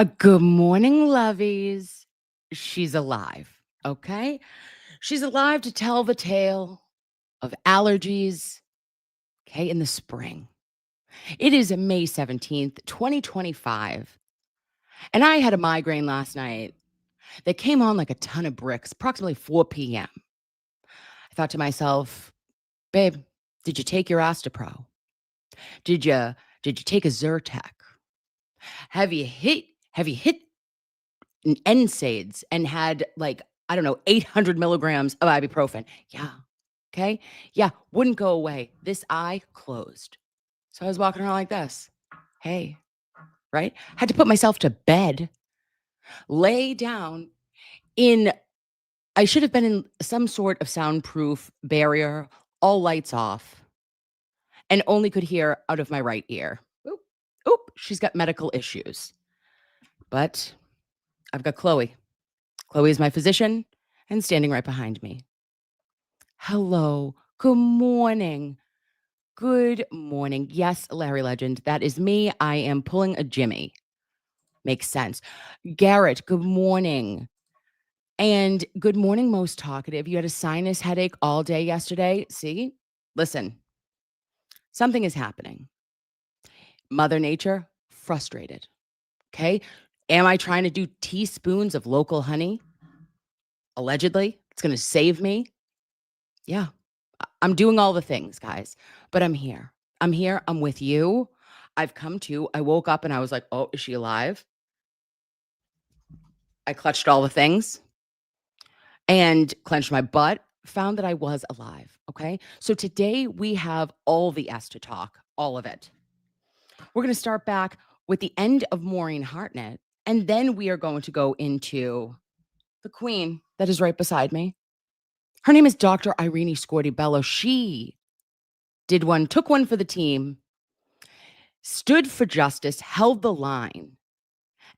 Good morning, loveys. She's alive, okay? She's alive to tell the tale of allergies, okay, in the spring. It is May 17th, 2025, and I had a migraine last night that came on like a ton of bricks, approximately 4 p.m. I thought to myself, babe, did you take your Astapro? Did you take a Zyrtec? Have you hit NSAIDs and had like, I don't know, 800 milligrams of ibuprofen? Yeah. Okay. Yeah. Wouldn't go away. This eye closed. So I was walking around like this. Hey, right? Had to put myself to bed, lay down in, I should have been in some sort of soundproof barrier, all lights off, and only could hear out of my right ear. Oop, oop, she's got medical issues. But I've got Chloe. Chloe is my physician and standing right behind me. Hello. Good morning. Good morning. Yes, Larry Legend, that is me. I am pulling a Jimmy. Makes sense. Garrett, good morning. And good morning, most talkative. You had a sinus headache all day yesterday. See? Listen, something is happening. Mother Nature, frustrated. Okay. Am I trying to do teaspoons of local honey? Allegedly, it's going to save me. Yeah. I'm doing all the things, guys, but I'm here. I'm here. I'm with you. I've come to. I woke up and I was like, oh, is she alive? I clutched all the things and clenched my butt, found that I was alive. Okay. So today we have all the S to talk, all of it. We're going to start back with the end of Maureen Hartnett, and then we are going to go into the queen that is right beside me. Her name is Dr. Irini Scordi-Bello. She took one for the team, stood for justice, held the line.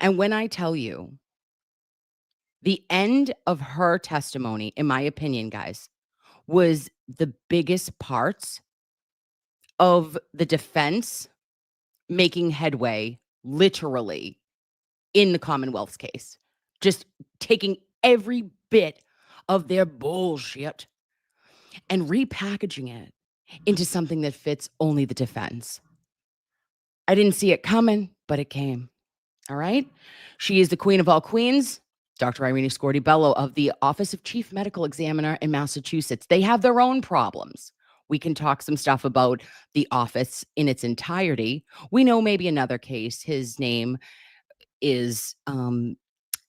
And when I tell you, the end of her testimony, in my opinion, guys, was the biggest parts of the defense making headway, literally, in the Commonwealth's case. Just taking every bit of their bullshit and repackaging it into something that fits only the defense. I didn't see it coming, but it came. All right. She is the queen of all queens, Dr. Irini Scordi-Bello of the Office of Chief Medical Examiner in Massachusetts. They have their own problems. We can talk some stuff about the office in its entirety. We know maybe another case. His name is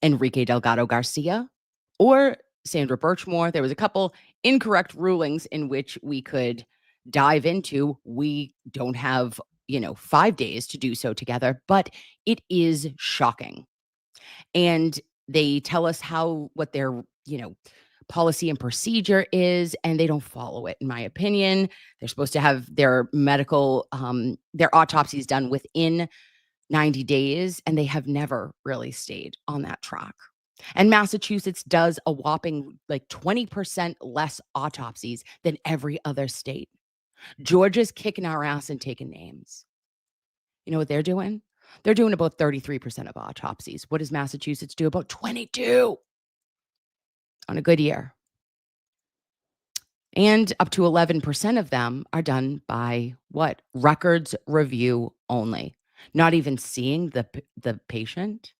Enrique Delgado Garcia or Sandra Birchmore. There was a couple incorrect rulings in which we could dive into. We don't have 5 days to do so together, but it is shocking. And they tell us what their, policy and procedure is, and they don't follow it, in my opinion. They're supposed to have their medical, their autopsies done within 90 days, and they have never really stayed on that track. And Massachusetts does a whopping like 20% less autopsies than every other state. Georgia's kicking our ass and taking names. You know what they're doing? They're doing about 33% of autopsies. What does Massachusetts do? About 22 on a good year. And up to 11% of them are done by what? Records review only. Not even seeing the patient.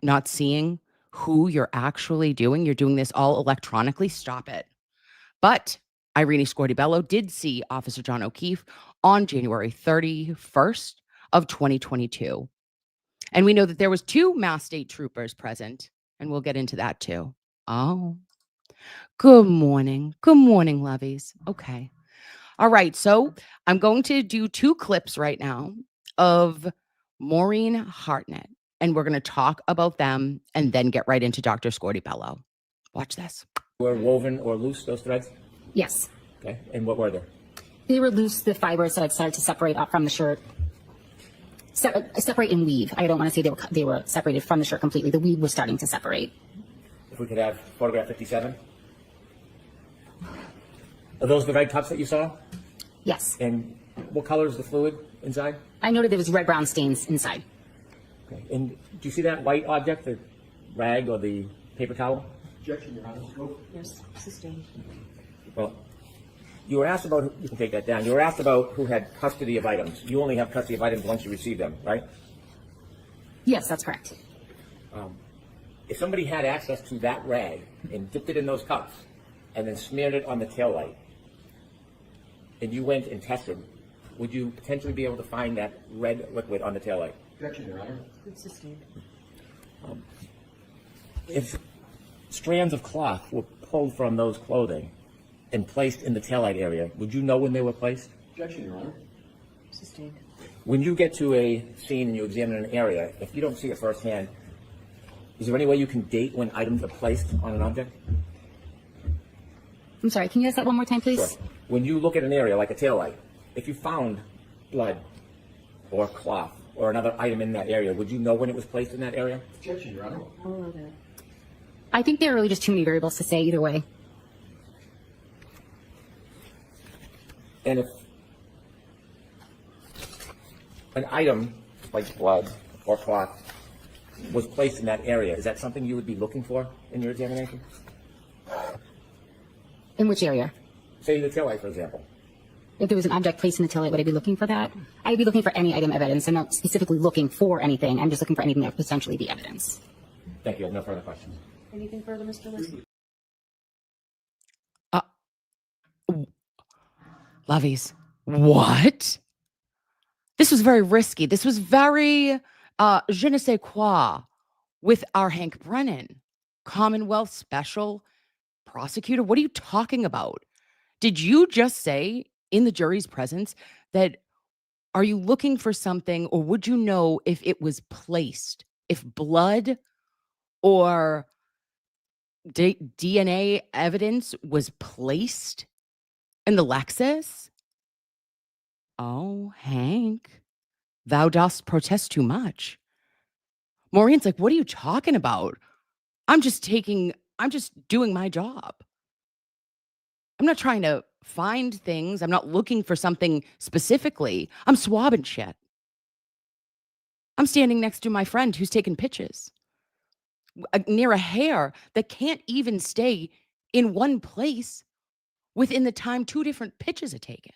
Not seeing who you're actually doing. You're doing this all electronically. Stop it. But Irini Scordi-Bello did see Officer John O'Keefe on January 31st of 2022. And we know that there was 2 Mass State Troopers present, and we'll get into that too. Oh, good morning. Good morning, loveys. Okay. All right. So I'm going to do 2 clips right now of Maureen Hartnett, and we're going to talk about them and then get right into Dr. Scordi-Bello. Watch this. Were woven or loose, those threads? Yes. Okay. And what were they? They were loose, the fibers that had started to separate up from the shirt. Separate and weave. I don't want to say they were separated from the shirt completely. The weave was starting to separate. If we could have photograph 57. Are those the red cups that you saw? Yes. And what color is the fluid? inside? I noted there was red-brown stains inside. Okay. And do you see that white object, the rag or the paper towel? Objection, Your Honor. Yes, sustained. Well, you were asked about, you can take that down, you were asked about who had custody of items. You only have custody of items once you receive them, right? Yes, that's correct. If somebody had access to that rag and dipped it in those cups and then smeared it on the taillight, and you went and tested, would you potentially be able to find that red liquid on the taillight? Objection, Your Honor. It's sustained. If strands of cloth were pulled from those clothing and placed in the taillight area, would you know when they were placed? Objection, Your Honor. Sustained. When you get to a scene and you examine an area, if you don't see it firsthand, is there any way you can date when items are placed on an object? I'm sorry, can you ask that one more time, please? Sure. When you look at an area like a taillight, if you found blood or cloth or another item in that area, would you know when it was placed in that area? Objection, Your Honor. I'll allow that. I think there are really just too many variables to say either way. And if an item like blood or cloth was placed in that area, is that something you would be looking for in your examination? In which area? Say the taillight, for example. If there was an object placed in the taillight, would I be looking for that? I'd be looking for any item evidence. I'm not specifically looking for anything. I'm just looking for anything that would potentially be evidence. Thank you. I have no further questions. Anything further, Mr. Lee? Loveys. What? This was very risky. This was very je ne sais quoi with our Hank Brennan, Commonwealth Special Prosecutor. What are you talking about? Did you just say in the jury's presence that are you looking for something, or would you know if it was placed, if blood or DNA evidence was placed in the Lexus? Oh, Hank, thou dost protest too much. Maureen's like, what are you talking about? I'm just doing my job. I'm not trying to find things. I'm not looking for something specifically. I'm swabbing shit. I'm standing next to my friend who's taking pitches near a hair that can't even stay in one place within the time 2 different pitches are taken.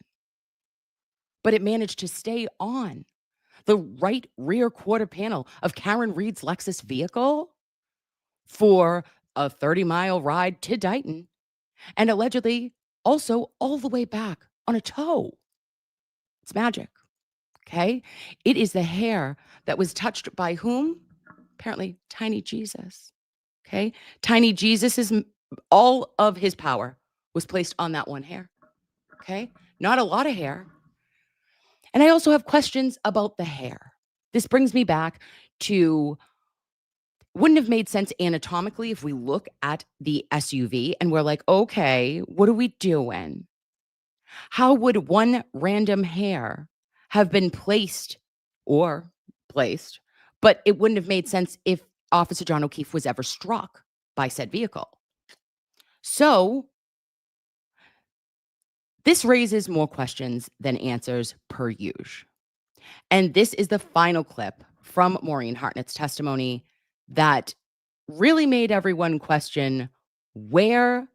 But it managed to stay on the right rear quarter panel of Karen Read's Lexus vehicle for a 30-mile ride to Dighton, and allegedly also all the way back on a tow. It's magic, okay? It is the hair that was touched by whom? Apparently, Tiny Jesus, okay? Tiny Jesus' all of his power was placed on that one hair, okay? Not a lot of hair. And I also have questions about the hair. This brings me back to, wouldn't have made sense anatomically if we look at the SUV and we're like, okay, what are we doing? How would one random hair have been placed, but it wouldn't have made sense if Officer John O'Keefe was ever struck by said vehicle? So this raises more questions than answers per usual. And this is the final clip from Maureen Hartnett's testimony that really made everyone question where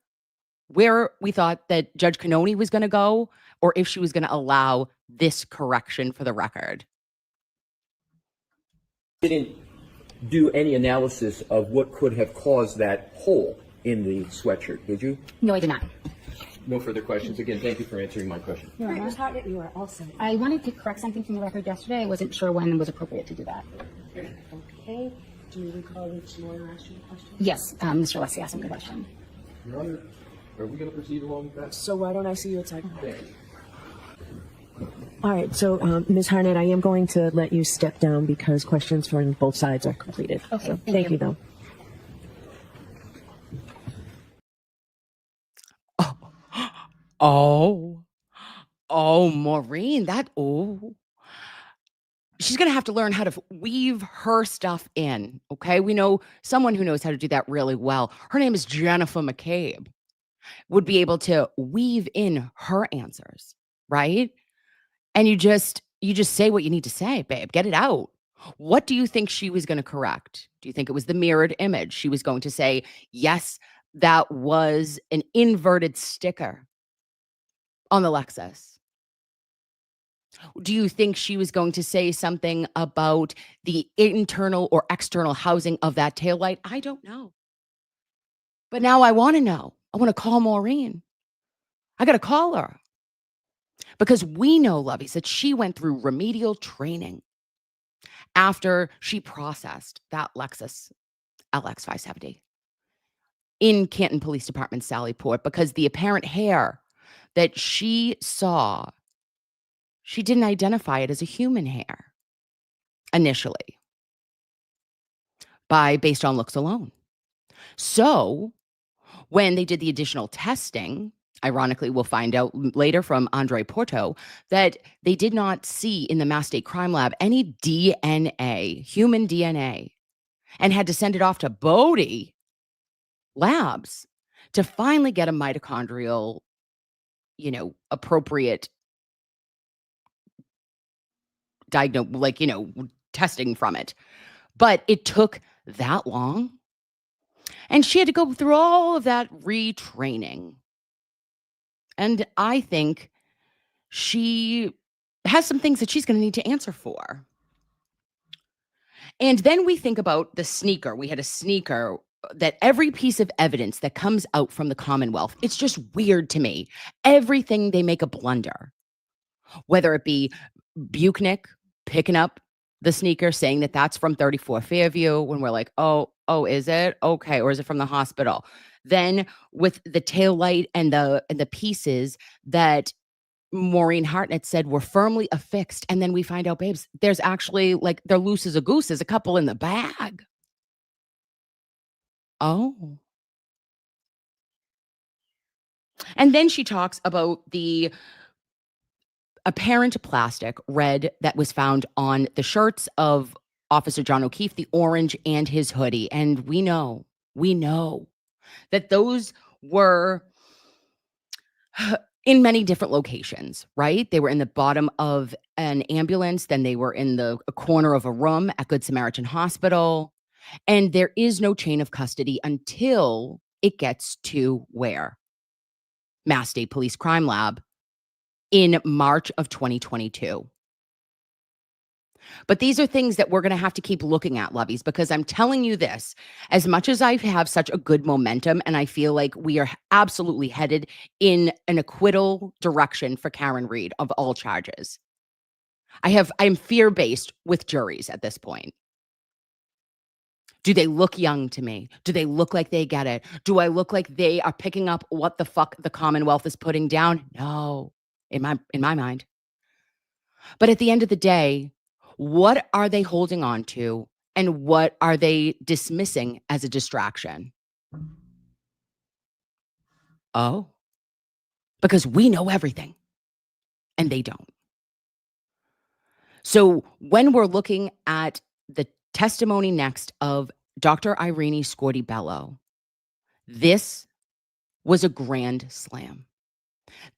we thought that Judge Cannoni was going to go, or if she was going to allow this correction for the record. Didn't do any analysis of what could have caused that hole in the sweatshirt, did you? No, I did not. No further questions. Again, thank you for answering my question. All right, Ms. Hartnett, you are all set. I wanted to correct something from the record yesterday. I wasn't sure when it was appropriate to do that. Okay. Do you recall which lawyer asked you the question? Yes, Mr. Leslie asked me the question. Your Honor, are we going to proceed along with that? So why don't I see you outside? All right, so Ms. Hartnett, I am going to let you step down because questions from both sides are completed. Okay, So, thank you, you. though. Oh, Maureen, she's going to have to learn how to weave her stuff in. Okay. We know someone who knows how to do that really well. Her name is Jennifer McCabe, would be able to weave in her answers. Right. And you just you just say what you need to say, babe. Get it out. What do you think she was going to correct? Do you think it was the mirrored image? She was going to say, yes, that was an inverted sticker on the Lexus. Do you think she was going to say something about the internal or external housing of that taillight? I don't know. But now I want to know. I want to call Maureen. I got to call her. Because we know, loveys, that she went through remedial training after she processed that Lexus LX 570 in Canton Police Department, Sallyport, because the apparent hair that she saw, she didn't identify it as a human hair initially based on looks alone. So when they did the additional testing, ironically, we'll find out later from Andre Porto that they did not see in the Mass State Crime Lab any DNA, human DNA, and had to send it off to Bodie Labs to finally get a mitochondrial, appropriate testing from it. But it took that long. And she had to go through all of that retraining. And I think she has some things that she's going to need to answer for. And then we think about the sneaker. We had a sneaker that every piece of evidence that comes out from the Commonwealth, it's just weird to me. Everything they make a blunder, whether it be Buchnick picking up the sneaker, saying that that's from 34 Fairview, when we're like, oh, is it? Okay. Or is it from the hospital? Then with the taillight and the pieces that Maureen Hartnett said were firmly affixed. And then we find out, babes, there's actually they're loose as a goose. There's a couple in the bag. Oh. And then she talks about the apparent plastic red that was found on the shirts of Officer John O'Keefe, the orange and his hoodie. And we know that those were in many different locations, right? They were in the bottom of an ambulance. Then they were in a corner of a room at Good Samaritan Hospital. And there is no chain of custody until it gets to where? Mass State Police Crime Lab in March of 2022. But these are things that we're going to have to keep looking at, loveys, because I'm telling you this, as much as I have such a good momentum and I feel like we are absolutely headed in an acquittal direction for Karen Read of all charges, I'm fear-based with juries at this point. Do they look young to me? Do they look like they get it? Do I look like they are picking up what the fuck the Commonwealth is putting down? No, in my mind. But at the end of the day, what are they holding on to and what are they dismissing as a distraction? Oh, because we know everything and they don't. So when we're looking at the testimony next of Dr. Irini Scordi-Bello, this was a grand slam.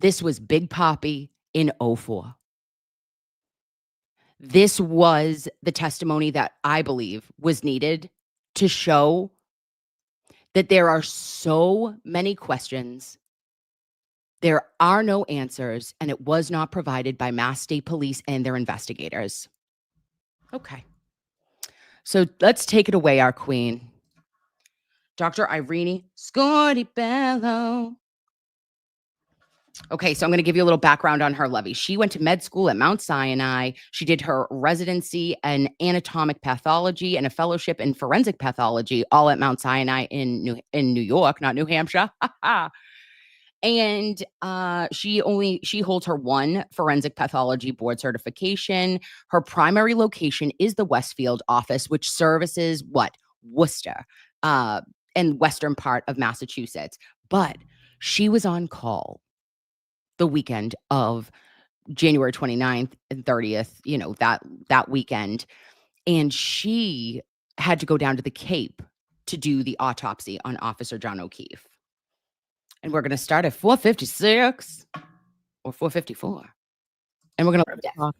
This was Big Papi in 04. This was the testimony that I believe was needed to show that there are so many questions, there are no answers, and it was not provided by Mass State Police and their investigators. Okay. So let's take it away, our queen. Dr. Irini Scordi-Bello. Okay, so I'm going to give you a little background on her, lovey. She went to med school at Mount Sinai. She did her residency in anatomic pathology and a fellowship in forensic pathology, all at Mount Sinai in New York, not New Hampshire. And she holds her one forensic pathology board certification. Her primary location is the Westfield office, which services Worcester, and western part of Massachusetts. But she was on call the weekend of January 29th and 30th, that weekend. And she had to go down to the Cape to do the autopsy on Officer John O'Keefe. And we're going to start at 4:56 or 4:54. And we're going to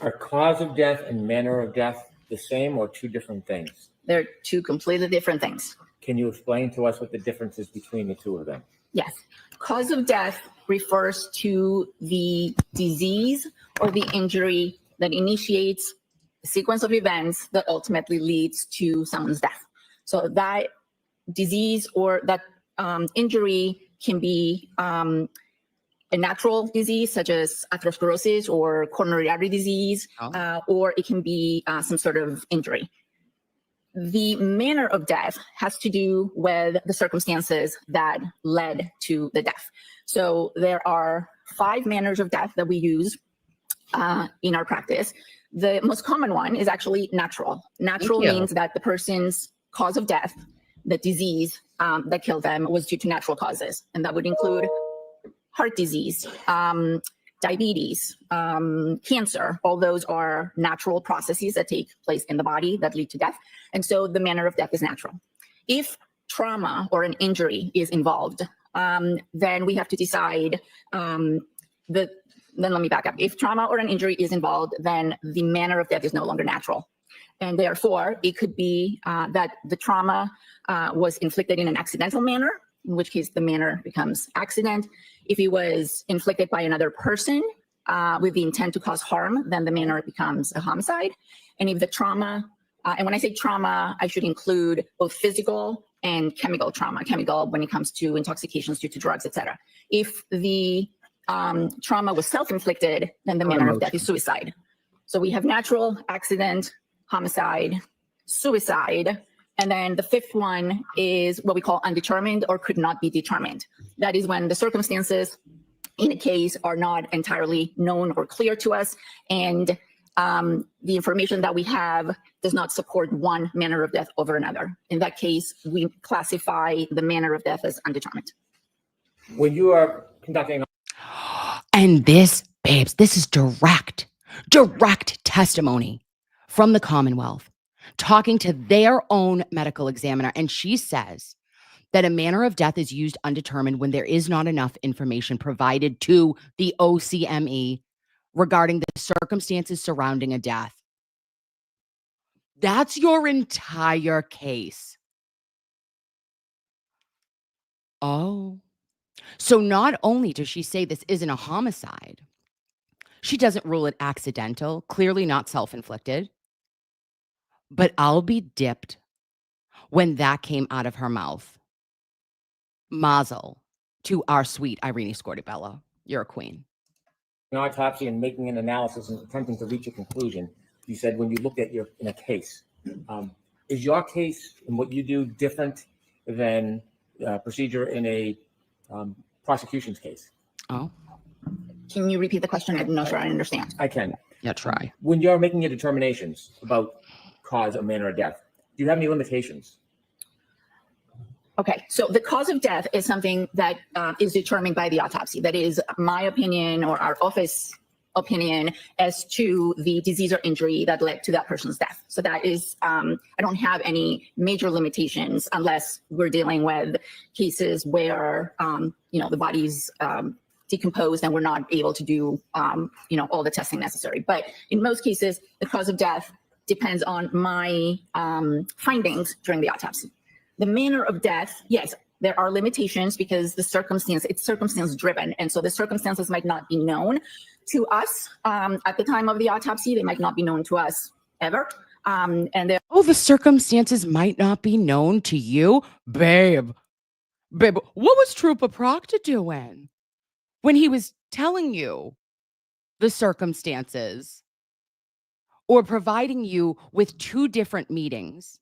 Are cause of death and manner of death the same or two different things? They're two completely different things. Can you explain to us what the difference is between the two of them? Yes. Cause of death refers to the disease or the injury that initiates a sequence of events that ultimately leads to someone's death. So that disease or that injury can be a natural disease such as atherosclerosis or coronary artery disease, or it can be some sort of injury. The manner of death has to do with the circumstances that led to the death. So there are 5 manners of death that we use in our practice. The most common one is actually natural. Natural means that the person's cause of death, the disease that killed them, was due to natural causes. And that would include heart disease, diabetes, cancer. All those are natural processes that take place in the body that lead to death. And so the manner of death is natural. If trauma or an injury is involved, then we have to decide then let me back up. If trauma or an injury is involved, then the manner of death is no longer natural. And therefore, it could be that the trauma was inflicted in an accidental manner, in which case the manner becomes accident. If it was inflicted by another person with the intent to cause harm, then the manner becomes a homicide. And if the trauma, and when I say trauma, I should include both physical and chemical trauma. Chemical when it comes to intoxications due to drugs, etc. If the trauma was self-inflicted, then the manner of death is suicide. So we have natural, accident, homicide, suicide. And then the 5th one is what we call undetermined or could not be determined. That is when the circumstances in a case are not entirely known or clear to us, and the information that we have does not support one manner of death over another. In that case, we classify the manner of death as undetermined. When you are conducting And this, babes, this is direct testimony from the Commonwealth, talking to their own medical examiner. And she says that a manner of death is used undetermined when there is not enough information provided to the OCME regarding the circumstances surrounding a death. That's your entire case. Oh. So not only does she say this isn't a homicide, she doesn't rule it accidental, clearly not self-inflicted, but I'll be dipped when that came out of her mouth. Mazel to our sweet Irini Scordi-Bello. You're a queen. an autopsy and making an analysis and attempting to reach a conclusion, you said when you looked at in a case, is your case and what you do different than procedure in a prosecution's case? Oh, Can you repeat the question? I'm not sure I understand. I can. yeah, try. When you're making your determinations about cause or manner of death, do you have any limitations? Okay, so the cause of death is something that is determined by the autopsy. That is my opinion or our office opinion as to the disease or injury that led to that person's death. So that is, I don't have any major limitations unless we're dealing with cases where, the body's decomposed and we're not able to do, all the testing necessary. But in most cases, the cause of death depends on my findings during the autopsy. The manner of death, yes, there are limitations because it's circumstance driven. And so the circumstances might not be known to us at the time of the autopsy. They might not be known to us ever. Oh, the circumstances might not be known to you? Babe, what was Trooper Proctor doing when he was telling you the circumstances or providing you with two different meetings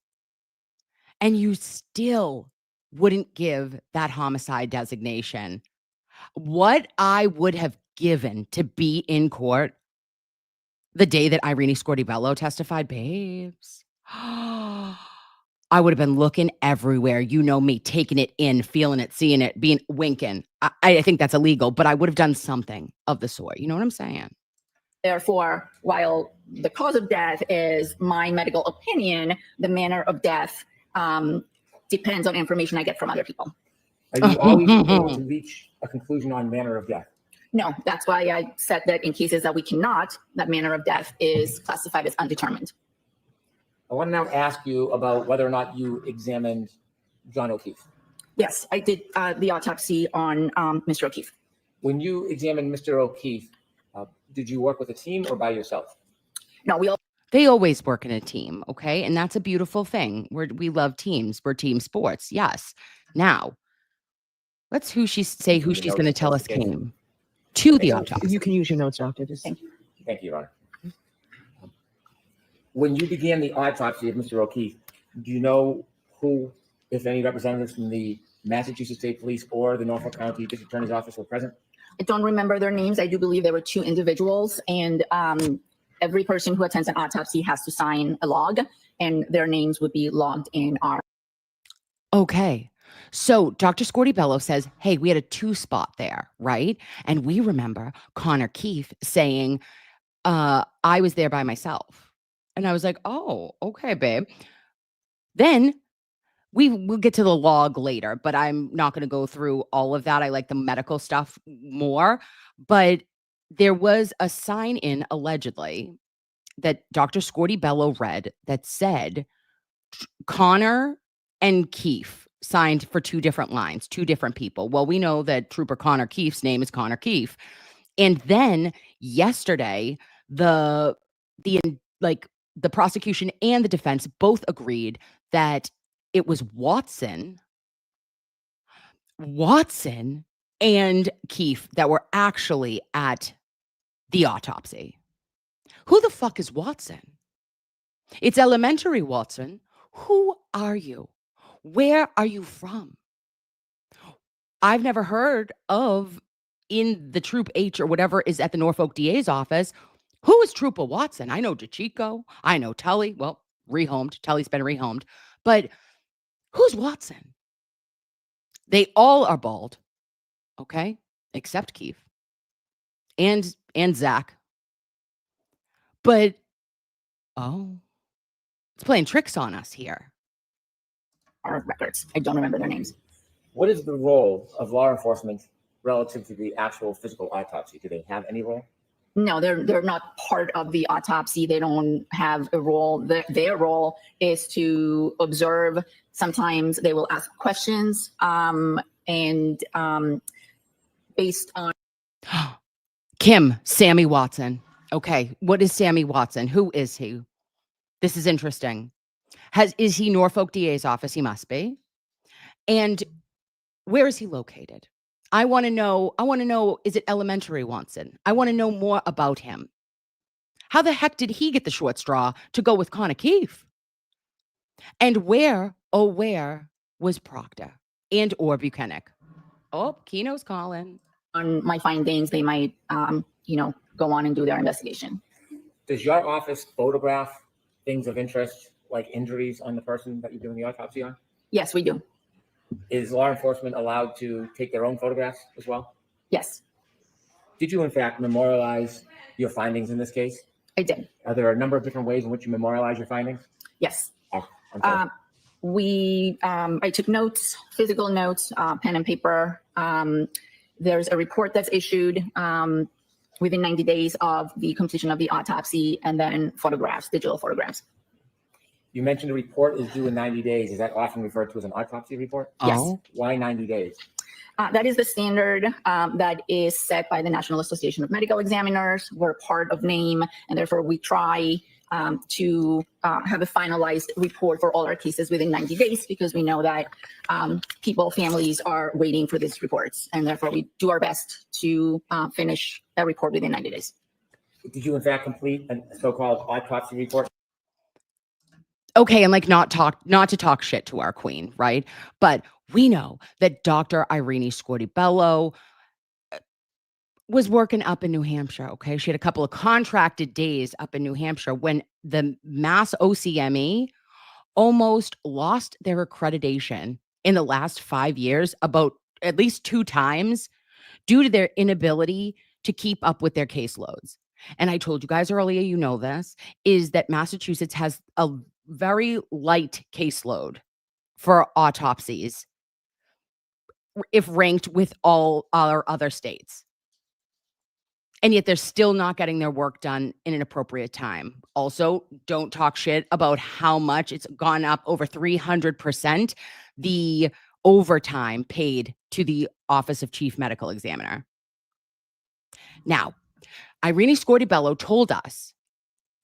and you still wouldn't give that homicide designation? What I would have given to be in court the day that Irini Scordi-Bello testified, babes, I would have been looking everywhere. You know me, taking it in, feeling it, seeing it, winking. I think that's illegal, but I would have done something of the sort. You know what I'm saying? Therefore, while the cause of death is my medical opinion, the manner of death depends on information I get from other people. Are you always able to reach a conclusion on manner of death? No, that's why I said that in cases that we cannot, that manner of death is classified as undetermined. I want to now ask you about whether or not you examined John O'Keefe. Yes, I did the autopsy on Mr. O'Keefe. When you examined Mr. O'Keefe, did you work with a team or by yourself? No, we all They always work in a team, okay? And that's a beautiful thing. We love teams. We're team sports. Yes. Now, let's who she's going to tell us came to the autopsy. You can use your notes, doctor. Just Thank you. Thank you, Your Honor. When you began the autopsy of Mr. O'Keefe, do you know who, if any, representatives from the Massachusetts State Police or the Norfolk County District Attorney's Office were present? I don't remember their names. I do believe there were 2 individuals, and every person who attends an autopsy has to sign a log, and their names would be logged in our. Okay. So Dr. Scordi-Bello says, hey, we had a 2 spot there, right? And we remember Connor Keefe saying, I was there by myself. And I was like, oh, okay, babe. Then we'll get to the log later, but I'm not going to go through all of that. I like the medical stuff more. But there was a sign in allegedly that Dr. Scordi-Bello read that said Connor and Keefe signed for 2 different lines, 2 different people. Well, we know that Trooper Connor Keefe's name is Connor Keefe. And then yesterday, the prosecution and the defense both agreed that it was Watson and Keefe that were actually at the autopsy. Who the fuck is Watson? It's elementary, Watson. Who are you? Where are you from? I've never heard of in the Troop H or whatever is at the Norfolk DA's office. Who is Trooper Watson? I know DeChico. I know Tully. Well, rehomed. Tully's been rehomed. But who's Watson? They all are bald. Okay? Except Keefe. And Zach. But, it's playing tricks on us here. Our records. I don't remember their names. What is the role of law enforcement relative to the actual physical autopsy? Do they have any role? No, they're not part of the autopsy. They don't have a role. Their role is to observe. Sometimes they will ask questions, and based on Sammy Watson. Okay, what is Sammy Watson? Who is he? This is interesting. Is he Norfolk DA's office? He must be. And where is he located? I want to know, is it elementary Watson? I want to know more about him. How the heck did he get the short straw to go with Connor Keefe? And where was Proctor and or Buchanan? Oh, Keno's calling. on my findings, they might, go on and do their investigation. Does your office photograph things of interest, like injuries on the person that you're doing the autopsy on? Yes, we do. Is law enforcement allowed to take their own photographs as well? Yes, Did you, in fact, memorialize your findings in this case? I did. Are there a number of different ways in which you memorialize your findings? Yes. Oh, I'm sorry. I took notes, physical notes, pen and paper. There's a report that's issued within 90 days of the completion of the autopsy, and then photographs, digital photographs. You mentioned a report is due in 90 days. Is that often referred to as an autopsy report? Yes. Oh. Why 90 days? That is the standard that is set by the National Association of Medical Examiners. We're part of NAME, and therefore we try to have a finalized report for all our cases within 90 days, because we know that families are waiting for these reports, and therefore we do our best to finish a report within 90 days. Did you, in fact, complete a so-called autopsy report? Okay, and not to talk shit to our queen, right? But we know that Dr. Irini Scordi-Bello was working up in New Hampshire, okay? She had a couple of contracted days up in New Hampshire when the Mass OCME almost lost their accreditation in the last 5 years, about at least 2 times, due to their inability to keep up with their caseloads. And I told you guys earlier, you know this, is that Massachusetts has a very light caseload for autopsies if ranked with all our other states. And yet they're still not getting their work done in an appropriate time. Also, don't talk shit about how much it's gone up over 300%, the overtime paid to the Office of Chief Medical Examiner. Now, Irini Scordi-Bello told us,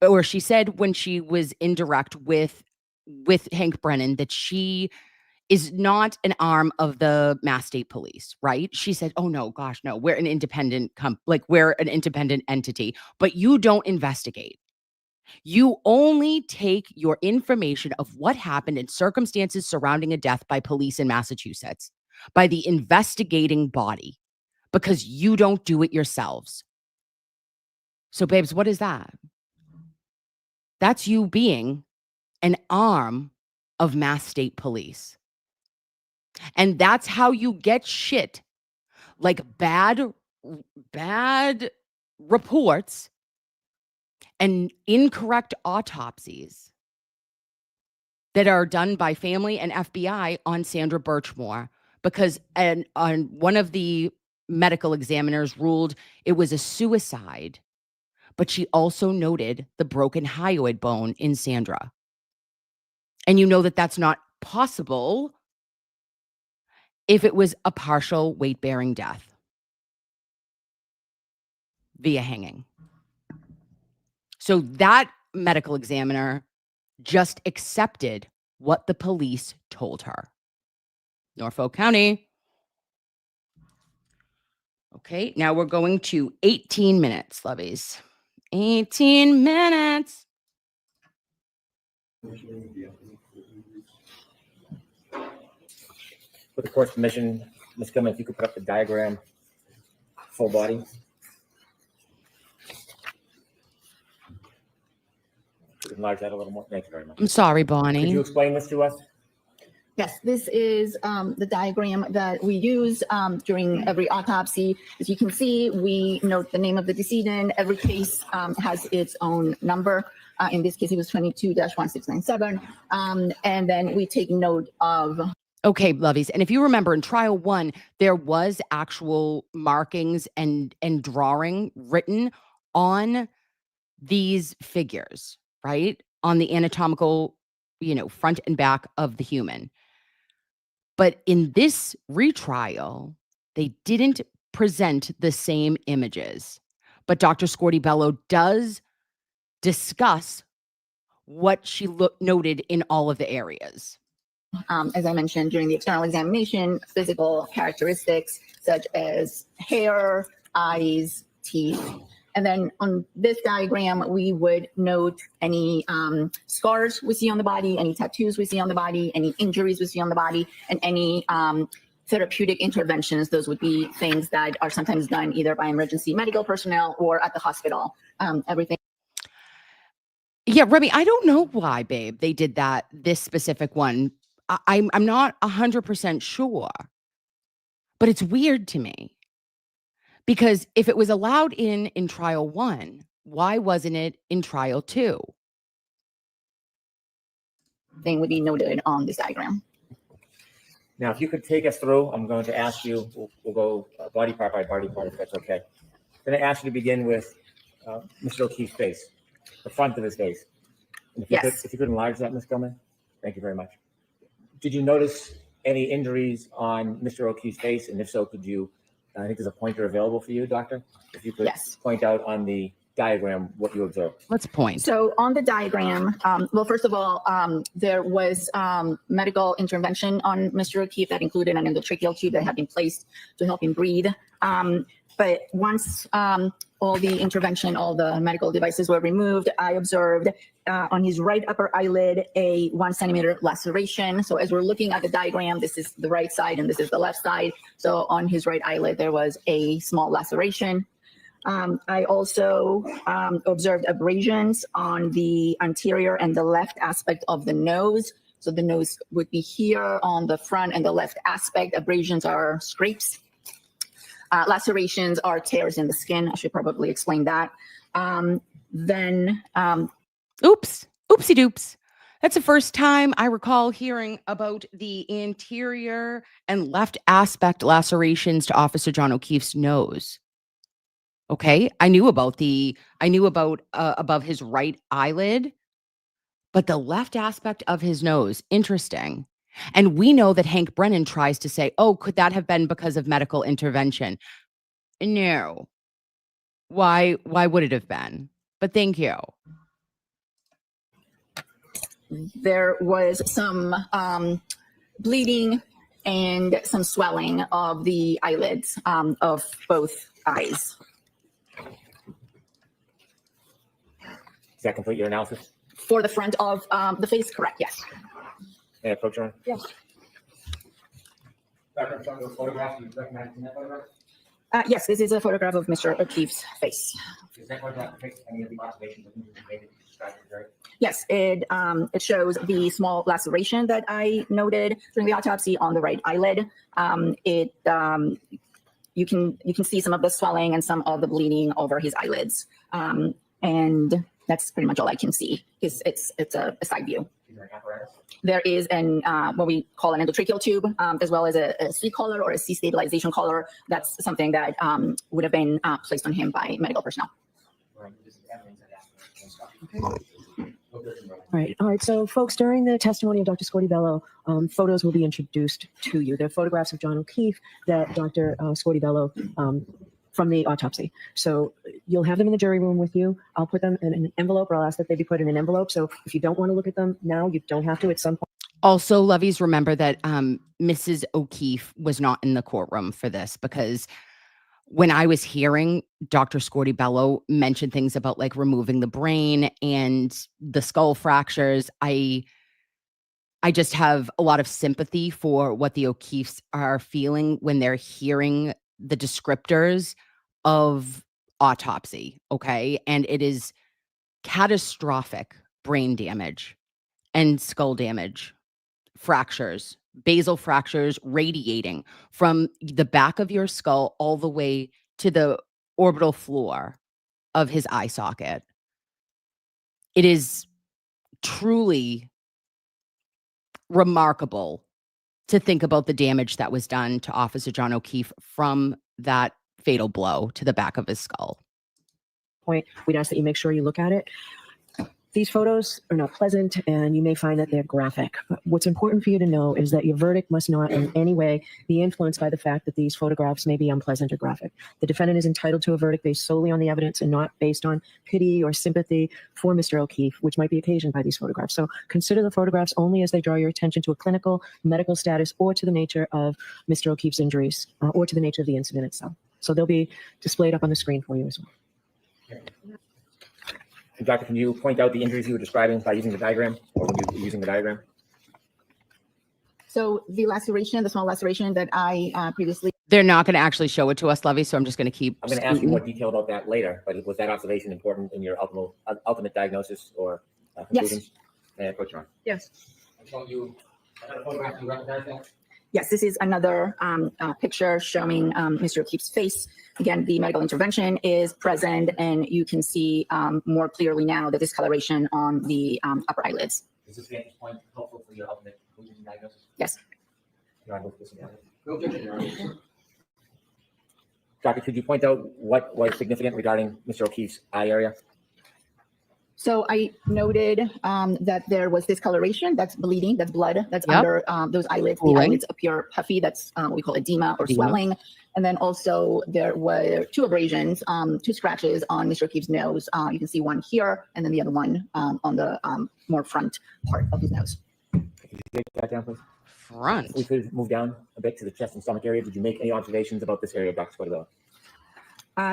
or she said when she was in direct with Hank Brennan, that she is not an arm of the Mass State Police, right? She said, "Oh no, gosh, no, we're an independent we're an independent entity, but you don't investigate. You only take your information of what happened and circumstances surrounding a death by police in Massachusetts, by the investigating body, because you don't do it yourselves." So, babes, what is that? That's you being an arm of Mass State Police. And that's how you get shit like bad reports and incorrect autopsies that are done by family and FBI on Sandra Birchmore, because on one of the medical examiners ruled it was a suicide, but she also noted the broken hyoid bone in Sandra. And you know that that's not possible if it was a partial weight-bearing death via hanging. So that medical examiner just accepted what the police told her. Norfolk County. Okay, now we're going to 18 minutes, loveys. 18 minutes. With the court's permission, Ms. Gilman, if you could put up the diagram, full body. You can enlarge that a little more. Thank you very much. I'm sorry, Could you Bonnie. explain this to us? Yes, this is the diagram that we use during every autopsy. As you can see, we note the name of the decedent. Every case has its own number. In this case, it was 22-1697. And then we take note of. Okay, loveys. And if you remember in trial 1, there was actual markings and drawing written on these figures, right? On the anatomical, front and back of the human. But in this retrial, they didn't present the same images. But Dr. Scordi-Bello does discuss what she noted in all of the areas. As I mentioned, during the external examination, physical characteristics such as hair, eyes, teeth. And then on this diagram, we would note any scars we see on the body, any tattoos we see on the body, any injuries we see on the body, and any therapeutic interventions. Those would be things that are sometimes done either by emergency medical personnel or at the hospital. Everything. Yeah, Remy, I don't know why, babe, they did that, this specific one. I'm not 100% sure, but it's weird to me. Because if it was allowed in trial 1, why wasn't it in trial 2? Thing would be noted on this diagram. Now, if you could take us through, I'm going to ask you, we'll go body part by body part, if that's okay. Then I ask you to begin with Mr. O'Keefe's face, the front of his face. And if you could enlarge that, Ms. Gilman. Thank you very much. Did you notice any injuries on Mr. O'Keefe's face? And if so, could you, I think there's a pointer available for you, doctor. If you could point out on the diagram what you observed. Let's point. So on the diagram, well, first of all, there was medical intervention on Mr. O'Keefe that included an endotracheal tube that had been placed to help him breathe. But once all the intervention, all the medical devices were removed, I observed on his right upper eyelid a 1 centimeter laceration. So as we're looking at the diagram, this is the right side and this is the left side. So on his right eyelid, there was a small laceration. I also observed abrasions on the anterior and the left aspect of the nose. So the nose would be here on the front and the left aspect. Abrasions are scrapes. Lacerations are tears in the skin. I should probably explain that. Oops, oopsie doops. That's the first time I recall hearing about the anterior and left aspect lacerations to Officer John O'Keefe's nose. Okay. I knew about above his right eyelid, but the left aspect of his nose, interesting. And we know that Hank Brennan tries to say, oh, could that have been because of medical intervention? No. Why would it have been? But thank you. There was some bleeding and some swelling of the eyelids of both eyes. Does that complete your analysis? For the front of the face, correct, yes. May I approach her? Yes. Dr. Chung, those photographs, you recognize in that photograph? Yes, this is a photograph of Mr. O'Keefe's face. Does that photograph depict any of the observations that you made that you described to the jury? Yes, it shows the small laceration that I noted during the autopsy on the right eyelid. You can see some of the swelling and some of the bleeding over his eyelids, and that's pretty much all I can see. It's a side view. Is there an apparatus? There is what we call an endotracheal tube, as well as a C collar or a C stabilization collar. That's something that would have been placed on him by medical personnel. Right, this is evidence of that. All right. So, folks, during the testimony of Dr. Scordi-Bello, photos will be introduced to you. They're photographs of John O'Keefe that Dr. Scordi-Bello from the autopsy. So you'll have them in the jury room with you. I'll put them in an envelope, or I'll ask that they be put in an envelope. So if you don't want to look at them now, you don't have to at some point. Also, loveys, remember that Mrs. O'Keefe was not in the courtroom for this, because when I was hearing Dr. Scordi-Bello mention things about like removing the brain and the skull fractures, I just have a lot of sympathy for what the O'Keefes are feeling when they're hearing the descriptors of autopsy. Okay. And it is catastrophic brain damage and skull damage, fractures, basal fractures radiating from the back of your skull all the way to the orbital floor of his eye socket. It is truly remarkable to think about the damage that was done to Officer John O'Keefe from that fatal blow to the back of his skull. We'd ask that you make sure you look at it. These photos are not pleasant, and you may find that they're graphic. But what's important for you to know is that your verdict must not in any way be influenced by the fact that these photographs may be unpleasant or graphic. The defendant is entitled to a verdict based solely on the evidence and not based on pity or sympathy for Mr. O'Keefe, which might be occasioned by these photographs. So consider the photographs only as they draw your attention to a clinical, medical status, or to the nature of Mr. O'Keefe's injuries, or to the nature of the incident itself. So they'll be displayed up on the screen for you as well. Doctor, can you point out the injuries you were describing by using the diagram, or when you were using the diagram? So the laceration, the small laceration that I previously. They're not going to actually show it to us, Levy, so I'm just going to keep. I'm going to ask you more detail about that later, but was that observation important in your ultimate diagnosis or conclusions? Yes. May I approach you on? Yes. I'm showing you another photograph. You recognize that? Yes, this is another picture showing Mr. O'Keefe's face. Again, the medical intervention is present, and you can see more clearly now the discoloration on the upper eyelids. Is this vantage point helpful for your ultimate conclusion and diagnosis? Yes. Can I look this again? Doctor, could you point out what was significant regarding Mr. O'Keefe's eye area? So I noted that there was discoloration, that's bleeding, that's blood, that's Yep. under those eyelids. The Cooling. eyelids appear puffy, that's what we call edema or swelling. And then also there were two abrasions, two scratches on Mr. O'Keefe's nose. You can see one here, and then the other one on the more front part of his nose. Could you take that down, please? Front. We could move down a bit to the chest and stomach area. Did you make any observations about this area, Dr. Scordi-Bello?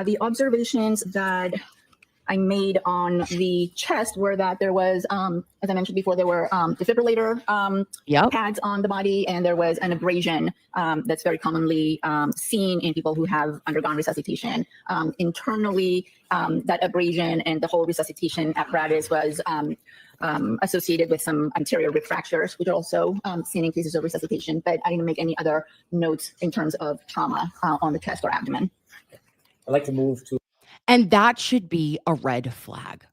The observations that I made on the chest were that there was, as I mentioned before, there were defibrillator Yep. pads on the body, and there was an abrasion that's very commonly seen in people who have undergone resuscitation. Internally, that abrasion and the whole resuscitation apparatus was associated with some anterior rib fractures, which are also seen in cases of resuscitation, but I didn't make any other notes in terms of trauma on the chest or abdomen. I'd like to move to. And that should be a red flag.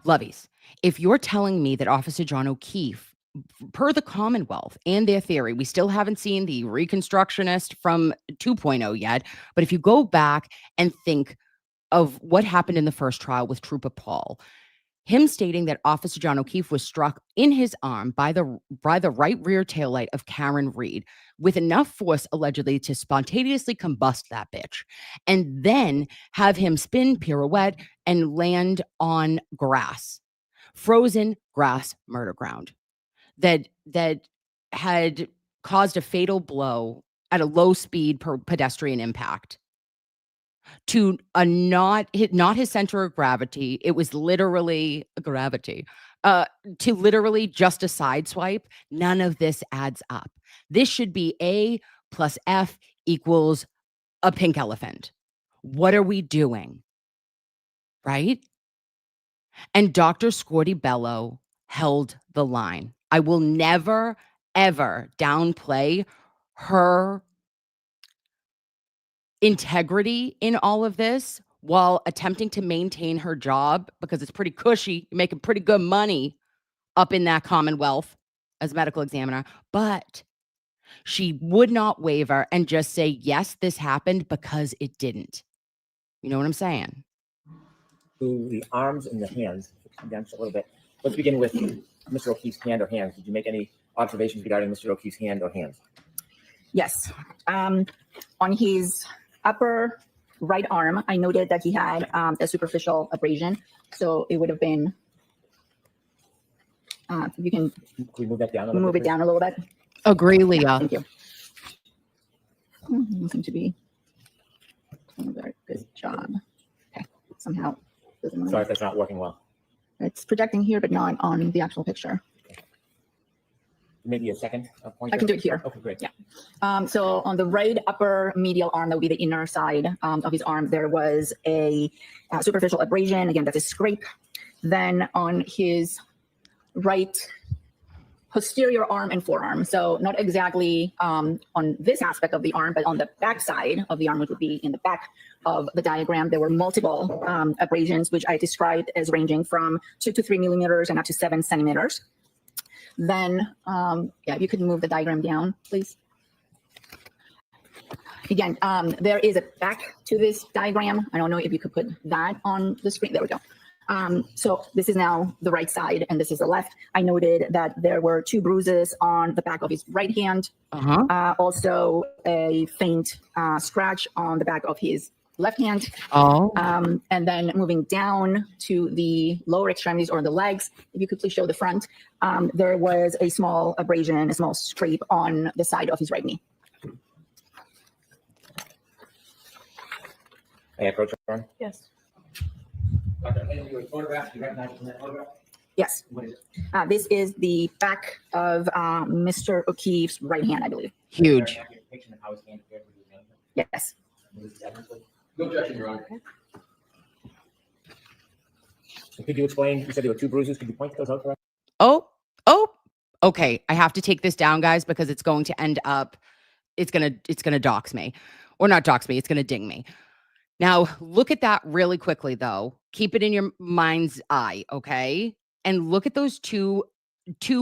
Loveys, if you're telling me that Officer John O'Keefe, per the Commonwealth and their theory, we still haven't seen the reconstructionist from 2.0 yet, but if you go back and think of what happened in the first trial with Trooper Paul. Him stating that Officer John O'Keefe was struck in his arm by the right rear taillight of Karen Read with enough force allegedly to spontaneously combust that bitch, and then have him spin, pirouette, and land on grass, frozen grass murder ground that had caused a fatal blow at a low speed pedestrian impact to not his center of gravity. It was literally gravity. To literally just a side swipe. None of this adds up. This should be A plus F equals a pink elephant. What are we doing? Right? And Dr. Scordi-Bello held the line. I will never, ever downplay her integrity in all of this while attempting to maintain her job, because it's pretty cushy. You're making pretty good money up in that Commonwealth as a medical examiner. But she would not waver and just say, yes, this happened, because it didn't. You know what I'm saying? To the arms and the hands, come down just a little bit. Let's begin with Mr. O'Keefe's hand or hands. Did you make any observations regarding Mr. O'Keefe's hand or hands? Yes. On his upper right arm, I noted that he had a superficial abrasion. So it would have been, you can we move that down a little move bit, it down a little bit. Agree, Leah. Thank you. Doesn't seem to be doing a very good job. Okay, somehow. Doesn't please? Sorry if that's not working well. It's projecting here, but not on the actual picture. Maybe a second point. I can do it here. Okay, great. Yeah. So on the right upper medial arm, that would be the inner side of his arm, there was a superficial abrasion. Again, that's a scrape. Then on his right posterior arm and forearm, so not exactly on this aspect of the arm, but on the back side of the arm, which would be in the back of the diagram, there were multiple abrasions, which I described as ranging from 2 to 3 millimeters and up to 7 centimeters. Then, yeah, you could move the diagram down, please. Again, there is a back to this diagram. I don't know if you could put that on the screen. There we go. So this is now the right side and this is the left. I noted that there were 2 bruises on the back of his right hand. Also a faint scratch on the back of his left hand. And then moving down to the lower extremities or the legs, if you could please show the front, there was a small abrasion, a small scrape on the side of his right knee. May I approach Ron? Yes. Photograph, you recognize from that photograph? Yes. What is it? This is the back of Mr. O'Keefe's right hand, I believe. Huge. Yes. No objection, Your Honor. Could you explain? You said there were 2 bruises. Could you point those out for us? Oh, okay. I have to take this down, guys, because it's going to end up, it's gonna dox me. Or not dox me, it's gonna ding me. Now, look at that really quickly, though. Keep it in your mind's eye, okay? And look at those two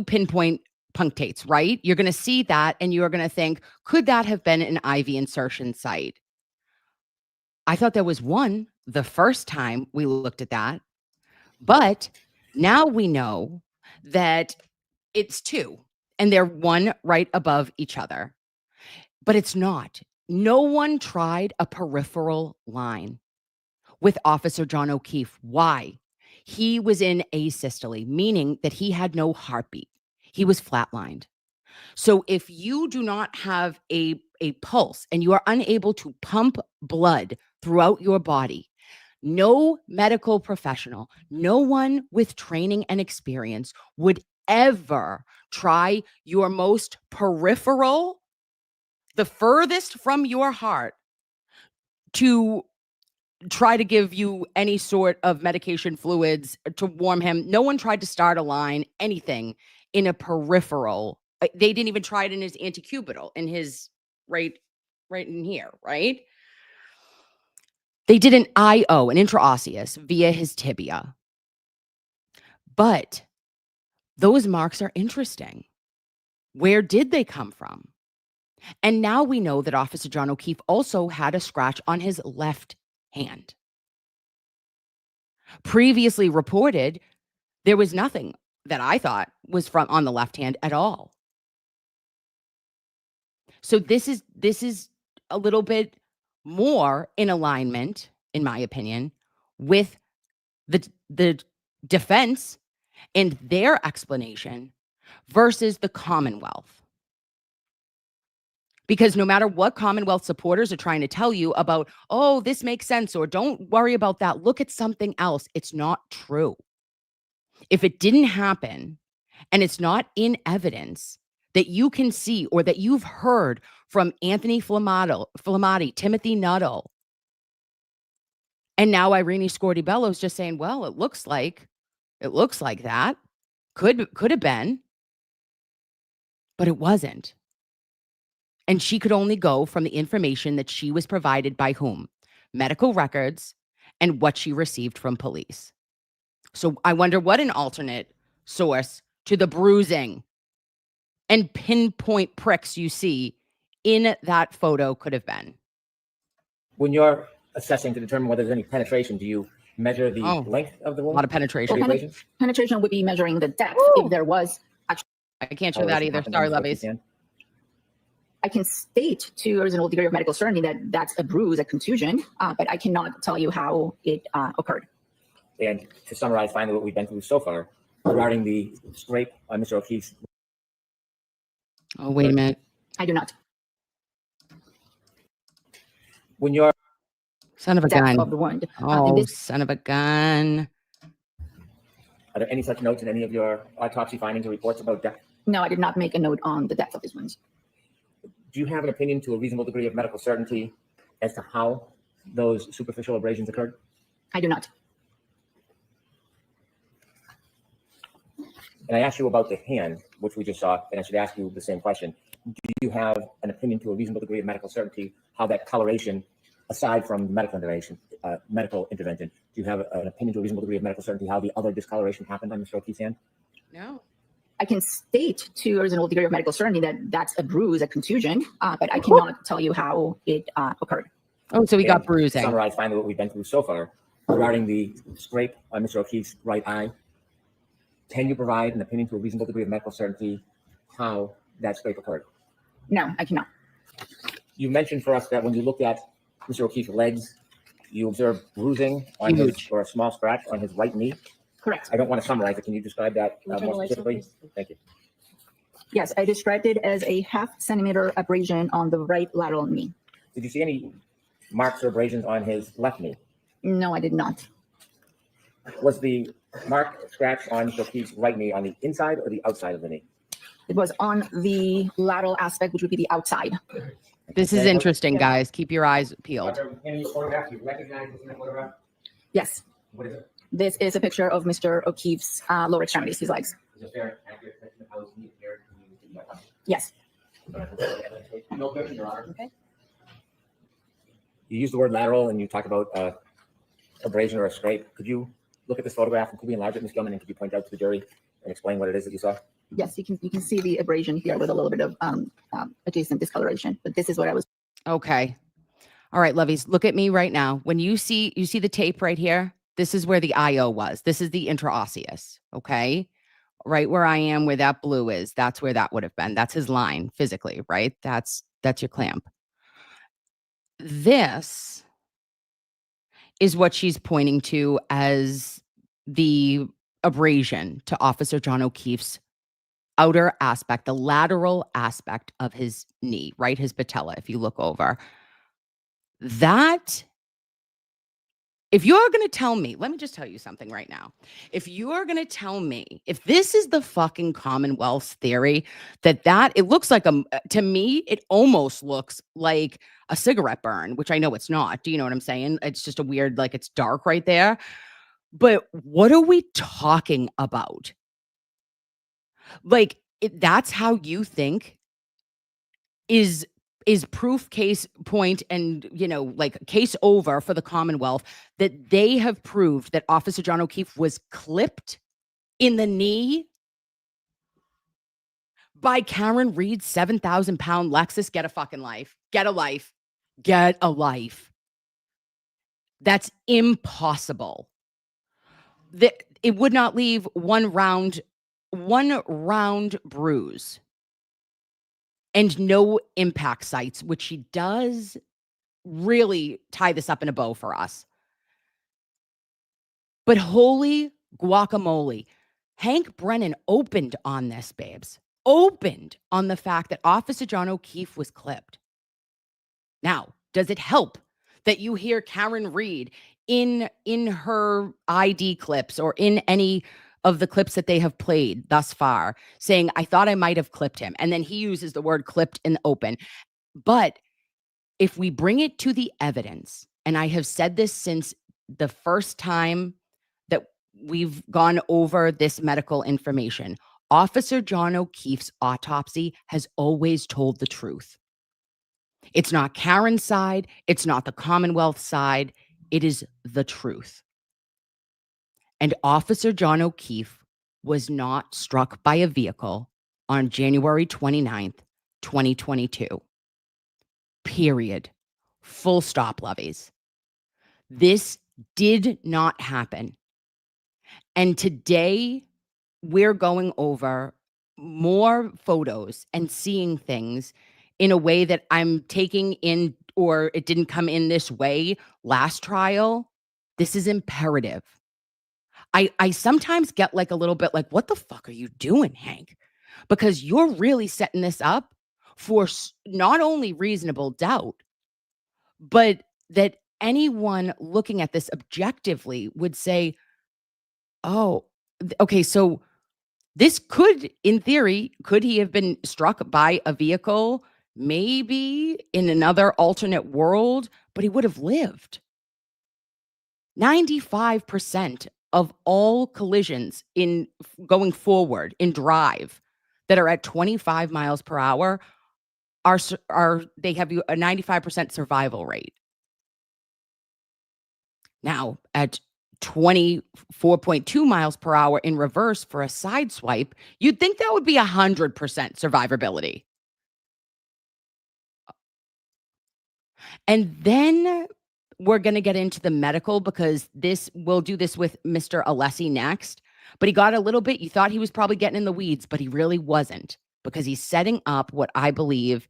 pinpoint punctates, right? You're going to see that, and you're going to think, could that have been an IV insertion site? I thought there was one the first time we looked at that. But now we know that it's 2, and they're one right above each other. But it's not. No one tried a peripheral line with Officer John O'Keefe. Why? He was in asystole, meaning that he had no heartbeat. He was flatlined. So if you do not have a pulse and you are unable to pump blood throughout your body, no medical professional, no one with training and experience would ever try your most peripheral, the furthest from your heart, to try to give you any sort of medication fluids to warm him. No one tried to start a line, anything in a peripheral. They didn't even try it in his antecubital, in his right in here, right? They did an IO, an intraosseous, via his tibia. But those marks are interesting. Where did they come from? And now we know that Officer John O'Keefe also had a scratch on his left hand. Previously reported, there was nothing that I thought was from on the left hand at all. So this is a little bit more in alignment, in my opinion, with the defense and their explanation versus the Commonwealth. Because no matter what Commonwealth supporters are trying to tell you about, oh, this makes sense, or don't worry about that, look at something else, it's not true. If it didn't happen and it's not in evidence that you can see or that you've heard from Anthony Flamati, Timothy Nuttall, and now Irini Scordi-Bello is just saying, well, it looks like that. Could have been, but it wasn't. And she could only go from the information that she was provided by whom? Medical records and what she received from police. So I wonder what an alternate source to the bruising and pinpoint pricks you see in that photo could have been. When you're assessing to determine whether there's any penetration, do you measure the length of the A wound? lot of penetration. Or the abrasion? Penetration would be measuring the depth if there was. I can't show that either. Sorry, Loveys. I can state to a reasonable degree of medical certainty that that's a bruise, a contusion, but I cannot tell you how it occurred. And to summarize finally what we've been through so far regarding the scrape on Mr. O'Keefe's. Oh, wait a minute. I do not. When you're Son of a Depth gun. of the wound. Oh, son of a gun. Are there any such notes in any of your autopsy findings or reports about death? No, I did not make a note on the depth of his wounds. Do you have an opinion to a reasonable degree of medical certainty as to how those superficial abrasions occurred? I do not. And I asked you about the hand, which we just saw, and I should ask you the same question. Do you have an opinion to a reasonable degree of medical certainty how that coloration, aside from medical intervention, do you have an opinion to a reasonable degree of medical certainty how the other discoloration happened on Mr. O'Keefe's hand? No. I can state to a reasonable degree of medical certainty that that's a bruise, a contusion, but I cannot tell you how it occurred. Oh, so we got To bruising. summarize finally what we've been through so far regarding the scrape on Mr. O'Keefe's right eye. Can you provide an opinion to a reasonable degree of medical certainty how that scrape occurred? No, I cannot. You mentioned for us that when you looked at Mr. O'Keefe's legs, you observed bruising on his, or a small scratch on his right knee. Correct. I don't want to summarize it. Can you describe that more specifically? Thank you. Yes, I described it as a 0.5 centimeter abrasion on the right lateral knee. Did you see any marks or abrasions on his left knee? No, I did not. Was the mark scratch on Mr. O'Keefe's right knee on the inside or the outside of the knee? It was on the lateral aspect, which would be the outside. This is interesting, guys. Keep your eyes peeled. Any photograph you recognize in that photograph? Yes, What is it? this is a picture of Mr. O'Keefe's lower extremities, his legs. Is it fair, accurate depiction of how his knee appeared when you did that? Yes. No objection, Your Honor. Okay. You used the word lateral and you talked about abrasion or a scrape. Could you look at this photograph and could we enlarge it, Ms. Gilman, and could you point out to the jury and explain what it is that you saw? Yes, you can see the abrasion here with a little bit of adjacent discoloration, but this is what I was. Okay. All right, Loveys, look at me right now. When you see the tape right here, this is where the IO was. This is the intraosseous, okay? Right where I am, where that blue is, that's where that would have been. That's his line physically, right? That's your clamp. This is what she's pointing to as the abrasion to Officer John O'Keefe's outer aspect, the lateral aspect of his knee, right? His patella, if you look over. That, if you're going to tell me, let me just tell you something right now. If you're going to tell me, if this is the fucking Commonwealth's theory, that it looks like to me, it almost looks like a cigarette burn, which I know it's not. Do you know what I'm saying? It's just a weird, like it's dark right there. But what are we talking about? Like, that's how you think is proof, case point, and, like case over for the Commonwealth, that they have proved that Officer John O'Keefe was clipped in the knee by Karen Read's 7,000-pound Lexus. Get a fucking life. Get a life. Get a life. That's impossible. it would not leave one round bruise and no impact sites, which she does really tie this up in a bow for us. But holy guacamole, Hank Brennan opened on this, babes. Opened on the fact that Officer John O'Keefe was clipped. Now, does it help that you hear Karen Read in her ID clips or in any of the clips that they have played thus far saying, I thought I might have clipped him. And then he uses the word clipped in the open. But if we bring it to the evidence, and I have said this since the first time that we've gone over this medical information, Officer John O'Keefe's autopsy has always told the truth. It's not Karen's side. It's not the Commonwealth side. It is the truth. And Officer John O'Keefe was not struck by a vehicle on January 29th, 2022. Period. Full stop, loveys. This did not happen. And today we're going over more photos and seeing things in a way that I'm taking in, or it didn't come in this way last trial. This is imperative. I sometimes get like a little bit like, what the fuck are you doing, Hank? Because you're really setting this up for not only reasonable doubt, but that anyone looking at this objectively would say, oh, okay, so this could, in theory, could he have been struck by a vehicle, maybe in another alternate world, but he would have lived. 95% of all collisions in going forward in drive that are at 25 miles per hour they have a 95% survival rate. Now, at 24.2 miles per hour in reverse for a side swipe, you'd think that would be 100% survivability. And then we're going to get into the medical, because we'll do this with Mr. Alessi next. But he got a little bit, you thought he was probably getting in the weeds, but he really wasn't, because he's setting up what I believe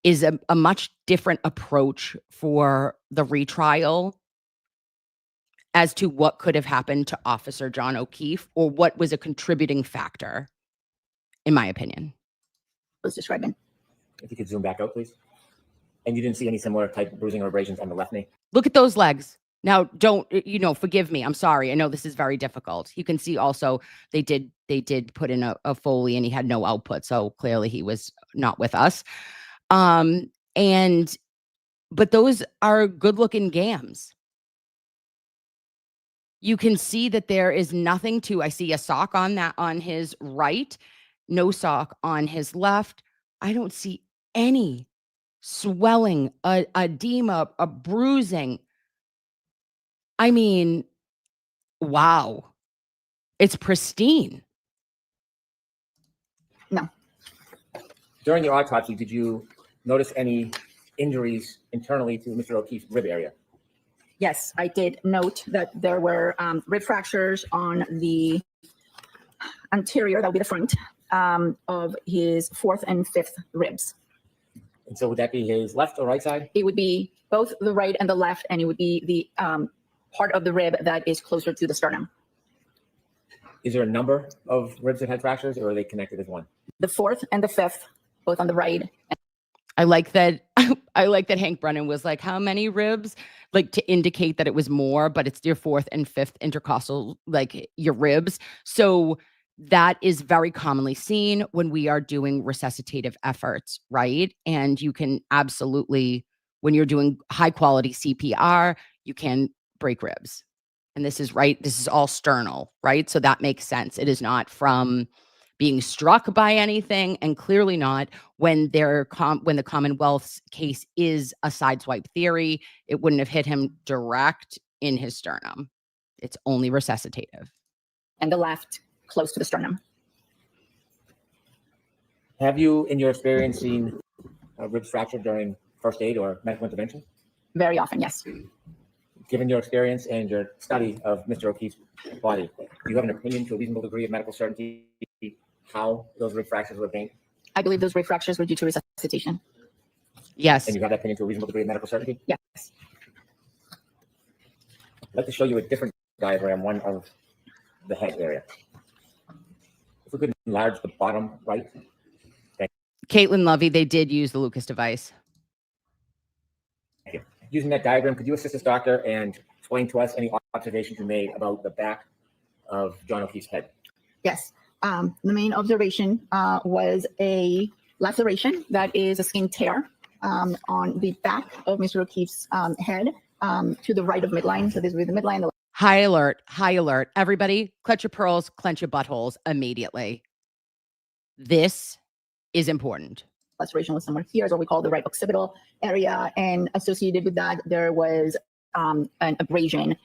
is a much different approach for the retrial as to what could have happened to Officer John O'Keefe, or what was a contributing factor, in my opinion. Was describing. If you could zoom back out, please. And you didn't see any similar type of bruising or abrasions on the left knee? Look at those legs. Now, don't, forgive me. I'm sorry. I know this is very difficult. You can see also they did put in a Foley, and he had no output. So clearly he was not with us. But those are good looking gams. You can see that there is nothing I see a sock on his right, no sock on his left. I don't see any swelling, edema, a bruising. I mean, wow. It's pristine. No. During the autopsy, did you notice any injuries internally to Mr. O'Keefe's rib area? Yes, I did note that there were rib fractures on the anterior, that would be the front, of his fourth and fifth ribs. And so would that be his left or right side? It would be both the right and the left, and it would be the part of the rib that is closer to the sternum. Is there a number of ribs that had fractures, or are they connected as one? The fourth and the fifth, both on the right. I like that. I like that Hank Brennan was like, how many ribs? Like, to indicate that it was more, but it's your fourth and fifth intercostal, like your ribs. So that is very commonly seen when we are doing resuscitative efforts, right? And you can absolutely, when you're doing high quality CPR, you can break ribs. And this is right. This is all sternal, right? So that makes sense. It is not from being struck by anything, and clearly not when when the Commonwealth's case is a sideswipe theory. It wouldn't have hit him direct in his sternum. It's only resuscitative. And the left close to the sternum. Have you, in your experience, seen ribs fractured during first aid or medical intervention? Very often, yes. Can Given your experience and your study of Mr. O'Keefe's body, do you have an opinion to a reasonable degree of medical certainty how those rib fractures were obtained? I believe those rib fractures were due to resuscitation. Yes. And you have that opinion to a reasonable degree of medical certainty? Yes. I'd like to show you a different diagram, one of the head area. If we could enlarge the bottom right. Caitlin Lovey, they did use the Lucas device. Thank you. Using that diagram, could you assist us, doctor, and explain to us any observations you made about the back of John O'Keefe's head? Yes. The main observation was a laceration that is a skin tear on the back of Mr. O'Keefe's head to the right of midline. So this would be the midline. High alert, high alert. Everybody, clutch your pearls, clench your buttholes immediately. This is important. Laceration was somewhere here, is what we call the right occipital area. And associated with that, there was an abrasion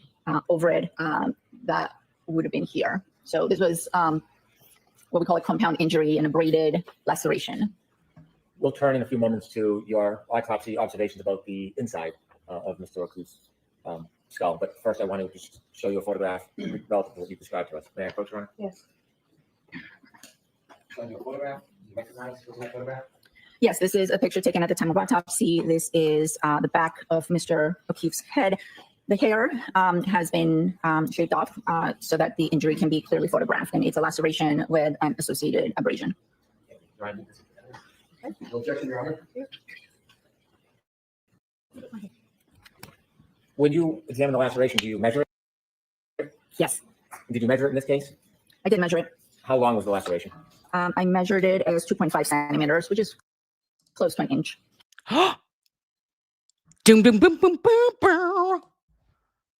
over it that would have been here. So this was what we call a compound injury, an abraded laceration. We'll turn in a few moments to your autopsy observations about the inside of Mr. O'Keefe's skull. But first, I want to just show you a photograph relative to what you described to us. May I approach, Your Honor? Yes. Showing you a photograph. Do you recognize what's in that photograph? Yes, this is a picture taken at the time of autopsy. This is the back of Mr. O'Keefe's head. The hair has been shaved off so that the injury can be clearly photographed, and it's a laceration with an associated abrasion. No objection, Your Honor. When you examine the laceration, do you measure it? Yes, Did you measure it in this case? I did measure it. How long was the laceration? I measured it as 2.5 centimeters, which is close to an inch. Doom, boom, boom, boom, boom, boom.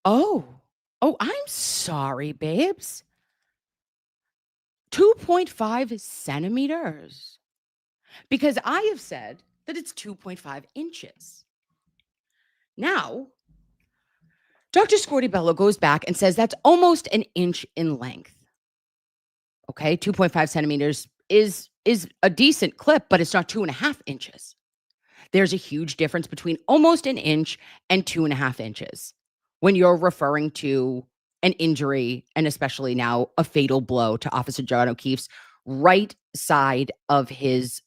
Oh, I'm sorry, babes. 2.5 centimeters. Because I have said that it's 2.5 inches. Now, Dr. Scordi-Bello goes back and says that's almost an inch in length. Okay, 2.5 centimeters is a decent clip, but it's not 2.5 inches. There's a huge difference between almost an inch and 2.5 inches when you're referring to an injury, and especially now a fatal blow to Officer John O'Keefe's right side of his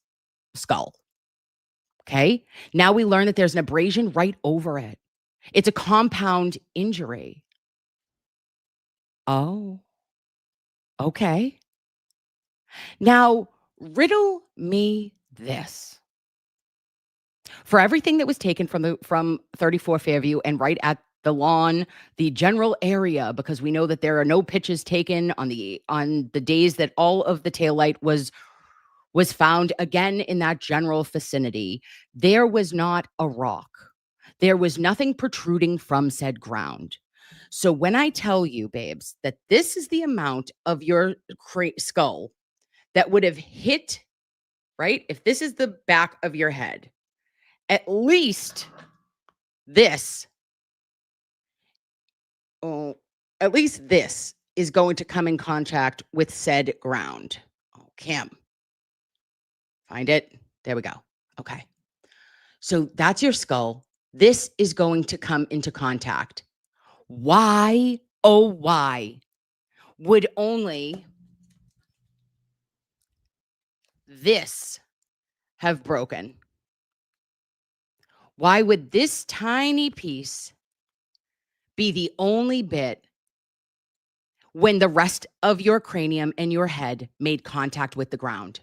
skull. Okay, now we learn that there's an abrasion right over it. It's a compound injury. Oh, okay. Now, riddle me this. For everything that was taken from 34 Fairview and right at the lawn, the general area, because we know that there are no pitches taken on the days that all of the taillight was found again in that general vicinity, there was not a rock. There was nothing protruding from said ground. So when I tell you, babes, that this is the amount of your skull that would have hit, right? If this is the back of your head, at least this is going to come in contact with said ground. Oh, Kim. Find it. There we go. Okay. So that's your skull. This is going to come into contact. Why, oh, why would only this have broken? Why would this tiny piece be the only bit when the rest of your cranium and your head made contact with the ground?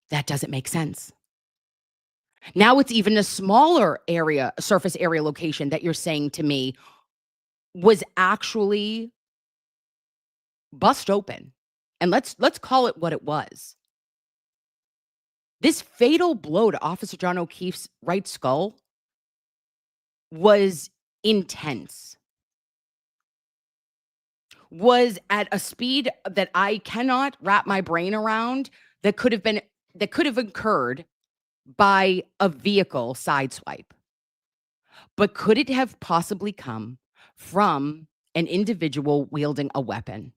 That doesn't make sense. Now it's even a smaller area, surface area location that you're saying to me was actually bust open. And let's call it what it was. This fatal blow to Officer John O'Keefe's right skull was intense. Was at a speed that I cannot wrap my brain around, that could have occurred by a vehicle sideswipe. But could it have possibly come from an individual wielding a weapon?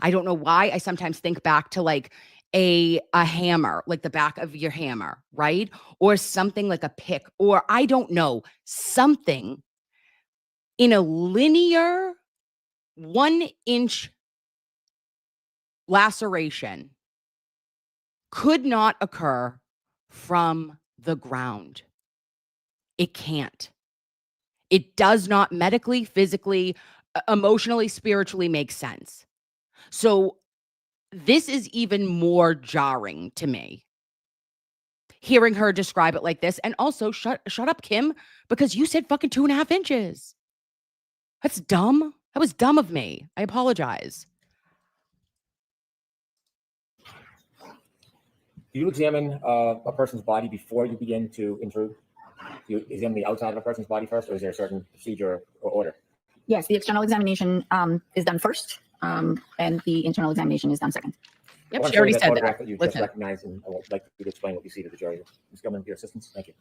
I don't know why I sometimes think back to like a hammer, like the back of your hammer, right? Or something like a pick, or I don't know, something in a linear 1-inch laceration could not occur from the ground. It can't. It does not medically, physically, emotionally, spiritually make sense. So this is even more jarring to me, hearing her describe it like this. And also, shut up, Kim, because you said fucking 2.5 inches. That's dumb. That was dumb of me. I apologize. Do you examine a person's body before you begin to intrude? Do you examine the outside of a person's body first, or is there a certain procedure or order? Yes, the external examination is done first, and the internal examination is done second. Yep, Well, she already that said photograph that. you just Listen. recognized, and I would like you to explain what you see to the jury. Ms. Gilman, your assistance. Thank you.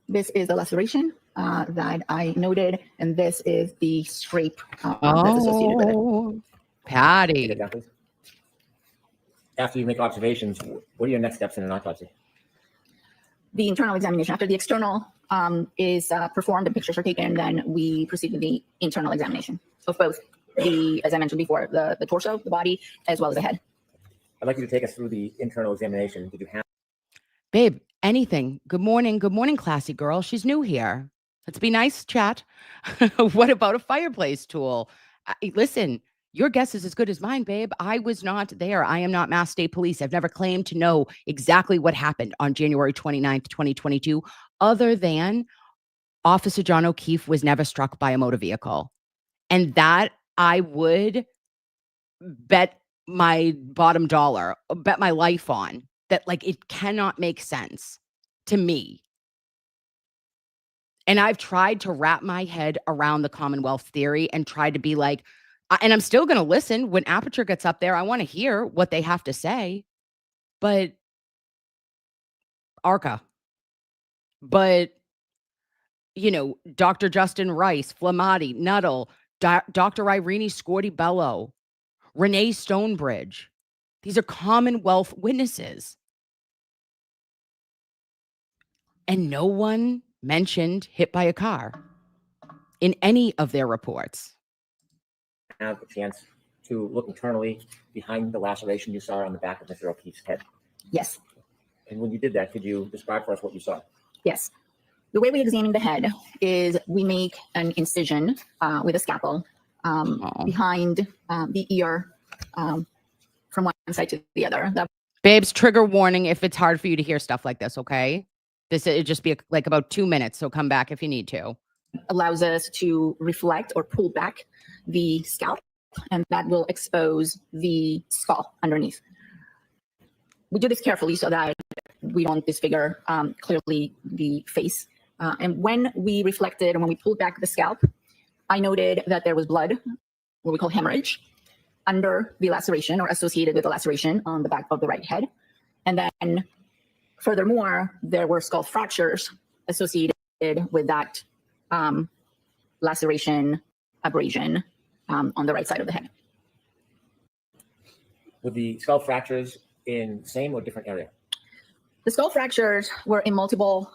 This is the laceration that I noted, and this is the scrape that's associated with it. Oh, Take Patty. it down, please. After you make observations, what are your next steps in an autopsy? The internal examination, after the external is performed and pictures are taken, then we proceed with the internal examination of both the, as I mentioned before, the torso, the body, as well as the head. I'd like you to take us through the internal examination. Did you have? Babe, anything. Good morning, classy girl. She's new here. Let's be nice, chat. What about a fireplace tool? Listen, your guess is as good as mine, babe. I was not there. I am not Mass State Police. I've never claimed to know exactly what happened on January 29th, 2022, other than Officer John O'Keefe was never struck by a motor vehicle. And that I would bet my bottom dollar, bet my life on, that like it cannot make sense to me. And I've tried to wrap my head around the Commonwealth theory and tried to be like, and I'm still going to listen when Aperture gets up there. I want to hear what they have to say. But ARCA, but you know, Dr. Justin Rice, Flamati, Nuttall, Dr. Irini Scordi-Bello, Renee Stonebridge. These are Commonwealth witnesses. And no one mentioned hit by a car in any of their reports. Have a chance to look internally behind the laceration you saw on the back of Mr. O'Keefe's head? Yes, And when you did that, could you describe for us what you saw? yes. The way we examine the head is we make an incision with a scalpel behind the ear from one side to the other. That Babes, trigger warning if it's hard for you to hear stuff like this, okay? It'd just be like about 2 minutes, so come back if you need to. allows us to reflect or pull back the scalp, and that will expose the skull underneath. We do this carefully so that we don't disfigure clearly the face. And when we reflected and when we pulled back the scalp, I noted that there was blood, what we call hemorrhage, under the laceration or associated with the laceration on the back of the right head. And then furthermore, there were skull fractures associated with that laceration, abrasion on the right side of the head. Were the skull fractures in the same or different area? The skull fractures were in multiple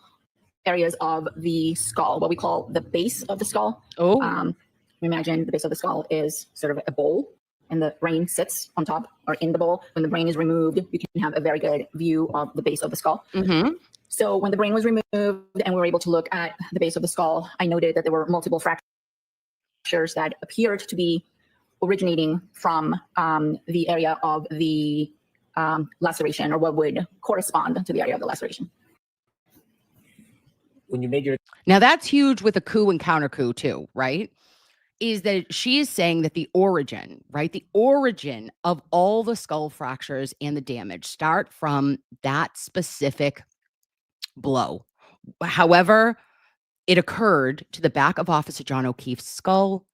areas of the skull, what we call the base of the skull. Oh, Imagine the base of the skull is sort of a bowl, and the brain sits on top or in the bowl. When the brain is removed, you can have a very good view of the base of the skull. mm-hmm. So when the brain was removed and we were able to look at the base of the skull, I noted that there were multiple fractures that appeared to be originating from the area of the laceration, or what would correspond to the area of the laceration. When you made your Now that's huge with a coup and counter coup too, right? Is that she is saying that the origin, right? The origin of all the skull fractures and the damage start from that specific blow. However, it occurred to the back of Officer John O'Keefe's skull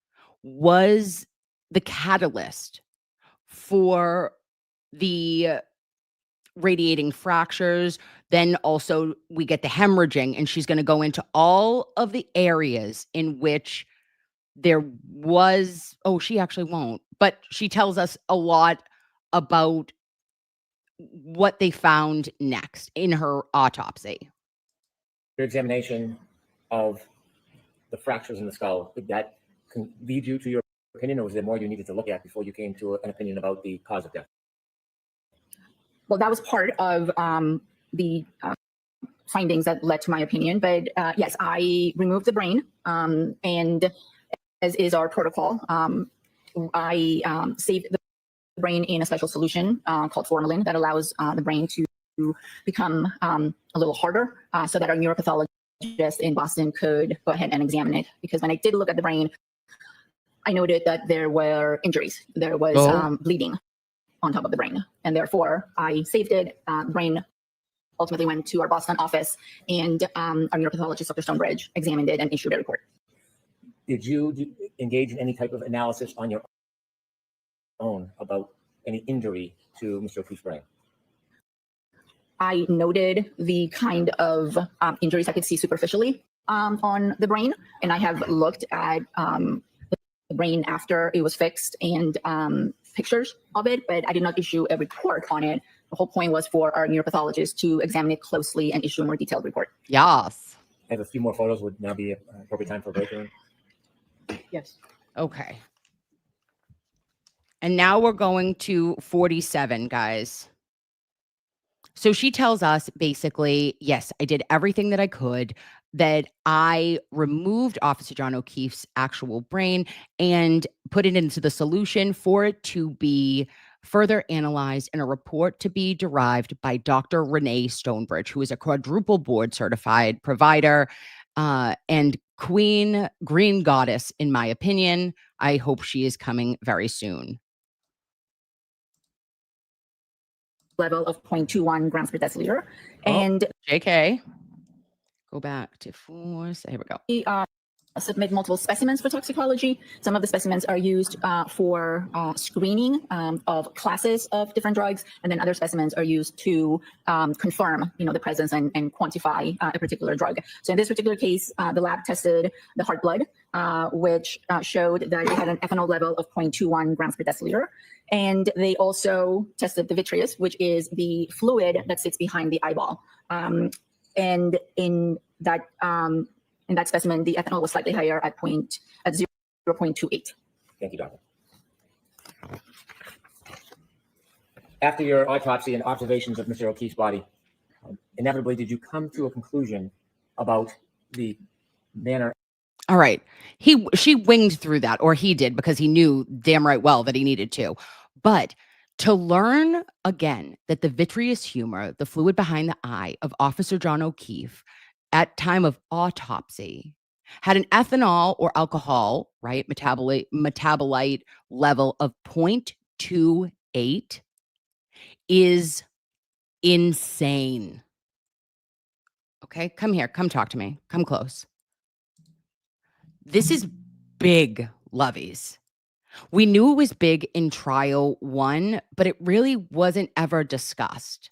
was the catalyst for the radiating fractures. Then also we get the hemorrhaging, and she's going to go into all of the areas in which there was, she actually won't, but she tells us a lot about what they found next in her autopsy. examination, of the fractures in the skull, did that lead you to your opinion, or was there more you needed to look at before you came to an opinion about the cause of death? Well, that was part of the findings that led to my opinion. But yes, I removed the brain, and as is our protocol, I saved the brain in a special solution called formalin that allows the brain to become a little harder, so that our neuropathologist in Boston could go ahead and examine it. Because when I did look at the brain, I noted that there were injuries. There was bleeding on top of the brain, and therefore I saved it. The brain ultimately went to our Boston office, and our neuropathologist, Dr. Stonebridge, examined it and issued a report. Did you engage in any type of analysis on your own about any injury to Mr. O'Keefe's brain? I noted the kind of injuries I could see superficially on the brain, and I have looked at the brain after it was fixed and pictures of it, but I did not issue a report on it. The whole point was for our neuropathologist to examine it closely and issue a more detailed report. Yes. I have a few more photos. Would now be an appropriate time for a break room? Yes. Okay. And now we're going to 47, guys. So she tells us basically, yes, I did everything that I could, that I removed Officer John O'Keefe's actual brain and put it into the solution for it to be further analyzed and a report to be derived by Dr. Renee Stonebridge, who is a quadruple board certified provider and queen green goddess, in my opinion. I hope she is coming very soon. Level of 0.21 grams per deciliter. And JK. Go back to 4. So here we go. we submit multiple specimens for toxicology. Some of the specimens are used for screening of classes of different drugs, and then other specimens are used to confirm, the presence and quantify a particular drug. So in this particular case, the lab tested the heart blood, which showed that it had an ethanol level of 0.21 grams per deciliter. And they also tested the vitreous, which is the fluid that sits behind the eyeball. And in that specimen, the ethanol was slightly higher at 0.28. Thank you, doctor. After your autopsy and observations of Mr. O'Keefe's body, inevitably, did you come to a conclusion about the manner? All right. She winged through that, or he did, because he knew damn right well that he needed to. But to learn again that the vitreous humor, the fluid behind the eye of Officer John O'Keefe at time of autopsy had an ethanol or alcohol, right, metabolite level of 0.28 is insane. Okay, come here. Come talk to me. Come close. This is big, loveys. We knew it was big in trial 1, but it really wasn't ever discussed.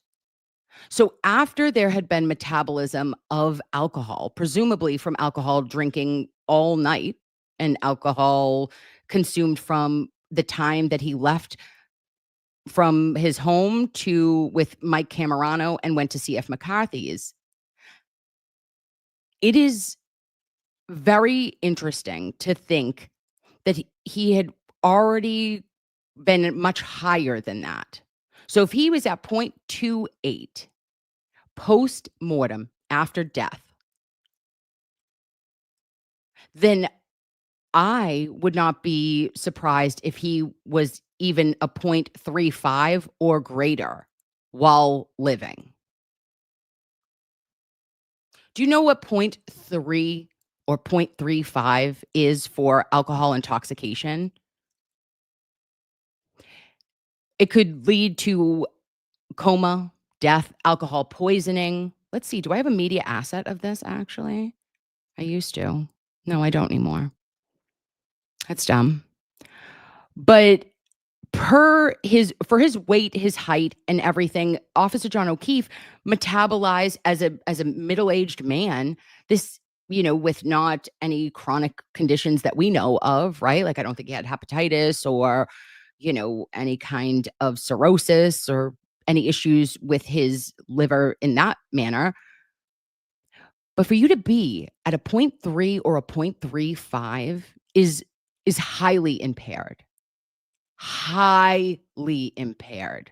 So after there had been metabolism of alcohol, presumably from alcohol drinking all night and alcohol consumed from the time that he left from his home with Mike Camerano and went to CF McCarthy's, it is very interesting to think that he had already been much higher than that. So if he was at 0.28 post-mortem after death, then I would not be surprised if he was even a 0.35 or greater while living. Do you know what 0.3 or 0.35 is for alcohol intoxication? It could lead to coma, death, alcohol poisoning. Let's see. Do I have a media asset of this, actually? I used to. No, I don't anymore. That's dumb. But for his weight, his height, and everything, Officer John O'Keefe metabolized as a middle-aged man, this, with not any chronic conditions that we know of, right? Like, I don't think he had hepatitis or, any kind of cirrhosis or any issues with his liver in that manner. But for you to be at a 0.3 or a 0.35 is highly impaired. Highly impaired.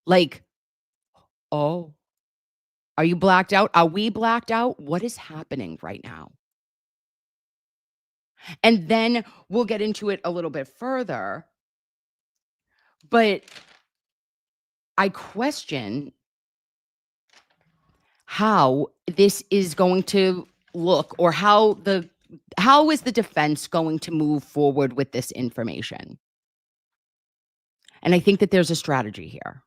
Like, oh, are you blacked out? Are we blacked out? What is happening right now? And then we'll get into it a little bit further. But I question how this is going to look, or how is the defense going to move forward with this information. And I think that there's a strategy here.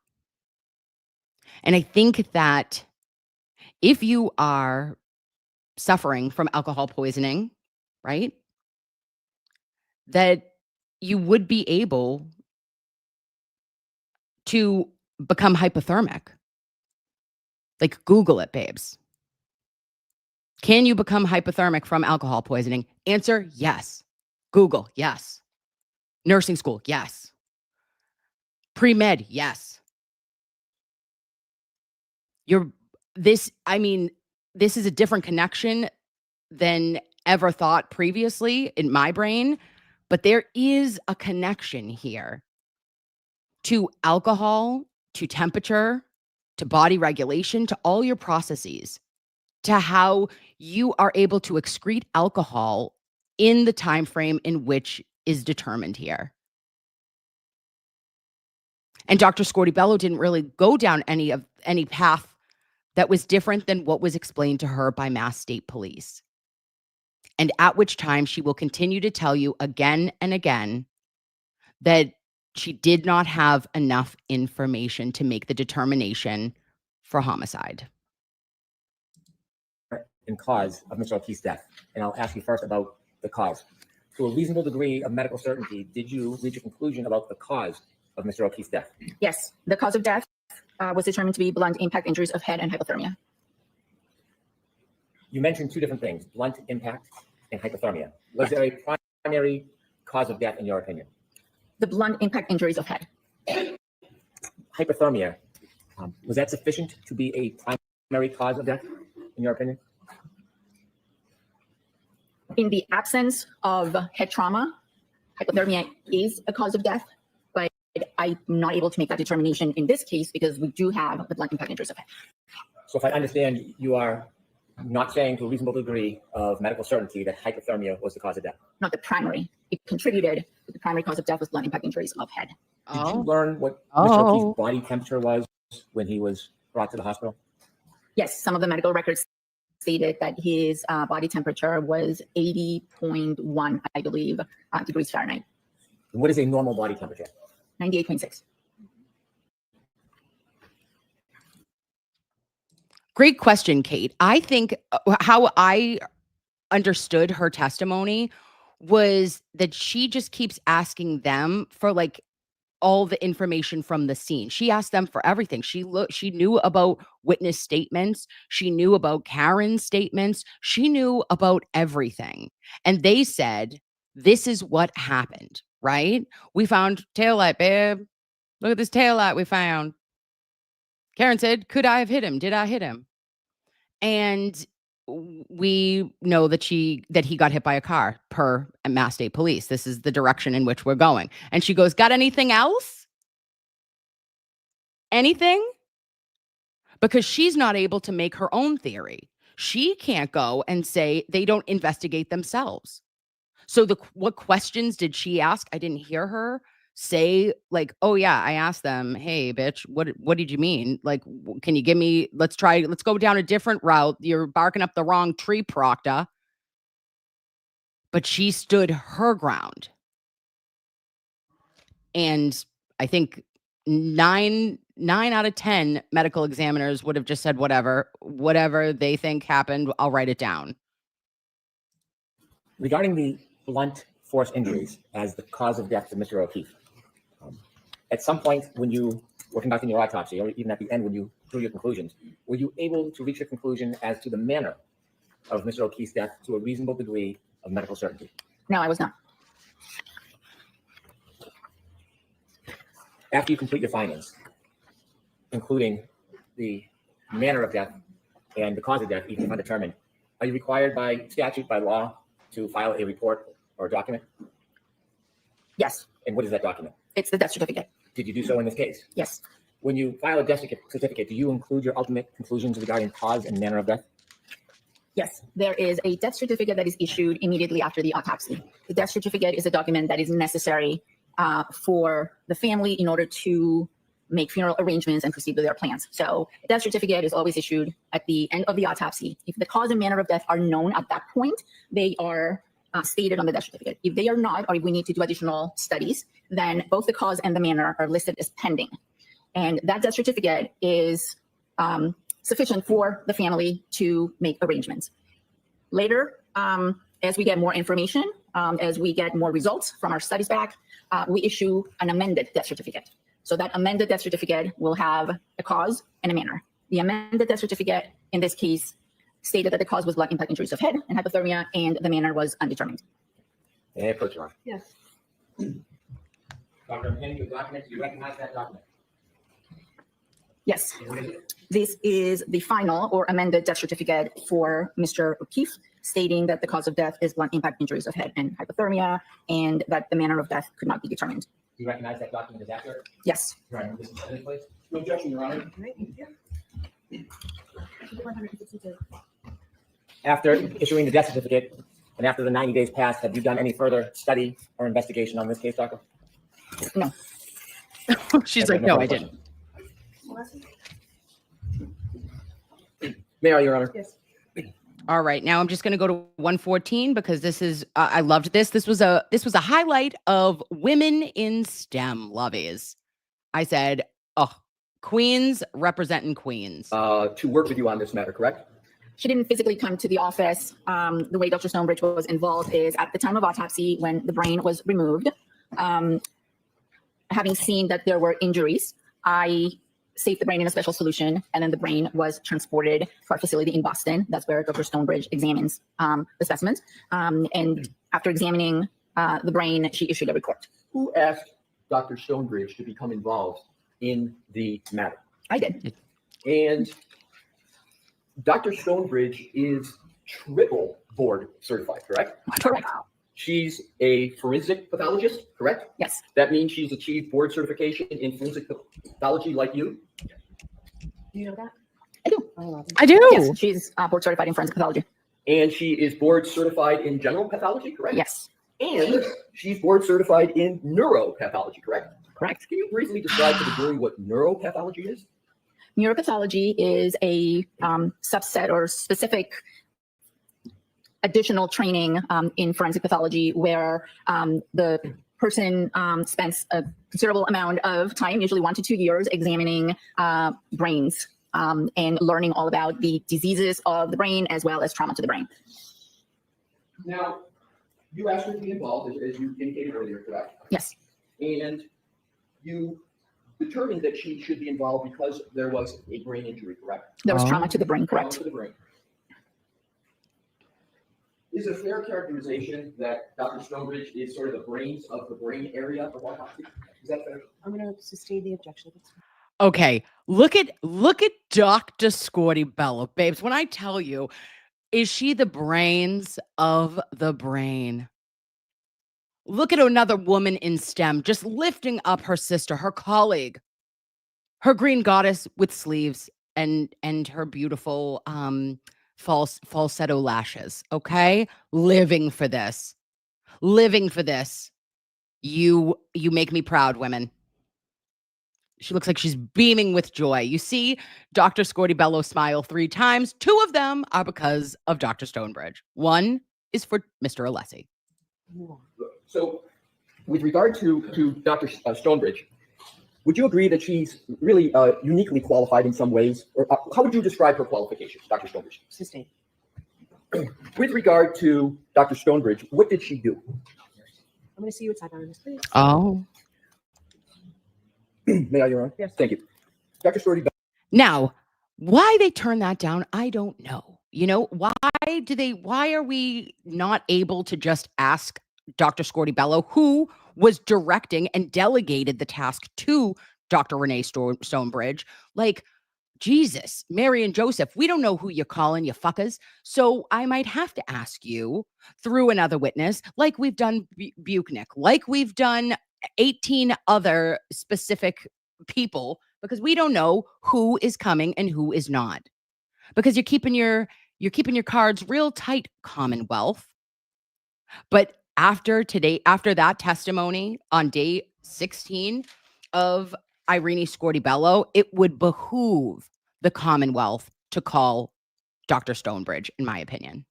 And I think that if you are suffering from alcohol poisoning, right, that you would be able to become hypothermic. Like, Google it, babes. Can you become hypothermic from alcohol poisoning? Answer, yes. Google, yes. Nursing school, yes. Pre-med, yes. This is a different connection than ever thought previously in my brain, but there is a connection here to alcohol, to temperature, to body regulation, to all your processes, to how you are able to excrete alcohol in the time frame in which is determined here. And Dr. Scordi-Bello didn't really go down any path that was different than what was explained to her by Mass State Police. And at which time she will continue to tell you again and again that she did not have enough information to make the determination for homicide. And cause of Mr. O'Keefe's death. And I'll ask you first about the cause. To a reasonable degree of medical certainty, did you reach a conclusion about the cause of Mr. O'Keefe's death? Yes, the cause of death was determined to be blunt impact injuries of head and hypothermia. You mentioned two different things, blunt impact and hypothermia. Was there a primary cause of death in your opinion? The blunt impact injuries of head. Hypothermia, was that sufficient to be a primary cause of death in your opinion? In the absence of head trauma, hypothermia is a cause of death, but I'm not able to make that determination in this case because we do have the blunt impact injuries of head. So if I understand, you are not saying to a reasonable degree of medical certainty that hypothermia was the cause of death. Not the primary. It contributed, but the primary cause of death was blunt impact injuries of head. Did you learn what Mr. O'Keefe's body temperature was when he was brought to the hospital? Yes, some of the medical records stated that his body temperature was 80.1, I believe, degrees Fahrenheit. And what is a normal body temperature? 98.6. Great question, Kate. I think how I understood her testimony was that she just keeps asking them for like all the information from the scene. She asked them for everything. She knew about witness statements. She knew about Karen's statements. She knew about everything. And they said, this is what happened, right? We found taillight, babe. Look at this taillight we found. Karen said, could I have hit him? Did I hit him? And we know that he got hit by a car per Mass State Police. This is the direction in which we're going. And she goes, got anything else? Anything? Because she's not able to make her own theory. She can't go and say they don't investigate themselves. So what questions did she ask? I didn't hear her say like, oh yeah, I asked them, hey bitch, what did you mean? Like, can you give me, let's go down a different route. You're barking up the wrong tree, Proctor. But she stood her ground. And I think nine out of 10 medical examiners would have just said, whatever they think happened, I'll write it down. Regarding the blunt force injuries as the cause of death to Mr. O'Keefe, at some point when you were conducting your autopsy, or even at the end when you drew your conclusions, were you able to reach a conclusion as to the manner of Mr. O'Keefe's death to a reasonable degree of medical certainty? No, I was not. After you complete your findings, including the manner of death and the cause of death, even if undetermined, are you required by statute, by law, to file a report or a document? Yes, And what is that document? it's the death certificate. Did you do so in this case? Yes, When you file a death certificate, do you include your ultimate conclusions regarding cause and manner of death? yes. There is a death certificate that is issued immediately after the autopsy. The death certificate is a document that is necessary for the family in order to make funeral arrangements and proceed with their plans. So a death certificate is always issued at the end of the autopsy. If the cause and manner of death are known at that point, they are stated on the death certificate. If they are not, or if we need to do additional studies, then both the cause and the manner are listed as pending. And that death certificate is sufficient for the family to make arrangements. Later, as we get more information, as we get more results from our studies back, we issue an amended death certificate. So that amended death certificate will have a cause and a manner. The amended death certificate, in this case, stated that the cause was blunt impact injuries of head and hypothermia, and the manner was undetermined. And approach, Your Honor. Yes. Dr. McKinney, your document, do you recognize that document? Yes, this is the final or amended death certificate for Mr. O'Keefe, stating that the cause of death is blunt impact injuries of head and hypothermia, and that the manner of death could not be determined. Do you recognize that document as accurate? Yes. Your Honor, this is any place? No objection, Your Honor. After issuing the death certificate and after the 90 days passed, have you done any further study or investigation on this case, Doctor? No. She's Okay, like, no no, further I didn't. May I, Your Honor? Yes. All right, now I'm just going to go to 114 because this is I loved this. This was a highlight of women in STEM, loveys. I said, oh, queens representing queens. To work with you on this matter, correct? She didn't physically come to the office. The way Dr. Stonebridge was involved is at the time of autopsy, when the brain was removed, having seen that there were injuries, I saved the brain in a special solution, and then the brain was transported to our facility in Boston. That's where Dr. Stonebridge examines the specimens. And after examining the brain, she issued a report. Who asked Dr. Stonebridge to become involved in the matter? I did. And Dr. Stonebridge is triple board certified, correct? Correct. She's a forensic pathologist, correct? Yes. That means she's achieved board certification in forensic pathology like you? Do you know that? I do. I do. Yes, she's board certified in forensic pathology. And she is board certified in general pathology, correct? Yes. And she's board certified in neuropathology, correct? Correct. Can you briefly describe to the jury what neuropathology is? Neuropathology is a subset or specific additional training in forensic pathology where the person spends a considerable amount of time, usually 1 to 2 years, examining brains and learning all about the diseases of the brain as well as trauma to the brain. Now, you asked her to be involved, as you indicated earlier, correct? Yes. And you determined that she should be involved because there was a brain injury, correct? There was trauma to the brain, Trauma correct? to the brain. Is it a fair characterization that Dr. Stonebridge is sort of the brains of the brain area of autopsy? Is that fair? I'm going to sustain the objection. Okay, look at Dr. Scordi-Bello, babes. When I tell you, is she the brains of the brain? Look at another woman in STEM just lifting up her sister, her colleague, her green goddess with sleeves and her beautiful falsetto lashes. Okay, living for this. You make me proud, women. She looks like she's beaming with joy. You see Dr. Scordi-Bello smile 3 times. 2 of them are because of Dr. Stonebridge. 1 is for Mr. Alessi. So, with regard to Dr. Stonebridge, would you agree that she's really uniquely qualified in some ways? Or how would you describe her qualifications, Dr. Stonebridge? Sustain. With regard to Dr. Stonebridge, what did she do? I'm going to see you inside on this, please. Oh. May I, Your Honor? Yes. Thank you. Dr. Scordi-Bello. Now, why they turn that down, I don't know. You know, why are we not able to just ask Dr. Scordi-Bello, who was directing and delegated the task to Dr. Renee Stonebridge, like, Jesus, Mary and Joseph, we don't know who you're calling, you fuckers. So I might have to ask you through another witness, like we've done Buchnick, like we've done 18 other specific people, because we don't know who is coming and who is not. Because you're keeping your cards real tight, Commonwealth. But after that testimony on day 16 of Irini Scordi-Bello, it would behoove the Commonwealth to call Dr. Stonebridge, in my opinion.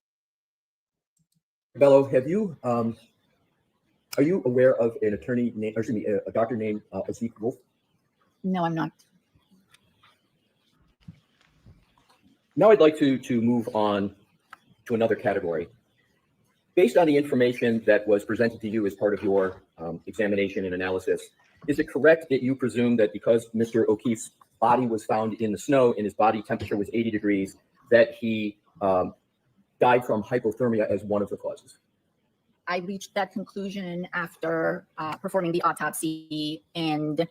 Bello, are you aware of an attorney named, or excuse me, a doctor named Azik Wolf? No, I'm not. Now I'd like to move on to another category. Based on the information that was presented to you as part of your examination and analysis, is it correct that you presume that because Mr. O'Keefe's body was found in the snow and his body temperature was 80 degrees, that he died from hypothermia as one of the causes? I reached that conclusion after performing the autopsy and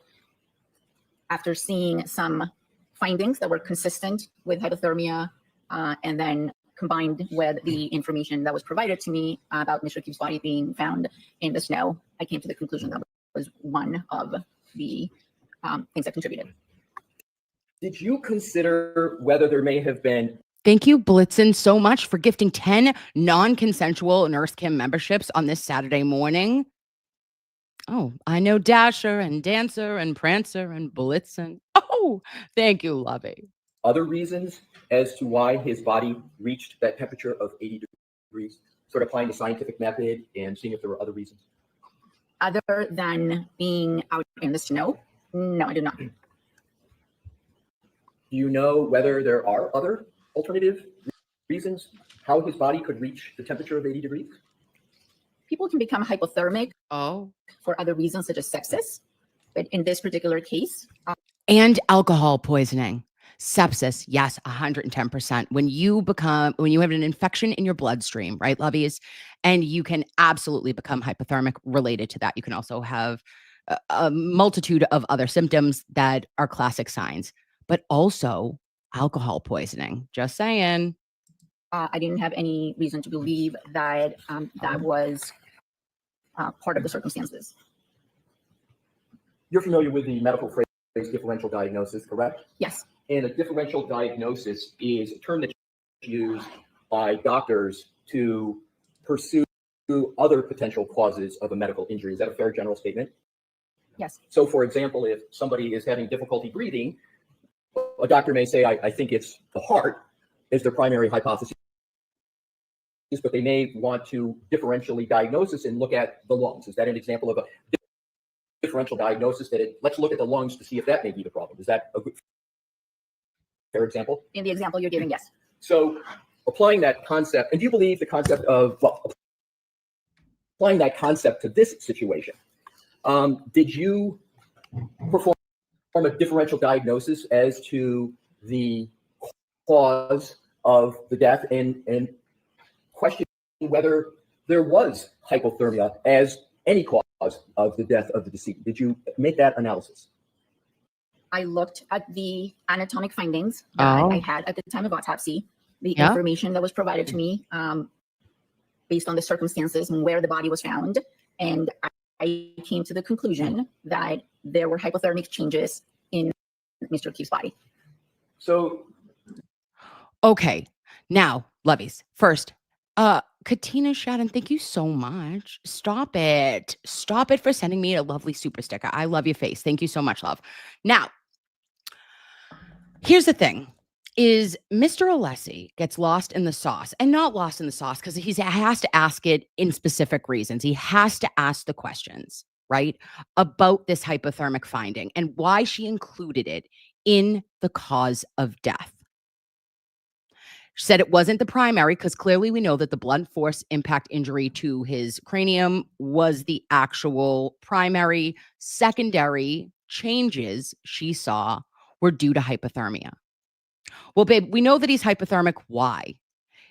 after seeing some findings that were consistent with hypothermia, and then combined with the information that was provided to me about Mr. O'Keefe's body being found in the snow, I came to the conclusion that was one of the things that contributed. Did you consider whether there may have been... Thank you, Blitzen, so much for gifting 10 non-consensual Nurse Kim memberships on this Saturday morning. Oh, I know Dasher and Dancer and Prancer and Blitzen. Oh, thank you, Lovey. other reasons as to why his body reached that temperature of 80 degrees, sort of applying the scientific method and seeing if there were other reasons? Other than being out in the snow? No, I do not. Do you know whether there are other alternative reasons how his body could reach the temperature of 80 degrees? People can become hypothermic for other reasons such as sepsis, but in this particular case, And alcohol poisoning. Sepsis, yes, 110%. When you have an infection in your bloodstream, right, loveys, and you can absolutely become hypothermic related to that. You can also have a multitude of other symptoms that are classic signs, but also alcohol poisoning. Just saying. I didn't have any reason to believe that that was part of the circumstances. You're familiar with the medical phrase differential diagnosis, correct? Yes. And a differential diagnosis is a term that's used by doctors to pursue other potential causes of a medical injury. Is that a fair general statement? Yes. So, for example, if somebody is having difficulty breathing, a doctor may say, I think it's the heart is their primary hypothesis, but they may want to differentially diagnose this and look at the lungs. Is that an example of a differential diagnosis let's look at the lungs to see if that may be the problem? Is that a good, fair example? In the example you're giving, yes. So applying that concept, and do you believe the concept of, applying that concept to this situation, did you perform a differential diagnosis as to the cause of the death and question whether there was hypothermia as any cause of the death of the deceased? Did you make that analysis? I looked at the anatomic findings that I had at the time of autopsy, the information that was provided to me based on the circumstances and where the body was found. And I came to the conclusion that there were hypothermic changes in Mr. O'Keefe's body. So, okay. Now, loveys, first, Katina Shadden, thank you so much. Stop it. Stop it for sending me a lovely super sticker. I love your face. Thank you so much, love. Now, here's the thing. Is Mr. Alessi gets lost in the sauce, and not lost in the sauce because he has to ask it in specific reasons. He has to ask the questions, right, about this hypothermic finding and why she included it in the cause of death. She said it wasn't the primary because clearly we know that the blunt force impact injury to his cranium was the actual primary. Secondary changes she saw were due to hypothermia. Well, babe, we know that he's hypothermic. Why?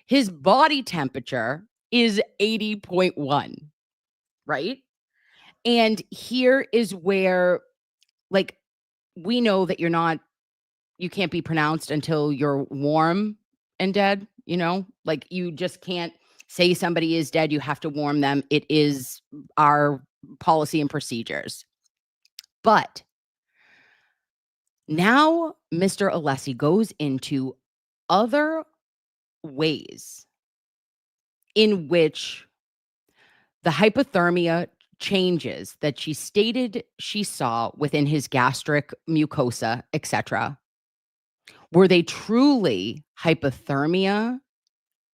His body temperature is 80.1, right? And here is where, like, we know that you're not you can't be pronounced until you're warm and dead, you know? Like, you just can't say somebody is dead, you have to warm them. It is our policy and procedures. But now Mr. Alessi goes into other ways in which the hypothermia changes that she stated she saw within his gastric mucosa, etc. Were they truly hypothermia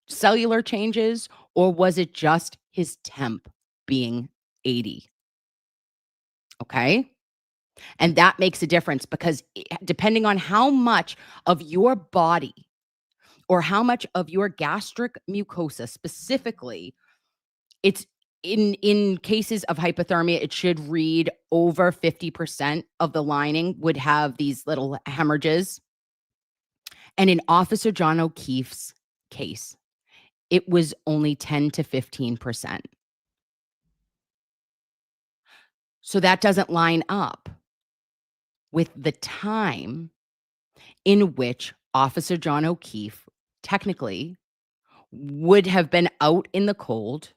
cellular changes, or was it just his temp being 80? Okay. And that makes a difference because depending on how much of your body or how much of your gastric mucosa specifically, it's in cases of hypothermia, it should read over 50% of the lining would have these little hemorrhages. And in Officer John O'Keefe's case, it was only 10 to 15%. So that doesn't line up with the time in which Officer John O'Keefe technically would have been out in the cold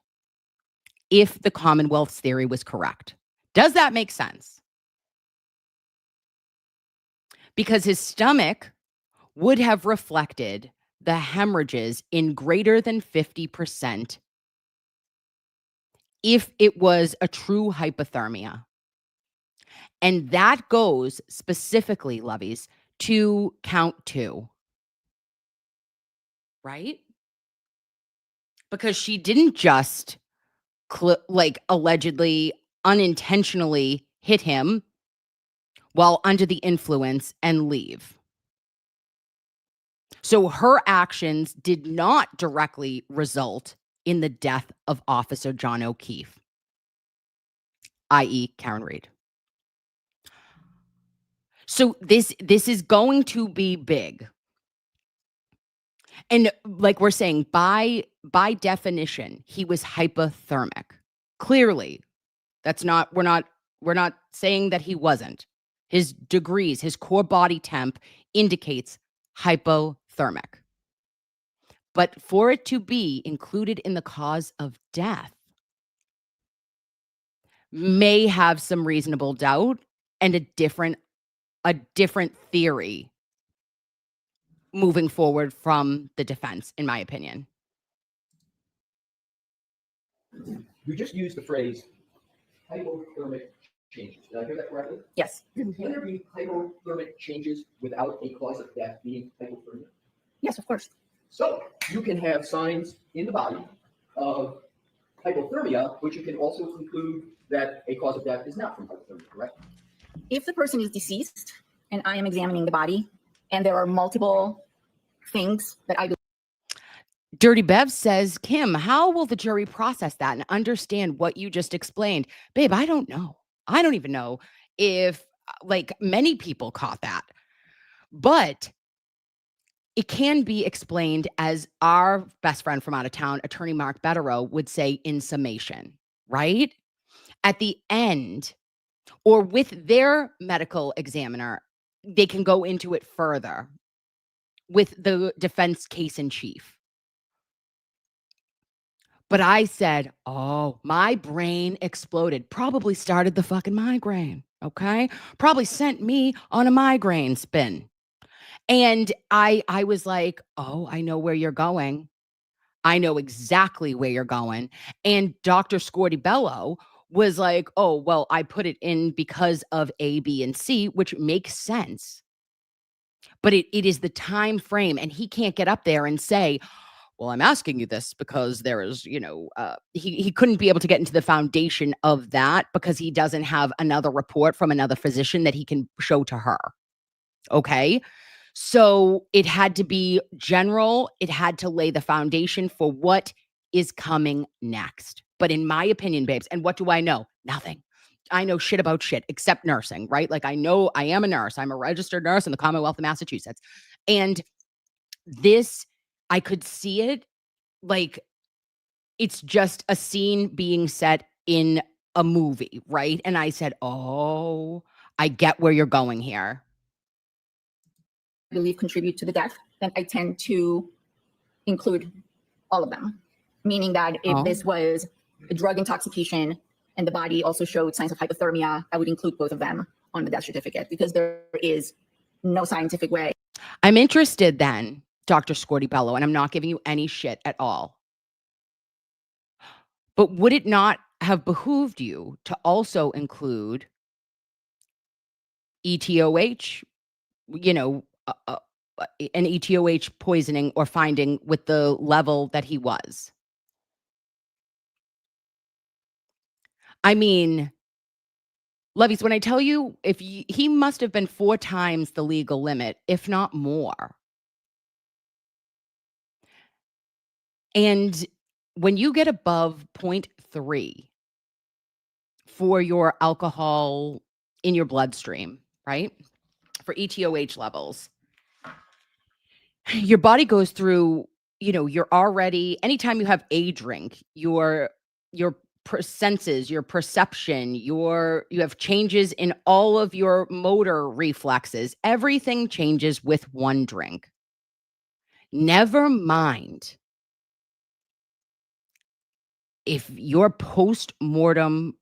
if the Commonwealth's theory was correct. Does that make sense? Because his stomach would have reflected the hemorrhages in greater than 50% if it was a true hypothermia. And that goes specifically, loveys, to count 2. Right? Because she didn't just allegedly unintentionally hit him while under the influence and leave. So her actions did not directly result in the death of Officer John O'Keefe, i.e. Karen Read. So this is going to be big. And like we're saying, by definition, he was hypothermic. Clearly, we're not saying that he wasn't. His degrees, his core body temp indicates hypothermic. But for it to be included in the cause of death may have some reasonable doubt and a different theory moving forward from the defense, in my opinion. You just used the phrase hypothermic changes. Did I hear that correctly? Yes. Can there be hypothermic changes without a cause of death being hypothermia? Yes, of course. So you can have signs in the body of hypothermia, but you can also conclude that a cause of death is not from hypothermia, correct? If the person is deceased and I am examining the body and there are multiple things that I Dirty Bev says, Kim, how will the jury process that and understand what you just explained? Babe, I don't know. I don't even know if many people caught that. But it can be explained as our best friend from out of town, attorney Mark Betterow, would say in summation, right? At the end, or with their medical examiner, they can go into it further with the defense case in chief. But I said, oh, my brain exploded. Probably started the fucking migraine, okay? Probably sent me on a migraine spin. And I was like, oh, I know where you're going. I know exactly where you're going. And Dr. Scordi-Bello was like, oh, well, I put it in because of A, B, and C, which makes sense. But it is the time frame. And he can't get up there and say, well, I'm asking you this because there is, he couldn't be able to get into the foundation of that because he doesn't have another report from another physician that he can show to her. Okay. So it had to be general. It had to lay the foundation for what is coming next. But in my opinion, babes, and what do I know? Nothing. I know shit about shit except nursing, right? Like I know I am a nurse. I'm a registered nurse in the Commonwealth of Massachusetts. And this, I could see it like it's just a scene being set in a movie, right? And I said, oh, I get where you're going here. believe contribute to the death, then I tend to include all of them. Meaning that if this was a drug intoxication and the body also showed signs of hypothermia, I would include both of them on the death certificate because there is no scientific way. I'm interested then, Dr. Scordi-Bello, and I'm not giving you any shit at all. But would it not have behooved you to also include ETOH, you know, an ETOH poisoning or finding with the level that he was? I mean, Loveys, when I tell you, he must have been 4 times the legal limit, if not more. And when you get above 0.3 for your alcohol in your bloodstream, right? For ETOH levels, your body goes through, you're already, anytime you have a drink, your senses, your perception, you have changes in all of your motor reflexes. Everything changes with one drink. Never mind if your post-mortem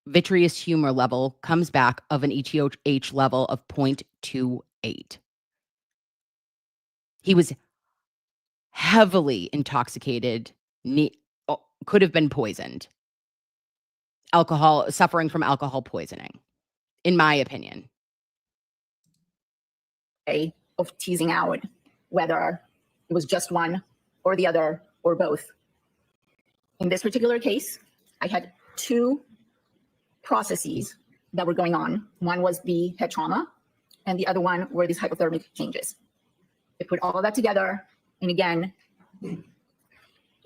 vitreous humor level comes back of an ETOH level of 0.28. He was heavily intoxicated, could have been poisoned. Suffering from alcohol poisoning, in my opinion. Of teasing out whether it was just one or the other or both. In this particular case, I had 2 processes that were going on. One was the head trauma, and the other one were these hypothermic changes. I put all of that together, and again,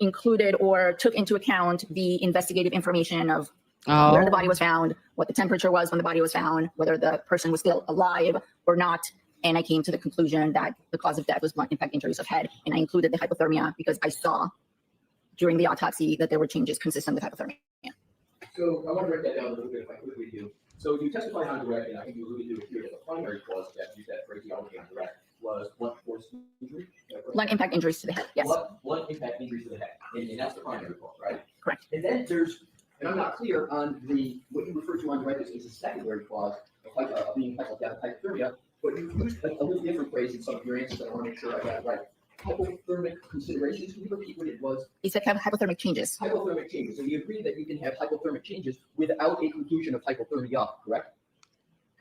included or took into account the investigative information of where the body was found, what the temperature was when the body was found, whether the person was still alive or not. And I came to the conclusion that the cause of death was blunt impact injuries of head. And I included the hypothermia because I saw during the autopsy that there were changes consistent with hypothermia. So I want to break that down a little bit if I could with you. So you testified on direct, and I think you alluded to it here, that the primary cause of death, you said phraseology on direct, was blunt force injury? Blunt impact injuries to the head, yes. Blunt impact injuries to the head, and that's the primary cause, right? Correct. And then and I'm not clear on what you refer to on direct as a secondary cause of being hypothermia, but you used a little different phrase in some of your answers, and I want to make sure I got it right. Hypothermic considerations. Can you repeat what it was? He said hypothermic changes. Hypothermic changes. So you agree that you can have hypothermic changes without a conclusion of hypothermia, correct?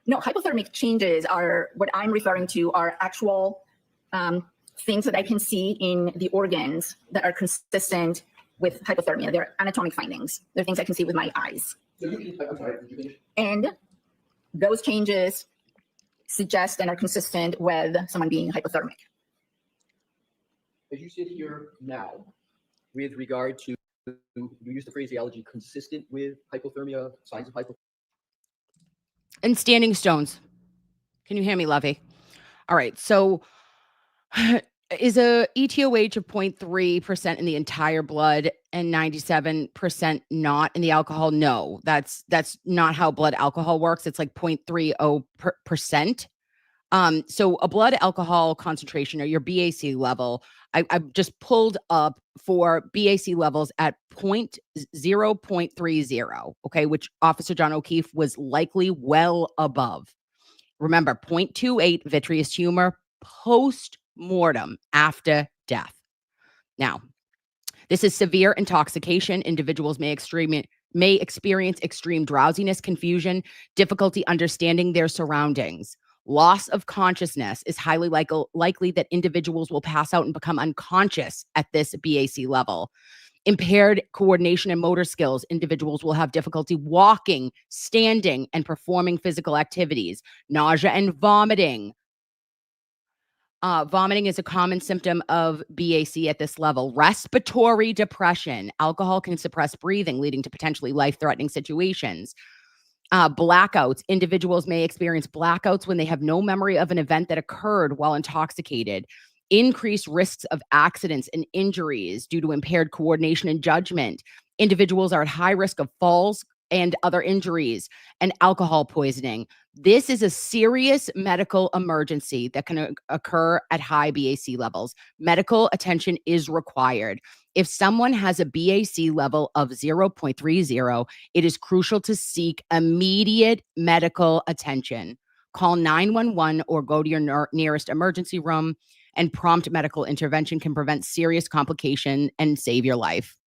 No, hypothermic changes are what I'm referring to are actual things that I can see in the organs that are consistent with hypothermia. They're anatomic findings. They're things I can see with my eyes. So I'm sorry, did you finish? And those changes suggest and are consistent with someone being hypothermic. As you sit here now, with regard to, you use the phraseology consistent with hypothermia, signs of hypothermia. And standing stones. Can you hear me, Lovey? All right. So is a ETOH of 0.3% in the entire blood and 97% not in the alcohol? No, that's not how blood alcohol works. It's like 0.30%. So a blood alcohol concentration or your BAC level, I just pulled up for BAC levels at 0.30, okay, which Officer John O'Keefe was likely well above. Remember, 0.28 vitreous humor post-mortem after death. Now, this is severe intoxication. Individuals may experience extreme drowsiness, confusion, difficulty understanding their surroundings. Loss of consciousness is highly likely that individuals will pass out and become unconscious at this BAC level. Impaired coordination and motor skills. Individuals will have difficulty walking, standing, and performing physical activities. Nausea and vomiting. Vomiting is a common symptom of BAC at this level. Respiratory depression. Alcohol can suppress breathing, leading to potentially life-threatening situations. Blackouts. Individuals may experience blackouts when they have no memory of an event that occurred while intoxicated. Increased risks of accidents and injuries due to impaired coordination and judgment. Individuals are at high risk of falls, and other injuries and alcohol poisoning. This is a serious medical emergency that can occur at high BAC levels. Medical attention is required. If someone has a BAC level of 0.30, it is crucial to seek immediate medical attention. Call 911 or go to your nearest emergency room, and prompt medical intervention can prevent serious complication and save your life.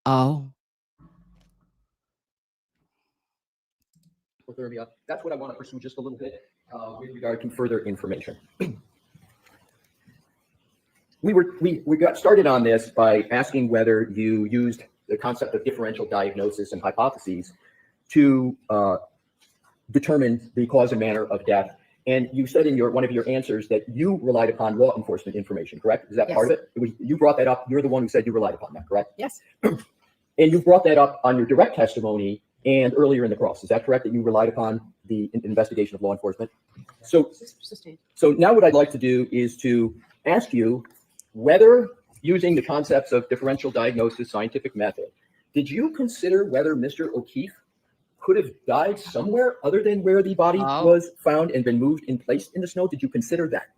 Oh. Hypothermia. That's what I want to pursue just a little bit with regard to further information. We got started on this by asking whether you used the concept of differential diagnosis and hypotheses to determine the cause and manner of death. And you said in one of your answers that you relied upon law enforcement information, correct? Is that Yes. part of it? You brought that up. You're the one who said you relied upon that, correct? Yes. And you brought that up on your direct testimony and earlier in the cross. Is that correct, that you relied upon the investigation of law enforcement? So now what I'd like to do is to ask you whether, using the concepts of differential diagnosis, scientific method, did you consider whether Mr. O'Keefe could have died somewhere other than where the body was found and been moved and placed in the snow? Did you consider that?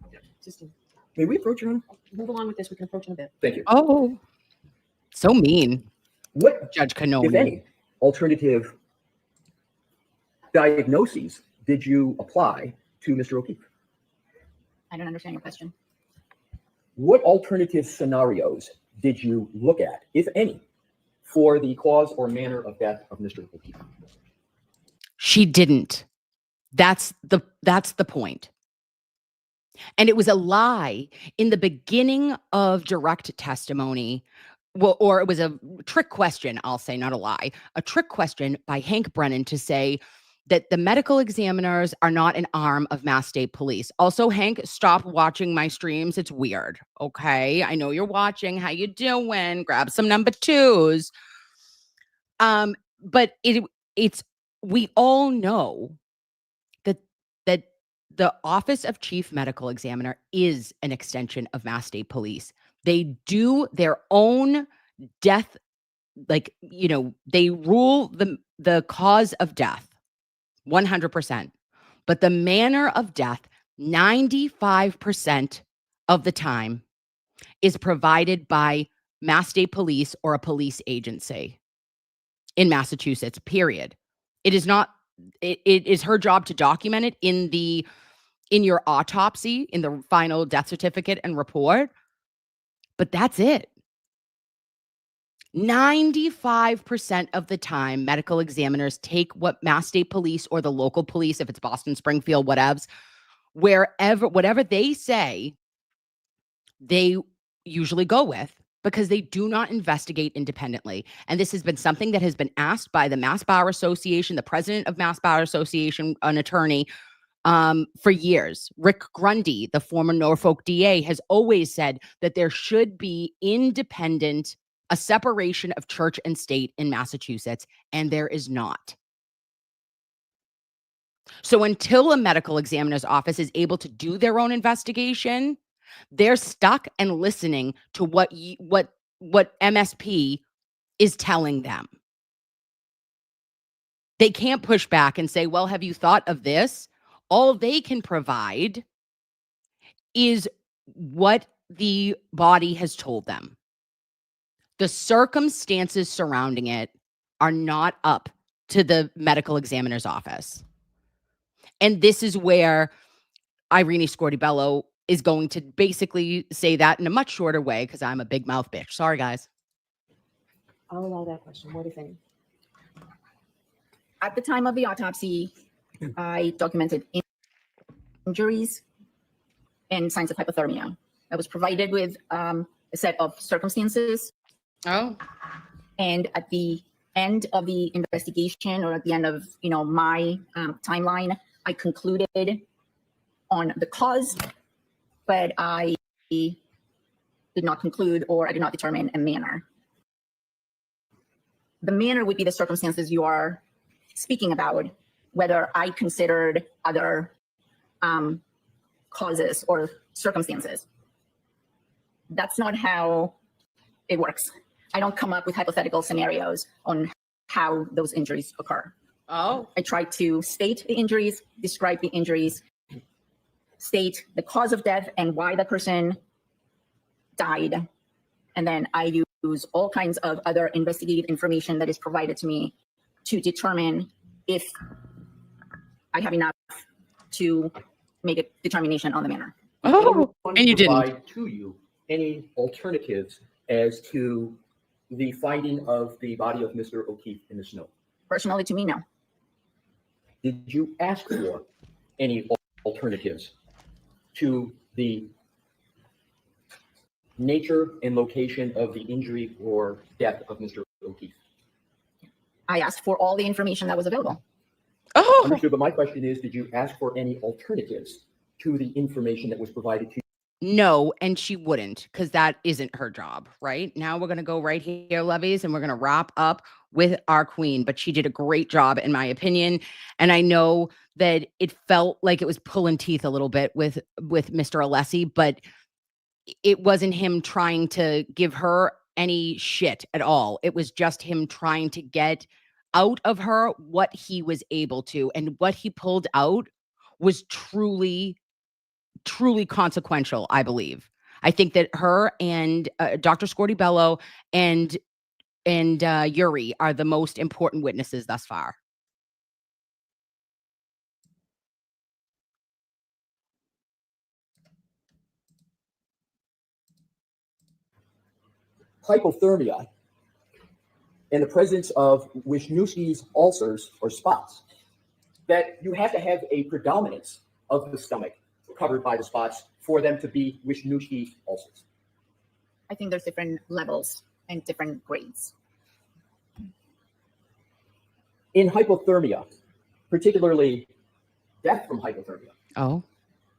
May we approach him? Move along with this. We can approach in a bit. Thank you. Oh. So mean. What, Judge if Canone. any, alternative diagnoses did you apply to Mr. O'Keefe? I don't understand your question. What alternative scenarios did you look at, if any, for the cause or manner of death of Mr. O'Keefe? She didn't. That's the point. And it was a lie in the beginning of direct testimony. Well, or it was a trick question, I'll say, not a lie, a trick question by Hank Brennan to say that the medical examiners are not an arm of Mass State Police. Also, Hank, stop watching my streams. It's weird. Okay. I know you're watching. How you doing? Grab some number twos. But we all know that the Office of Chief Medical Examiner is an extension of Mass State Police. They do their own death, they rule the cause of death 100%. But the manner of death, 95% of the time, is provided by Mass State Police or a police agency in Massachusetts, period. It is not, it is her job to document it in your autopsy, in the final death certificate and report. But that's it. 95% of the time, medical examiners take what Mass State Police or the local police, if it's Boston, Springfield, whatevs, whatever they say, they usually go with, because they do not investigate independently. And this has been something that has been asked by the Mass Bar Association, the president of Mass Bar Association, an attorney, for years. Rick Grundy, the former Norfolk DA, has always said that there should be a separation of church and state in Massachusetts, and there is not. So until a medical examiner's office is able to do their own investigation, they're stuck and listening to what MSP is telling them. They can't push back and say, well, have you thought of this? All they can provide is what the body has told them. The circumstances surrounding it are not up to the medical examiner's office. And this is where Irini Scordi-Bello is going to basically say that in a much shorter way, because I'm a big mouth bitch. Sorry, guys. I'll allow that question. What do you think? At the time of the autopsy, I documented injuries and signs of hypothermia. I was provided with a set of circumstances. Oh. And at the end of the investigation, or at the end of my timeline, I concluded on the cause, but I did not conclude, or I did not determine a manner. The manner would be the circumstances you are speaking about, whether I considered other causes or circumstances. That's not how it works. I don't come up with hypothetical scenarios on how those injuries occur. Oh. I tried to state the injuries, describe the injuries, state the cause of death and why the person died. And then I use all kinds of other investigative information that is provided to me to determine if I have enough to make a determination on the matter. Oh, and you didn't. Provide to you any alternatives as to the finding of the body of Mr. O'Keefe in the snow? Personally, to me, no. Did you ask for any alternatives to the nature and location of the injury or death of Mr. O'Keefe? I asked for all the information that was available. Oh, Understood, but my question is, did you ask for any alternatives to the information that was provided to you? no, and she wouldn't, because that isn't her job, right? Now we're going to go right here, Levies, and we're going to wrap up with our queen. But she did a great job, in my opinion. And I know that it felt like it was pulling teeth a little bit with Mr. Alessi, but it wasn't him trying to give her any shit at all. It was just him trying to get out of her what he was able to. And what he pulled out was truly consequential, I believe. I think that her and Dr. Scordi-Bello and Yuri are the most important witnesses thus far. Hypothermia in the presence of Wisniewski's ulcers or spots, that you have to have a predominance of the stomach covered by the spots for them to be Wisniewski's ulcers. I think there's different levels and different grades. In hypothermia, particularly death from hypothermia, Oh,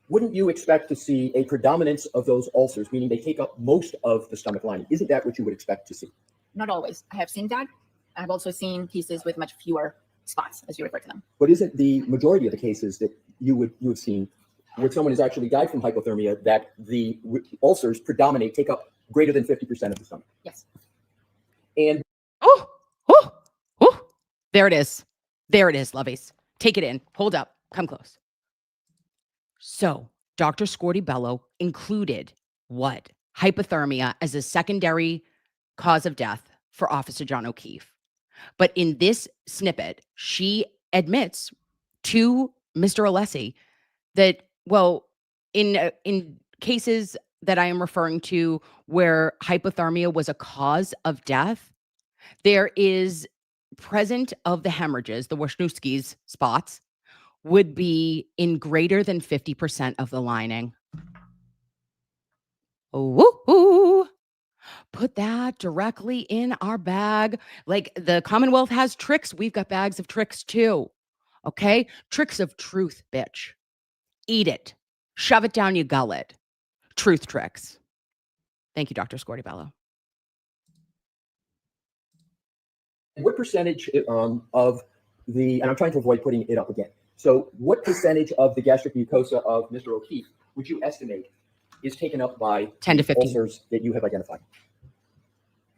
wouldn't you expect to see a predominance of those ulcers, meaning they take up most of the stomach lining? Isn't that what you would expect to see? Not always. I have seen that. I've also seen cases with much fewer spots, as you refer to them. But isn't the majority of the cases that you have seen where someone has actually died from hypothermia that the ulcers predominate, take up greater than 50% of the stomach? Yes. And oh, oh, oh. There it is. There it is, Levies. Take it in. Hold up. Come close. So Dr. Scordi-Bello included what? Hypothermia as a secondary cause of death for Officer John O'Keefe. But in this snippet, she admits to Mr. Alessi that, well, in cases that I am referring to where hypothermia was a cause of death, there is present of the hemorrhages, the Wisniewski's spots, would be in greater than 50% of the lining. Woo-hoo. Put that directly in our bag. Like the Commonwealth has tricks, we've got bags of tricks too. Okay? Tricks of truth, bitch. Eat it. Shove it down your gullet. Truth tricks. Thank you, Dr. Scordi-Bello. what percentage of the, and I'm trying to avoid putting it up again. So what percentage of the gastric mucosa of Mr. O'Keefe would you estimate is taken up by 10 to 15. ulcers that you have identified?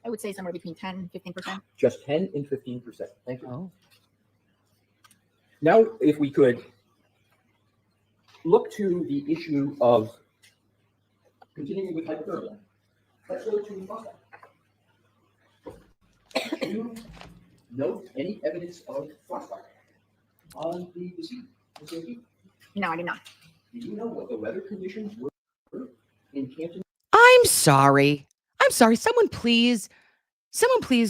I would say somewhere between 10 and 15%. Just 10 and 15%. Thank you. Oh. Now, if we could look to the issue of continuing with hypothermia, let's go to frostbite. Do you note any evidence of frostbite on the deceased, Mr. O'Keefe? No, I did not. Do you know what the weather conditions were in Canton? I'm sorry. Someone please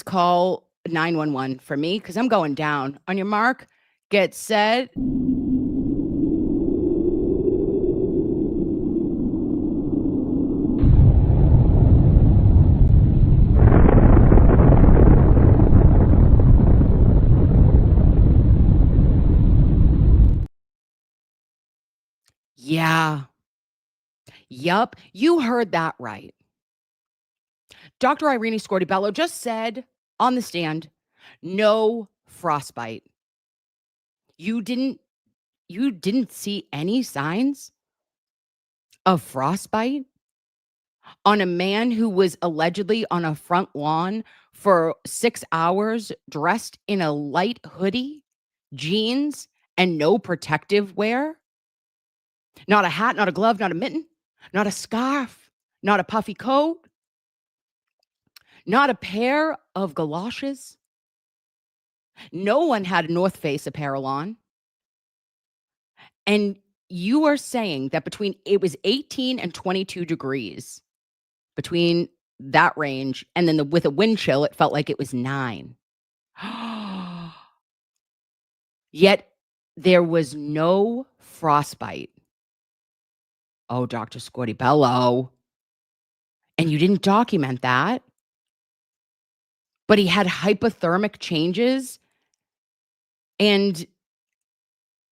call 911 for me because I'm going down. On your mark, get set. Yeah. Yup. You heard that right. Dr. Irini Scordi-Bello just said on the stand, no frostbite. You didn't see any signs of frostbite on a man who was allegedly on a front lawn for 6 hours dressed in a light hoodie, jeans, and no protective wear? Not a hat, not a glove, not a mitten, not a scarf, not a puffy coat, not a pair of galoshes. No one had North Face apparel on. And you are saying that between it was 18 and 22 degrees between that range, and then with a wind chill, it felt like it was 9. Yet there was no frostbite. Oh, Dr. Scordi-Bello. And you didn't document that. But he had hypothermic changes, and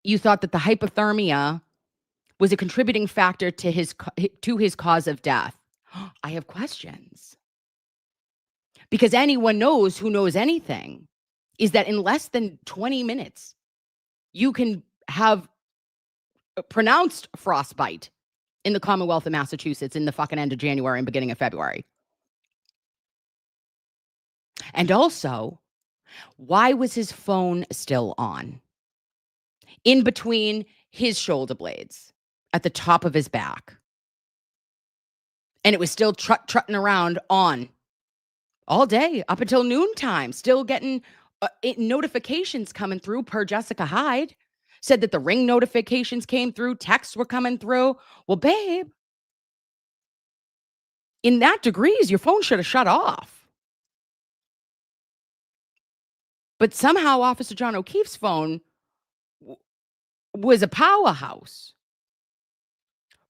you thought that the hypothermia was a contributing factor to his cause of death. I have questions. Because anyone knows who knows anything is that in less than 20 minutes, you can have a pronounced frostbite in the Commonwealth of Massachusetts in the fucking end of January and beginning of February. And also, why was his phone still on? In between his shoulder blades at the top of his back. And it was still trutting around on all day up until noontime, still getting notifications coming through per Jessica Hyde. Said that the Ring notifications came through, texts were coming through. Well, babe, in that degrees, your phone should have shut off. But somehow Officer John O'Keefe's phone was a powerhouse.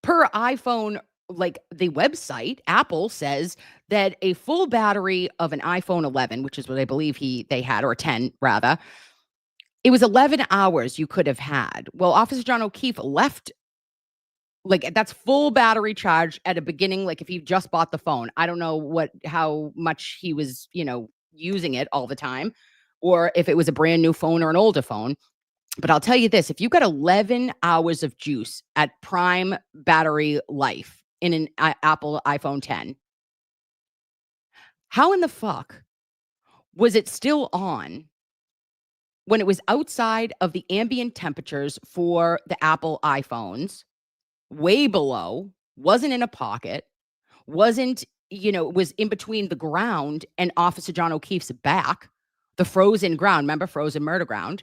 Per iPhone, like the website, Apple says that a full battery of an iPhone 11, which is what I believe they had, or 10 rather, it was 11 hours you could have had. Well, Officer John O'Keefe left, like, that's full battery charge at a beginning, like if you just bought the phone. I don't know how much he was, using it all the time, or if it was a brand new phone or an older phone. But I'll tell you this, if you got 11 hours of juice at prime battery life in an Apple iPhone 10, how in the fuck was it still on when it was outside of the ambient temperatures for the Apple iPhones, way below, wasn't in a pocket, wasn't, was in between the ground and Officer John O'Keefe's back, the frozen ground, remember frozen murder ground?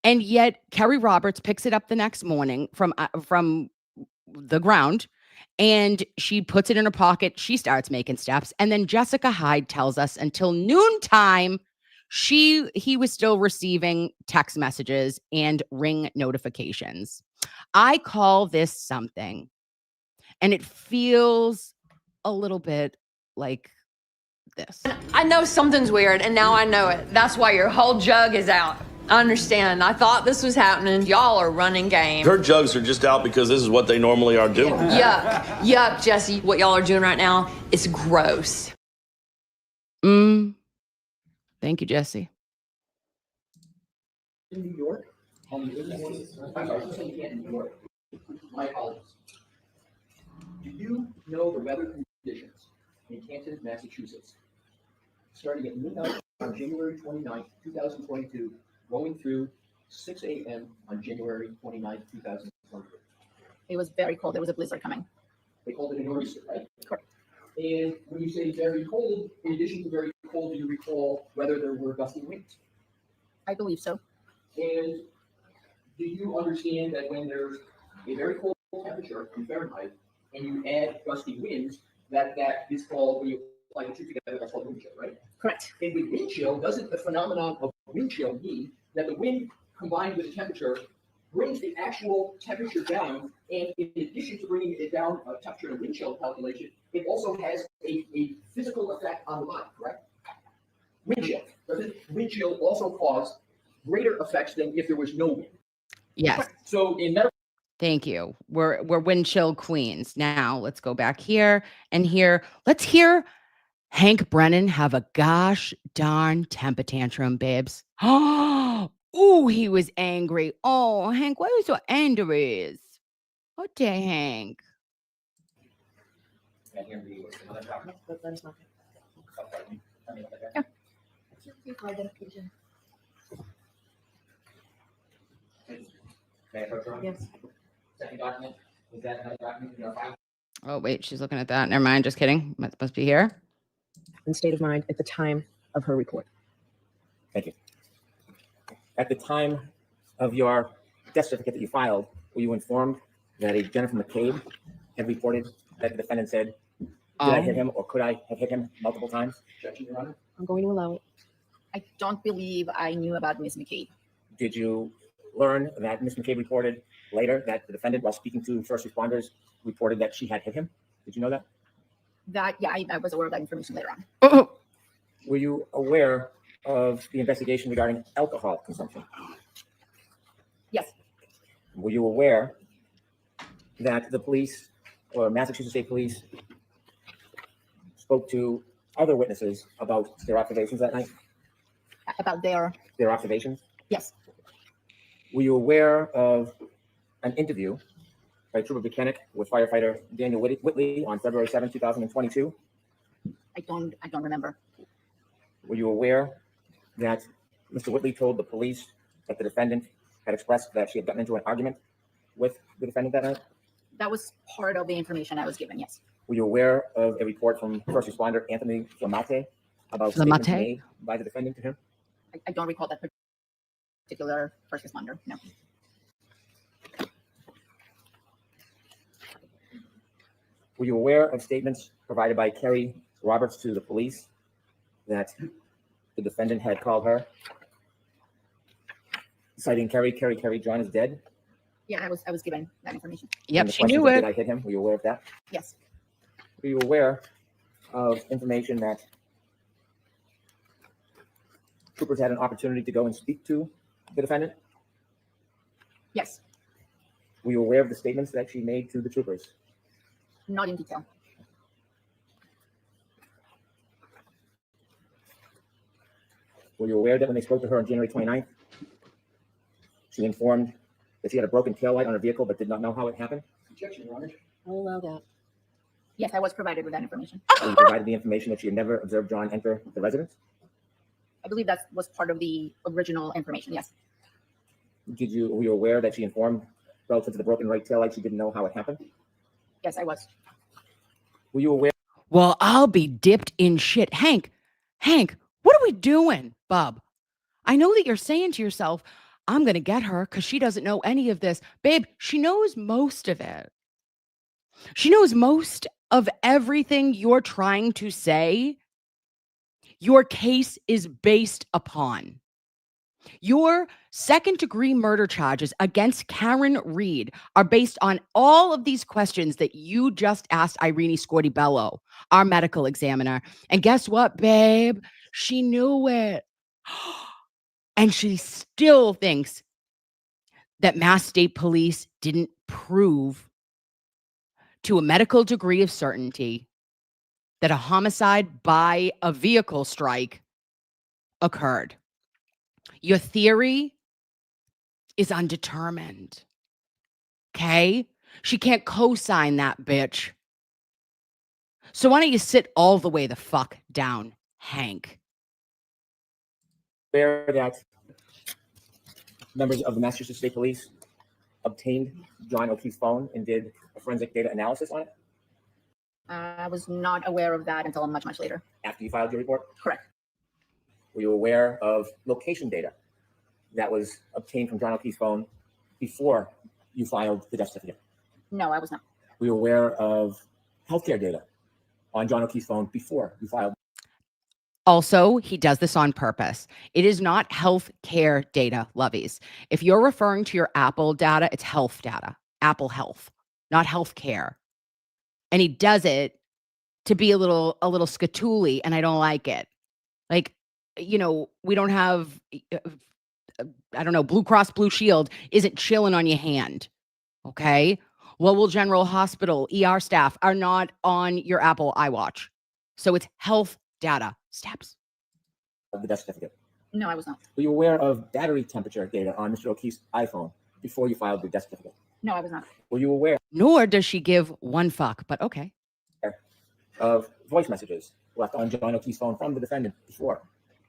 And yet Kerry Roberts picks it up the next morning from the ground, and she puts it in her pocket. She starts making steps. And then Jessica Hyde tells us until noontime, he was still receiving text messages and Ring notifications. I call this something, and it feels a little bit like this. I know something's weird, and now I know it. That's why your whole jug is out. I understand. I thought this was happening. Y'all are running game. Her jugs are just out because this is what they normally are doing. Yuck, Jesse. What y'all are doing right now is gross. Thank you, Jesse. In New York, on the in New York. My apologies. Do you know the weather conditions in Canton, Massachusetts, starting at midnight on January 29th, 2022, going through 6 a.m. on January 29th, 2022? It was very cold. There was a blizzard coming. They called it a nor'easter, right? Correct. And when you say very cold, in addition to very cold, do you recall whether there were gusty winds? I believe so. And do you understand that when there's a very cold temperature in Fahrenheit and you add gusty winds, that is called, when you apply the two together, that's called wind chill, right? Correct. And with wind chill, doesn't the phenomenon of wind chill mean that the wind combined with the temperature brings the actual temperature down, and in addition to bringing it down, temperature and wind chill calculation, it also has a physical effect on the body, correct? Wind chill. Doesn't wind chill also cause greater effects than if there was no wind? Yes. So in medical. Thank you. We're wind chill queens. Now let's go back here and here. Let's hear Hank Brennan have a gosh darn temper tantrum, babes. Oh, he was angry. Oh, Hank, why are you so angry? Oh, dear Hank. Can I hand the other document? That is not. Oh, pardon me. Let me look at that. May I approach, Your Honor? Yes. Second document, was that another document in your file? Oh, wait, she's looking at that. Never mind. Just kidding. Must be here. And state of mind at the time of her report. Thank you. At the time of your death certificate that you filed, were you informed that a Jennifer McCabe had reported that the defendant said, did I hit him or could I have hit him multiple times? Objection, Your Honor. I'm going to allow it. I don't believe I knew about Ms. McCabe. Did you learn that Ms. McCabe reported later that the defendant, while speaking to first responders, reported that she had hit him? Did you know that? I was aware of that information later on. Oh, Were you aware of the investigation regarding alcohol consumption? Yes, Were you aware that the police or Massachusetts State Police spoke to other witnesses about their observations that night? about their, Their observations? yes, Were you aware of an interview by Trooper Buchanan with firefighter Daniel Whitley on February 7, 2022? I don't remember. Were you aware that Mr. Whitley told the police that the defendant had expressed that she had gotten into an argument with the defendant that night? That was part of the information I was given, yes. Were you aware of a report from first responder Anthony Flamate about statements Flamate? made by the defendant to him? I don't recall that particular first responder, no. Were you aware of statements provided by Kerry Roberts to the police that the defendant had called her, citing Kerry, John is dead? Yeah, I was given that information. yep, And the she question knew was, it. Did I hit him? Were you aware of that? Yes, Were you aware of information that troopers had an opportunity to go and speak to the defendant? yes, Were you aware of the statements that she made to the troopers? not in detail. Were you aware that when they spoke to her on January 29th, she informed that she had a broken taillight on her vehicle but did not know how it happened? Objection, Your Honor. I'll allow that. Yes, I was provided with that information. And you provided the information that she had never observed John enter the residence? I believe that was part of the original information, yes. Were you aware that she informed relative to the broken right taillight she didn't know how it happened? Yes, I was. Were you aware Well, I'll be dipped in shit. Hank, what are we doing, bub? I know that you're saying to yourself, I'm going to get her because she doesn't know any of this. Babe, she knows most of it. She knows most of everything you're trying to say. Your case is based upon. Your second-degree murder charges against Karen Read are based on all of these questions that you just asked Irini Scordi-Bello, our medical examiner. And guess what, babe? She knew it. And she still thinks that Mass State Police didn't prove to a medical degree of certainty that a homicide by a vehicle strike occurred. Your theory is undetermined. Okay? She can't co-sign that bitch. So why don't you sit all the way the fuck down, Hank? that members of the Massachusetts State Police obtained John O'Keefe's phone and did a forensic data analysis on it I was not aware of that until much, much later. after you filed your report? Correct. Were you aware of location data that was obtained from John O'Keefe's phone before you filed the death certificate? No, I was not. Were you aware of healthcare data on John O'Keefe's phone before you filed? Also, he does this on purpose. It is not health care data, loveys. If you're referring to your Apple data, it's health data, Apple Health, not health care. And he does it to be a little scatooly, and I don't like it. Like, you know, we don't have, I don't know, Blue Cross Blue Shield isn't chilling on your hand, okay? Lowell General Hospital, ER staff are not on your Apple iWatch. So it's health data steps. Of the death certificate? No, I was not. Were you aware of battery temperature data on Mr. O'Keefe's iPhone before you filed the death certificate? No, I was not. Were you aware Nor does she give one fuck, but okay. of voice messages left on John O'Keefe's phone from the defendant before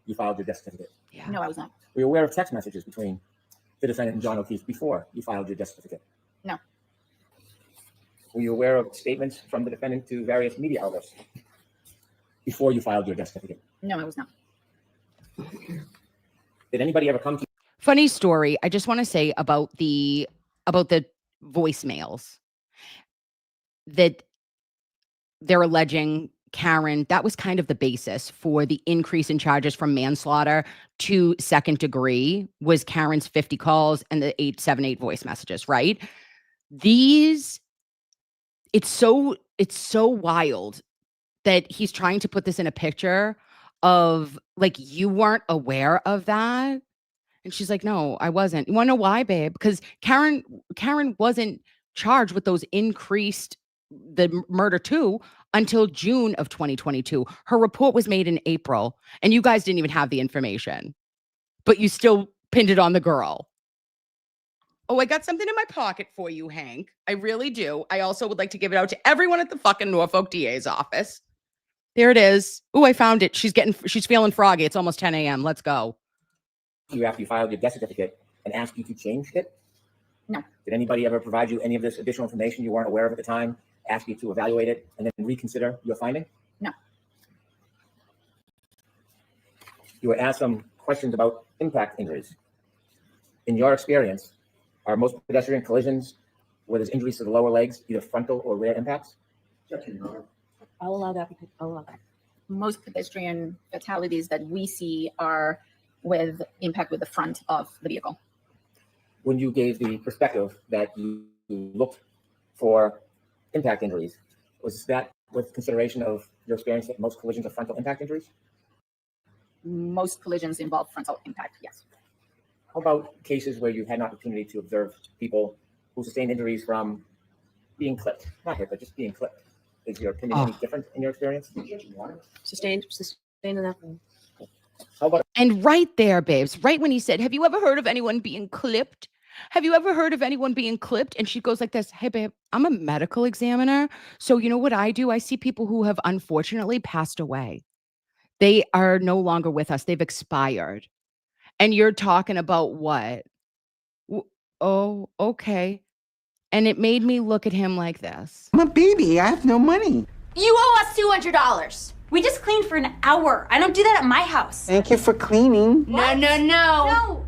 you filed your death certificate? Yeah. No, I was not. Were you aware of text messages between the defendant and John O'Keefe before you filed your death certificate? No. Were you aware of statements from the defendant to various media outlets before you filed your death certificate? No, I was not. Did anybody ever come to Funny story. I just want to say about the voicemails that they're alleging Karen, that was kind of the basis for the increase in charges from manslaughter to second degree was Karen's 50 calls and the 878 voice messages, right? It's so wild that he's trying to put this in a picture of like, you weren't aware of that. And she's like, no, I wasn't. You want to know why, babe? Because Karen wasn't charged with those the murder too until June of 2022. Her report was made in April, and you guys didn't even have the information, but you still pinned it on the girl. Oh, I got something in my pocket for you, Hank. I really do. I also would like to give it out to everyone at the fucking Norfolk DA's office. There it is. Oh, I found it. She's feeling froggy. It's almost 10 a.m. Let's go. you after you filed your death certificate and ask you to change it? No. Did anybody ever provide you any of this additional information you weren't aware of at the time, ask you to evaluate it, and then reconsider your finding? No. You were asked some questions about impact injuries. In your experience, are most pedestrian collisions where there's injuries to the lower legs either frontal or rear impacts? I'll allow that. Most pedestrian fatalities that we see are with impact with the front of the vehicle. When you gave the perspective that you looked for impact injuries, was that with consideration of your experience that most collisions are frontal impact injuries? Most collisions involve frontal impact, yes. How about cases where you had an opportunity to observe people who sustained injuries from being clipped? Not hit, but just being clipped. Is your opinion any different in your experience? Sustained in that one. How about And right there, babes, right when he said, have you ever heard of anyone being clipped? Have you ever heard of anyone being clipped? And she goes like this, hey, babe, I'm a medical examiner. So you know what I do? I see people who have unfortunately passed away. They are no longer with us. They've expired. And you're talking about what? Oh, okay. And it made me look at him like this. I'm a baby. I have no money. You owe us $200. We just cleaned for an hour. I don't do that at my house. Thank you for cleaning. No. Thank you.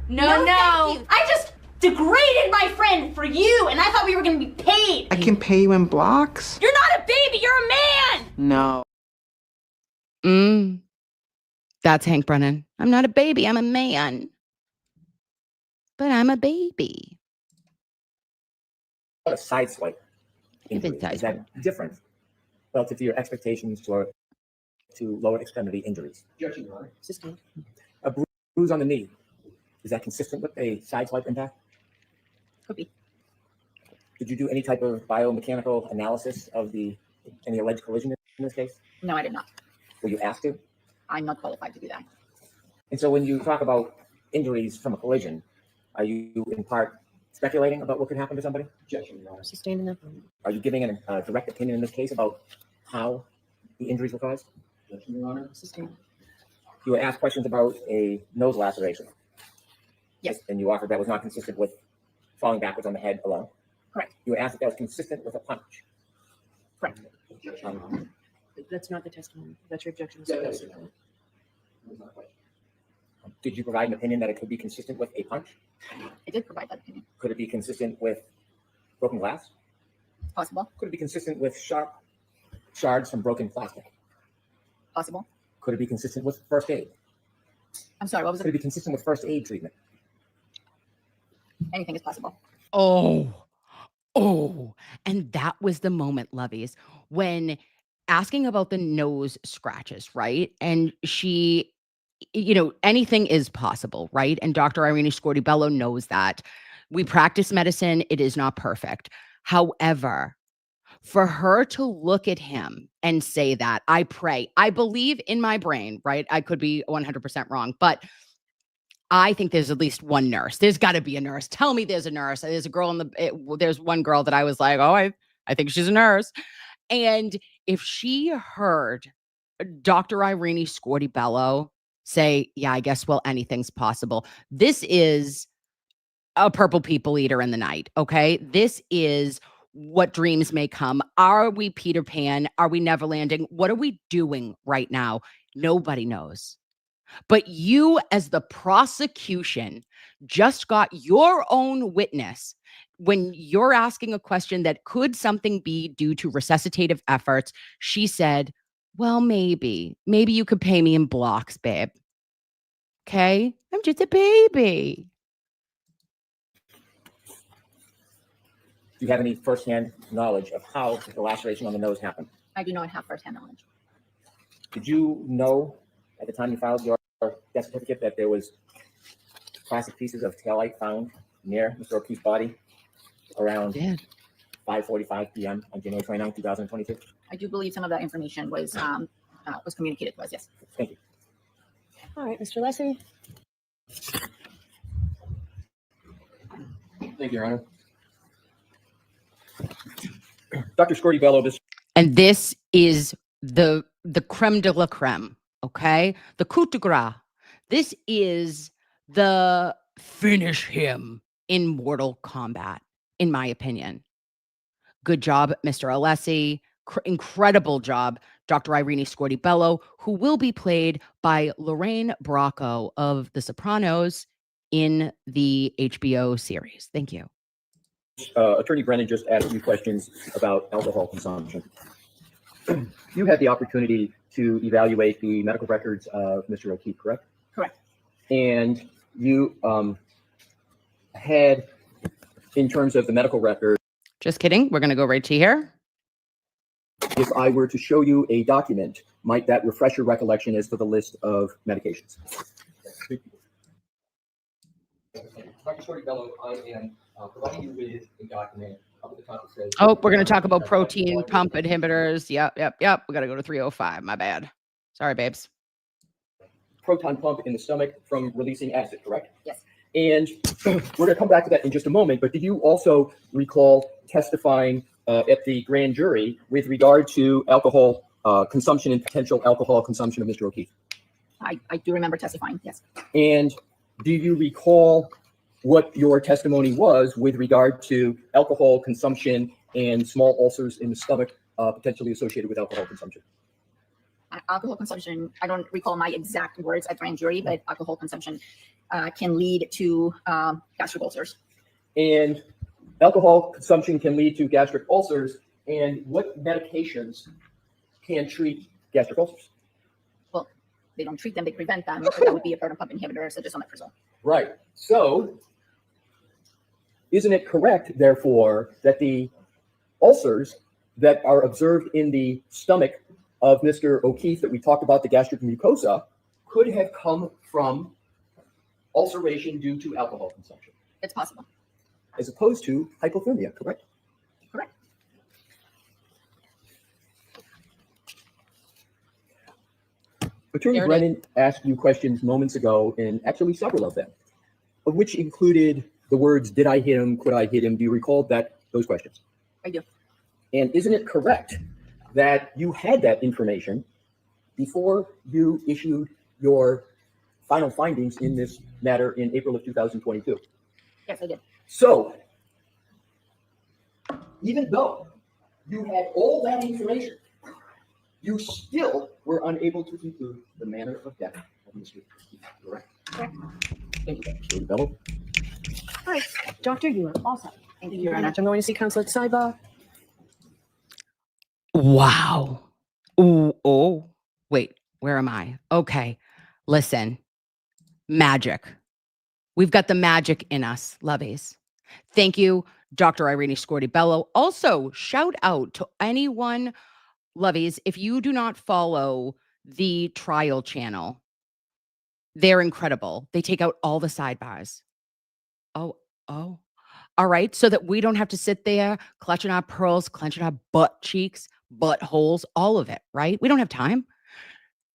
I just degraded my friend for you, and I thought we were going to be paid. I can pay you in blocks. You're not a baby. You're a man. No. That's Hank Brennan. I'm not a baby. I'm a man. But I'm a baby. a side swipe injury? Is that different relative to your expectations to lower extremity injuries? Sustained. A bruise on the knee, is that consistent with a side swipe impact? Could be. Did you do any type of biomechanical analysis of any alleged collision in this case? No, I did not. Were you asked to? I'm not qualified to do that. And so when you talk about injuries from a collision, are you in part speculating about what could happen to somebody? Sustained in that one. Are you giving a direct opinion in this case about how the injuries were caused? Sustained. You were asked questions about a nose laceration. Yes. And you offered that was not consistent with falling backwards on the head alone. Correct. You were asked if that was consistent with a punch. Correct. That's not the testimony. That's your objection. Did you provide an opinion that it could be consistent with a punch? I did provide that opinion. Could it be consistent with broken glass? Possible. Could it be consistent with sharp shards from broken plastic? Possible. Could it be consistent with first aid? I'm sorry, what was Could it it? be consistent with first aid treatment? Anything is possible. Oh, and that was the moment, loveys, when asking about the nose scratches, right? And she, anything is possible, right? And Dr. Irini Scordi-Bello knows that. We practice medicine. It is not perfect. However, for her to look at him and say that, I believe in my brain, right? I could be 100% wrong, but I think there's at least one nurse. There's got to be a nurse. Tell me there's a nurse. There's a girl there's one girl that I was like, oh, I think she's a nurse. And if she heard Dr. Irini Scordi-Bello say, yeah, I guess, well, anything's possible. This is a purple people eater in the night. Okay. This is what dreams may come. Are we Peter Pan? Are we Neverlanding? What are we doing right now? Nobody knows. But you, as the prosecution, just got your own witness when you're asking a question that could something be due to resuscitative efforts. She said, well, maybe you could pay me in blocks, babe. Okay. I'm just a baby. Do you have any firsthand knowledge of how the laceration on the nose happened? I do not have firsthand knowledge. Did you know at the time you filed your death certificate that there was plastic pieces of taillight found near Mr. O'Keefe's body around 5:45 p.m. on January 29, 2022? I do believe some of that information was communicated to us, yes. Thank you. All right, Mr. Leslie. Thank you, Your Honor. Dr. Scordi-Bello, And this is the creme de la creme, okay? The coup de grace. This is the finish him in Mortal Kombat, in my opinion. Good job, Mr. Alessi. Incredible job, Dr. Irini Scordi-Bello, who will be played by Lorraine Bracco of The Sopranos in the HBO series. Thank you. Attorney Brennan just asked you questions about alcohol consumption. You had the opportunity to evaluate the medical records of Mr. O'Keefe, correct? Correct. And you had, in terms of the medical record, just kidding. We're going to go right to here. If I were to show you a document, might that refresh your recollection as to the list of medications? Dr. Scordi-Bello, I am providing you with a document up at the top that says... Oh, we're going to talk about protein pump inhibitors. Yep. We got to go to 305. My bad. Sorry, babes. Proton pump in the stomach from releasing acid, correct? Yes. And we're going to come back to that in just a moment, but did you also recall testifying at the grand jury with regard to alcohol consumption and potential alcohol consumption of Mr. O'Keefe? I do remember testifying, yes. And do you recall what your testimony was with regard to alcohol consumption and small ulcers in the stomach potentially associated with alcohol consumption? Alcohol consumption, I don't recall my exact words at grand jury, but alcohol consumption can lead to gastric ulcers. And alcohol consumption can lead to gastric ulcers. And what medications can treat gastric ulcers? Well, they don't treat them, they prevent them. So that would be a proton pump inhibitor such as omeprazole. Right. So isn't it correct, therefore, that the ulcers that are observed in the stomach of Mr. O'Keefe that we talked about, the gastric mucosa, could have come from ulceration due to alcohol consumption? It's possible. As opposed to hypothermia, correct? Correct. Attorney Brennan asked you questions moments ago, and actually several of them, of which included the words, did I hit him, could I hit him? Do you recall those questions? I do. And isn't it correct that you had that information before you issued your final findings in this matter in April of 2022? Yes, I did. So, even though you had all that information, you still were unable to conclude the manner of death of Mr. O'Keefe, correct? Correct. Thank you, Dr. Scordi-Bello. All right, Doctor, you are all set. Thank you, Your Your Honor. Honor. I'm going to see Counsel at sidebar. Wow. Ooh, oh, wait, where am I? Okay. Listen, magic. We've got the magic in us, loveys. Thank you, Dr. Irini Scordi-Bello. Also, shout out to anyone, loveys, if you do not follow the trial channel, they're incredible. They take out all the sidebars. Oh. All right. So that we don't have to sit there clutching our pearls, clenching our butt cheeks, buttholes, all of it, right? We don't have time.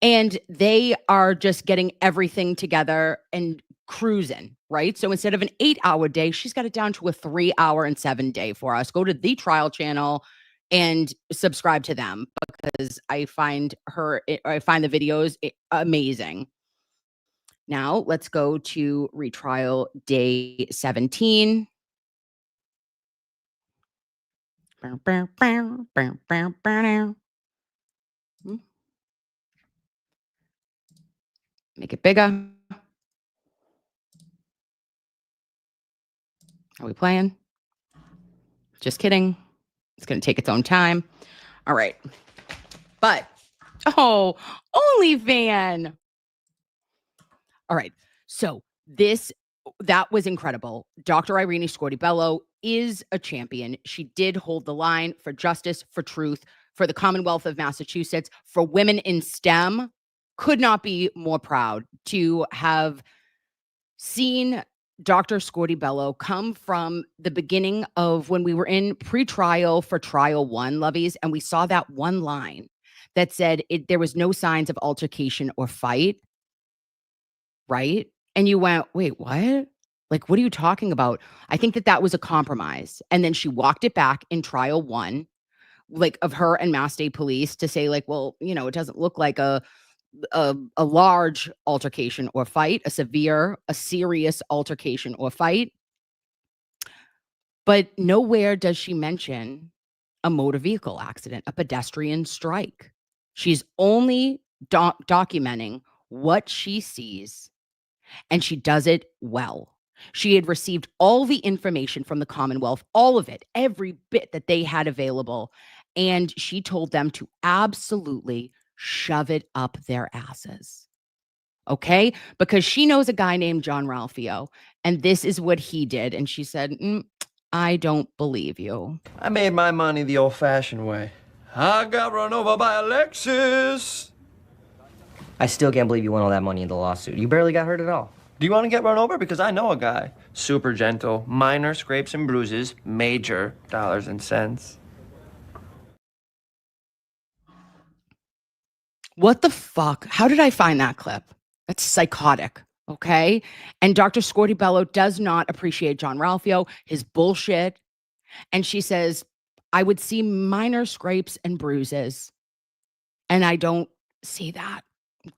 And they are just getting everything together and cruising, right? So instead of an 8-hour day, she's got it down to a 3-hour and 7 day for us. Go to the trial channel. and subscribe to them because I find the videos amazing. Now let's go to retrial day 17. Make it bigger. Are we playing? Just kidding. It's going to take its own time. All right. But, OnlyFan. All right. So that was incredible. Dr. Irini Scordi-Bello is a champion. She did hold the line for justice, for truth, for the Commonwealth of Massachusetts, for women in STEM. Could not be more proud to have seen Dr. Scordi-Bello come from the beginning of when we were in pre-trial for trial 1, loveys, and we saw that one line that said there was no signs of altercation or fight, right? And you went, wait, what? Like, what are you talking about? I think that was a compromise. And then she walked it back in trial 1, like of her and Mass State Police to say like, well, it doesn't look like a large altercation or fight, a serious altercation or fight. But nowhere does she mention a motor vehicle accident, a pedestrian strike. She's only documenting what she sees, and she does it well. She had received all the information from the Commonwealth, all of it, every bit that they had available, and she told them to absolutely shove it up their asses. Okay? Because she knows a guy named John Ralphio, and this is what he did. And she said, I don't believe you. I made my money the old-fashioned way. I got run over by a Lexus. I still can't believe you won all that money in the lawsuit. You barely got hurt at all. Do you want to get run over? Because I know a guy. Super gentle, minor scrapes and bruises, major dollars and cents. What the fuck? How did I find that clip? That's psychotic, okay? And Dr. Scordi-Bello does not appreciate John Ralphio, his bullshit. And she says, I would see minor scrapes and bruises. And I don't see that,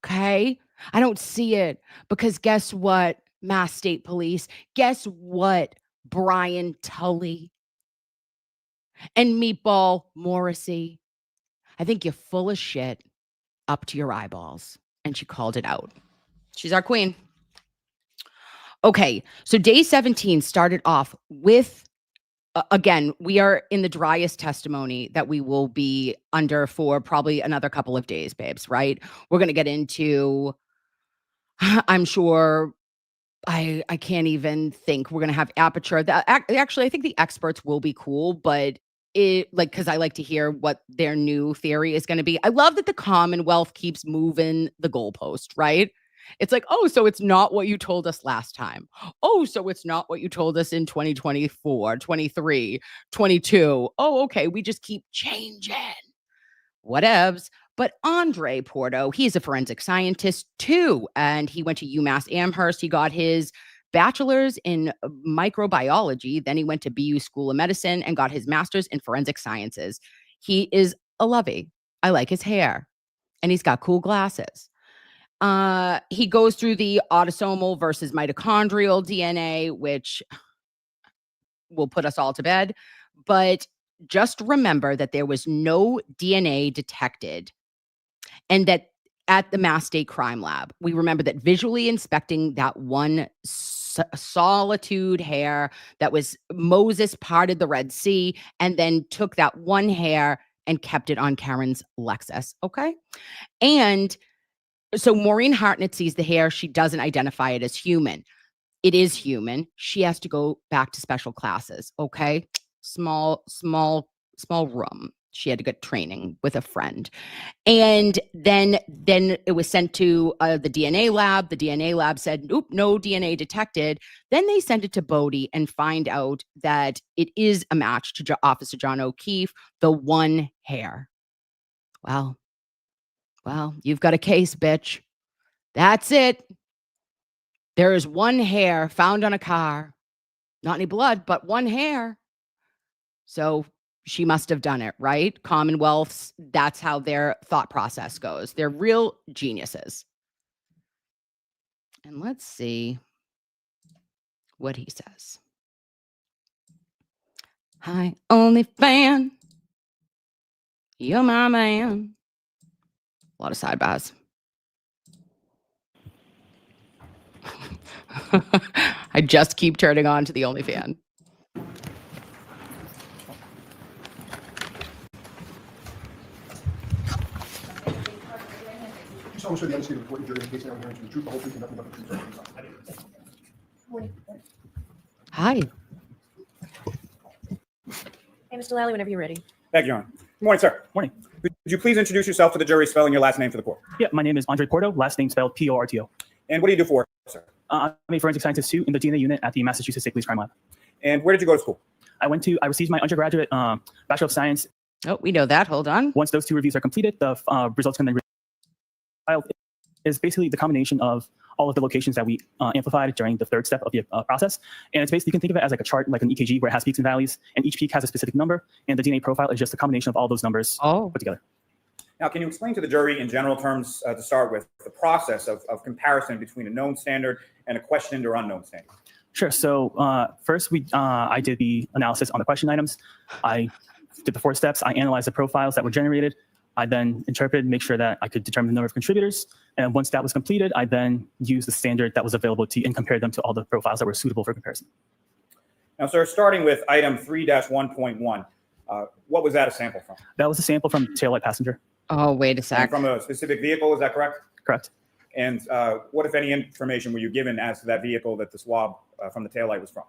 okay? I don't see it because guess what, Mass State Police? Guess what, Brian Tully and Meatball Morrissey? I think you're full of shit up to your eyeballs. And she called it out. She's our queen. Okay, so day 17 started off with, again, we are in the driest testimony that we will be under for probably another couple of days, babes, right? We're going to get into, I'm sure, I can't even think. We're going to have aperture. Actually, I think the experts will be cool, but because I like to hear what their new theory is going to be. I love that the Commonwealth keeps moving the goalpost, right? It's like, oh, so it's not what you told us last time. Oh, so it's not what you told us in 2024, 23, 22. Oh, okay. We just keep changing. Whatevs. But Andre Porto, he's a forensic scientist too. And he went to UMass Amherst. He got his bachelor's in microbiology. Then he went to BU School of Medicine and got his master's in forensic sciences. He is a lovey. I like his hair. And he's got cool glasses. He goes through the autosomal versus mitochondrial DNA, which will put us all to bed. But just remember that there was no DNA detected, and that at the Mass State Crime Lab, we remember that visually inspecting that one solitude hair that was Moses parted the Red Sea and then took that one hair and kept it on Karen's Lexus. Okay. And so Maureen Hartnett sees the hair. She doesn't identify it as human. It is human. She has to go back to special classes. Okay. Small room. She had to get training with a friend. And then it was sent to the DNA lab. The DNA lab said, nope, no DNA detected. Then they sent it to Bodie and find out that it is a match to Officer John O'Keefe, the one hair. Well, you've got a case, bitch. That's it. There is one hair found on a car. Not any blood, but one hair. So she must have done it, right? Commonwealths, that's how their thought process goes. They're real geniuses. And let's see what he says. Hi, only fan. You're my man. A lot of sidebars. I just keep turning on to the OnlyFan. Hi. Hey, Mr. Lally, whenever you're ready. Thank you, Your Honor. Good morning, sir. Morning. Could you please introduce yourself to the jury, spelling your last name for the court? Yeah, my name is Andre Porto, last name spelled Porto. And what do you do for work, sir? I'm a forensic scientist too in the DNA unit at the Massachusetts State Police Crime Lab. And where did you go to school? I received my undergraduate Bachelor of Science. Oh, we know that. Hold on. Once those 2 reviews are completed, the results can then filed. Is basically the combination of all of the locations that we amplified during the 3rd step of the process. And it's basically, you can think of it as like a chart, like an EKG, where it has peaks and valleys, and each peak has a specific number, and the DNA profile is just a combination of all those numbers put together. Now, can you explain to the jury in general terms, to start with, the process of comparison between a known standard and a questioned or unknown standard? Sure. So first, I did the analysis on the question items. I did the 4 steps. I analyzed the profiles that were generated. I then interpreted, make sure that I could determine the number of contributors. And once that was completed, I then used the standard that was available to and compared them to all the profiles that were suitable for comparison. Now, sir, starting with item 3-1.1, what was that a sample from? That was a sample from taillight passenger. Oh, wait a sec. And from a specific vehicle, is that correct? Correct. And what, if any, information were you given as to that vehicle that the swab from the taillight was from?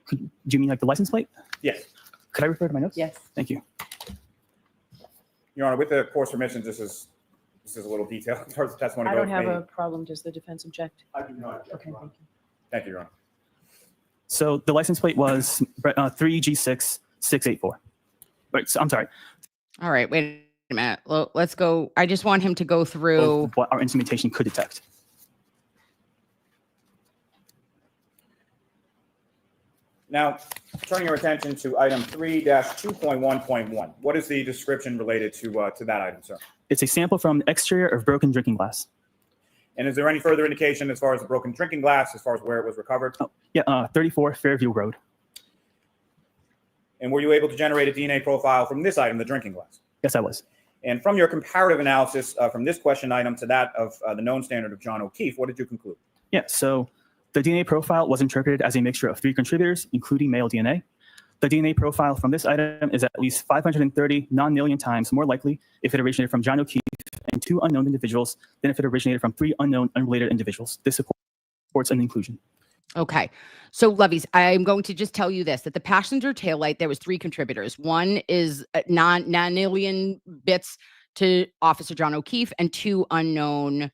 Do you mean like the license plate? Yes. Could I refer to my notes? Yes. Thank you. Your Honor, with the court's permission, this is a little detailed as far as the testimony I goes. don't have a problem. Does the defense object? I do not object. Okay, thank you. Thank you, Your Honor. So the license plate was 3G6684. Wait, so, I'm sorry. All right, wait a minute. Let's go. I just want him to go through what our instrumentation could detect. Now, turning your attention to item 3-2.1.1, what is the description related to that item, sir? It's a sample from the exterior of broken drinking glass. And is there any further indication as far as the broken drinking glass, as far as where it was recovered? Oh, yeah, 34 Fairview Road. And were you able to generate a DNA profile from this item, the drinking glass? Yes, I was. And from your comparative analysis from this question item to that of the known standard of John O'Keefe, what did you conclude? Yeah, so the DNA profile was interpreted as a mixture of 3 contributors, including male DNA. The DNA profile from this item is at least 530 non-million times more likely if it originated from John O'Keefe and 2 unknown individuals than if it originated from 3 unknown unrelated individuals. This supports an inclusion. Okay. So, loveys, I'm going to just tell you this, that the passenger taillight, there was 3 contributors. One is nonillion bits to Officer John O'Keefe and 2 unknown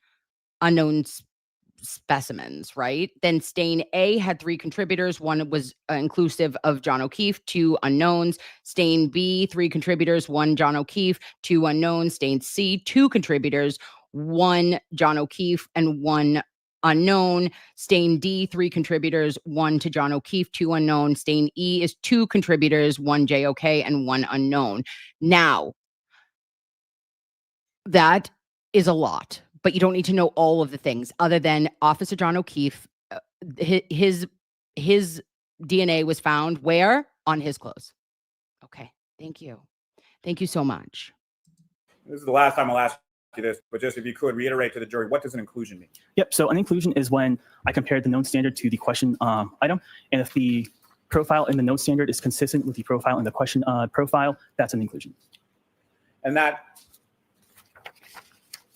specimens, right? Then stain A had 3 contributors. One was inclusive of John O'Keefe, 2 unknowns. Stain B, 3 contributors, 1 John O'Keefe, 2 unknowns. Stain C, 2 contributors, 1 John O'Keefe and 1 unknown. Stain D, 3 contributors, 1 to John O'Keefe, 2 unknown. Stain E is 2 contributors, 1 JOK and 1 unknown. Now, that is a lot, but you don't need to know all of the things other than Officer John O'Keefe. His DNA was found where? On his clothes. Okay. Thank you. Thank you so much. This is the last time I'll ask you this, but just if you could reiterate to the jury, what does an inclusion mean? Yep. So an inclusion is when I compared the known standard to the question item. And if the profile in the known standard is consistent with the profile in the question profile, that's an inclusion. And that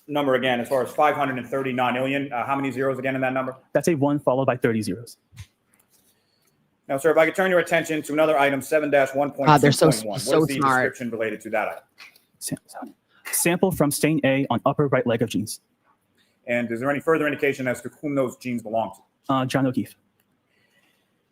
number again, as far as 530 non-million, how many zeros again in that number? That's a 1 followed by 30 zeros. Now, sir, if I could turn your attention to another item, 7-1.2.1. They're so what is the smart. description related to that item? Sample from stain A on upper right leg of jeans. And is there any further indication as to whom those jeans belong to? John O'Keefe.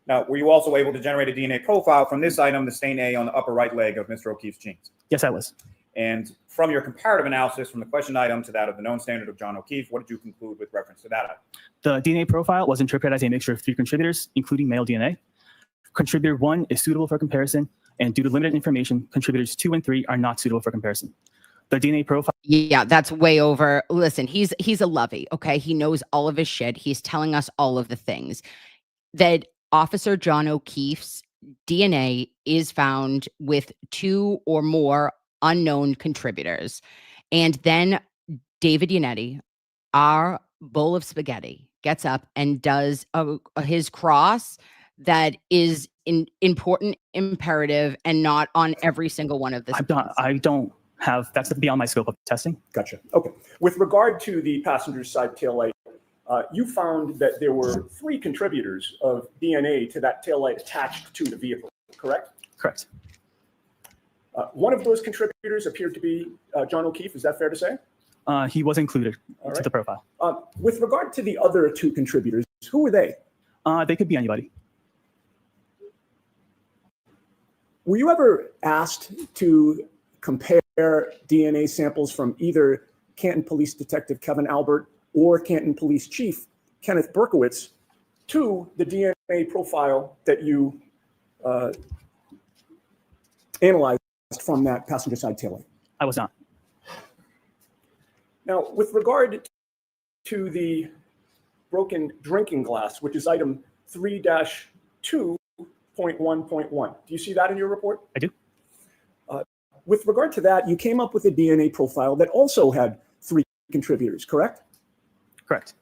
Now, were you also able to generate a DNA profile from this item, the stain A on the upper right leg of Mr. O'Keefe's jeans? Yes, I was. And from your comparative analysis from the question item to that of the known standard of John O'Keefe, what did you conclude with reference to that item? The DNA profile was interpreted as a mixture of 3 contributors, including male DNA. Contributor 1 is suitable for comparison And due to limited information, contributors 2 and 3 are not suitable for comparison. The DNA profile. Yeah, that's way over. Listen, he's a lovey, okay? He knows all of his shit. He's telling us all of the things. That Officer John O'Keefe's DNA is found with 2 or more unknown contributors. And then David Yannetti, our bowl of spaghetti, gets up and does his cross that is important, imperative, and not on every single one of the I don't have, that's beyond my scope of testing. Gotcha. Okay. With regard to the passenger side taillight, you found that there were 3 contributors of DNA to that taillight attached to the vehicle, correct? Correct. One of those contributors appeared to be John O'Keefe. Is that fair to say? He was included to the profile. With regard to the other 2 contributors, who were they? They could be anybody. Were you ever asked to compare DNA samples from either Canton Police Detective Kevin Albert or Canton Police Chief Kenneth Berkowitz to the DNA profile that you analyzed from that passenger side taillight? I was not. Now, with regard to the broken drinking glass, which is item 3-2.1.1, do you see that in your report? I do. With regard to that, you came up with a DNA profile that also had 3 contributors, correct? Correct.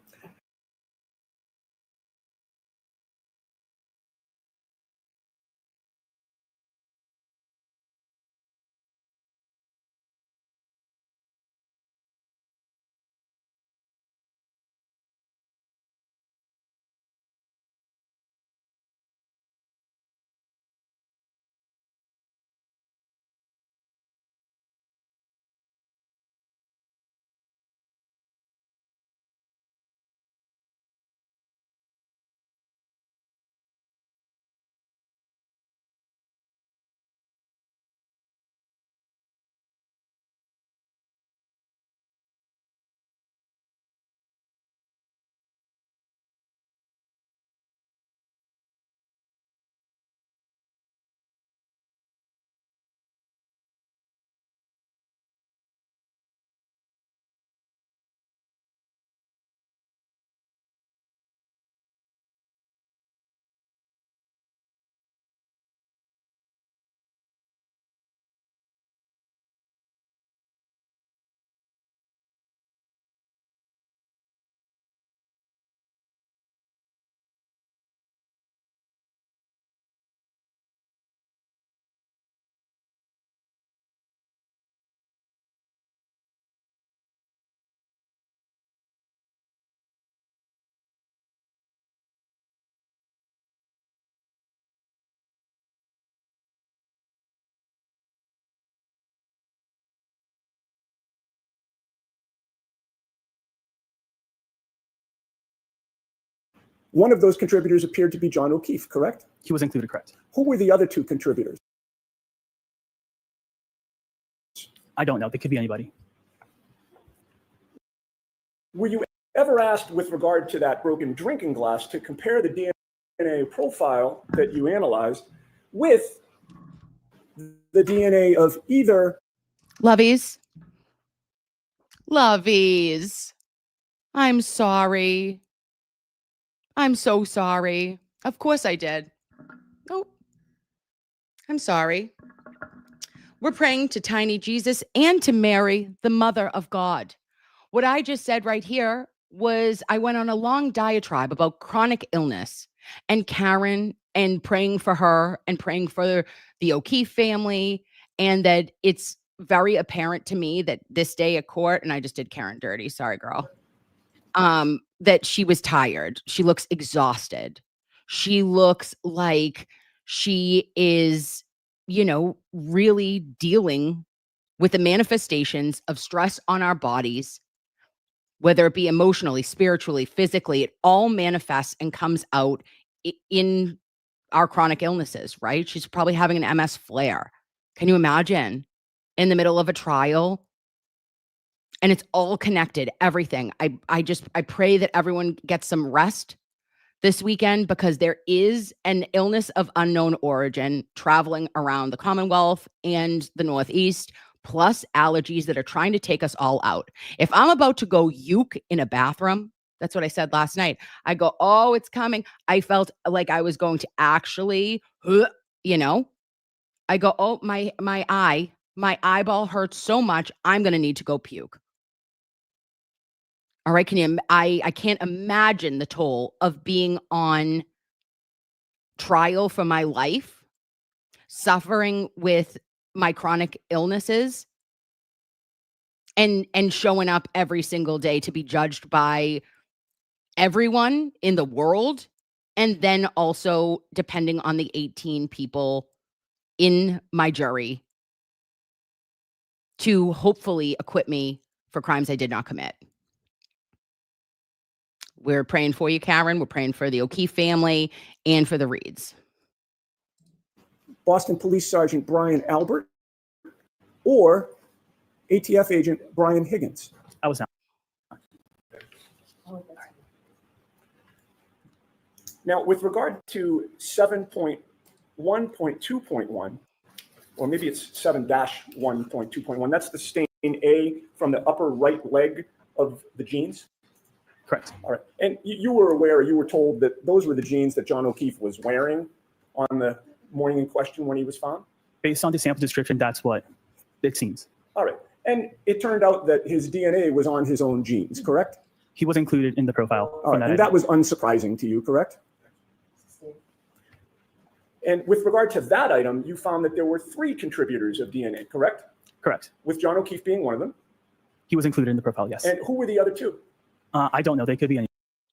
One of those contributors appeared to be John O'Keefe, correct? He was included, correct. Who were the other 2 contributors? I don't know. They could be anybody. Were you ever asked with regard to that broken drinking glass to compare the DNA profile that you analyzed with the DNA of either... Loveys. Loveys. I'm sorry. I'm so sorry. Of course I did. Oh, I'm sorry. We're praying to tiny Jesus and to Mary, the mother of God. What I just said right here was I went on a long diatribe about chronic illness and Karen and praying for her and praying for the O'Keefe family. And that it's very apparent to me that this day at court, and I just did Karen dirty. Sorry, girl. That she was tired. She looks exhausted. She looks like she is, really dealing with the manifestations of stress on our bodies, whether it be emotionally, spiritually, physically. It all manifests and comes out in our chronic illnesses, right? She's probably having an MS flare. Can you imagine? In the middle of a trial? And it's all connected, everything. I pray that everyone gets some rest, this weekend because there is an illness of unknown origin traveling around the Commonwealth and the Northeast, plus allergies that are trying to take us all out. If I'm about to go uke in a bathroom, that's what I said last night. I go, oh, it's coming. I felt like I was going to actually, you know, I go, oh, my eyeball hurts so much. I'm going to need to go puke. All right. I can't imagine the toll of being on trial for my life, suffering with my chronic illnesses, and showing up every single day to be judged by everyone in the world. And then also depending on the 18 people in my jury to hopefully acquit me for crimes I did not commit. We're praying for you, Karen. We're praying for the O'Keefe family and for the Reads. Boston Police Sergeant Brian Albert or ATF Agent Brian Higgins? I was not. Now, with regard to 7.1.2.1, or maybe it's 7-1.2.1, that's the stain A from the upper right leg of the jeans? Correct. All right. And you were aware, you were told that those were the jeans that John O'Keefe was wearing on the morning in question when he was found? Based on the sample description, that's what it seems. All right. And it turned out that his DNA was on his own jeans, correct? He was included in the profile. All right. And that was unsurprising to you, correct? And with regard to that item, you found that there were 3 contributors of DNA, correct? Correct. With John O'Keefe being one of them. He was included in the profile, yes. And who were the other 2? I don't know. They could be any.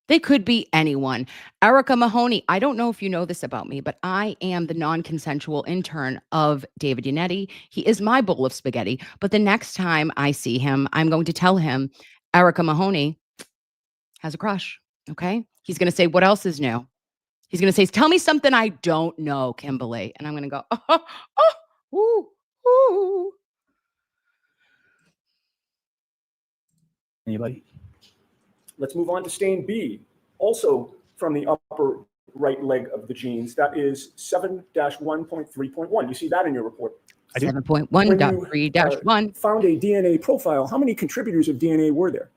They could be anyone. Erica Mahoney, I don't know if you know this about me, but I am the non-consensual intern of David Yannetti. He is my bowl of spaghetti. But the next time I see him, I'm going to tell him Erica Mahoney has a crush. Okay. He's going to say, what else is new? He's going to say, tell me something I don't know, Kimberly. And I'm going to go, ooh. Anybody? Let's move on to stain B, also from the upper right leg of the jeans. That is 7-1.3.1. You see that in your report? 7.1.3-1. Found a DNA profile. How many contributors of DNA were there?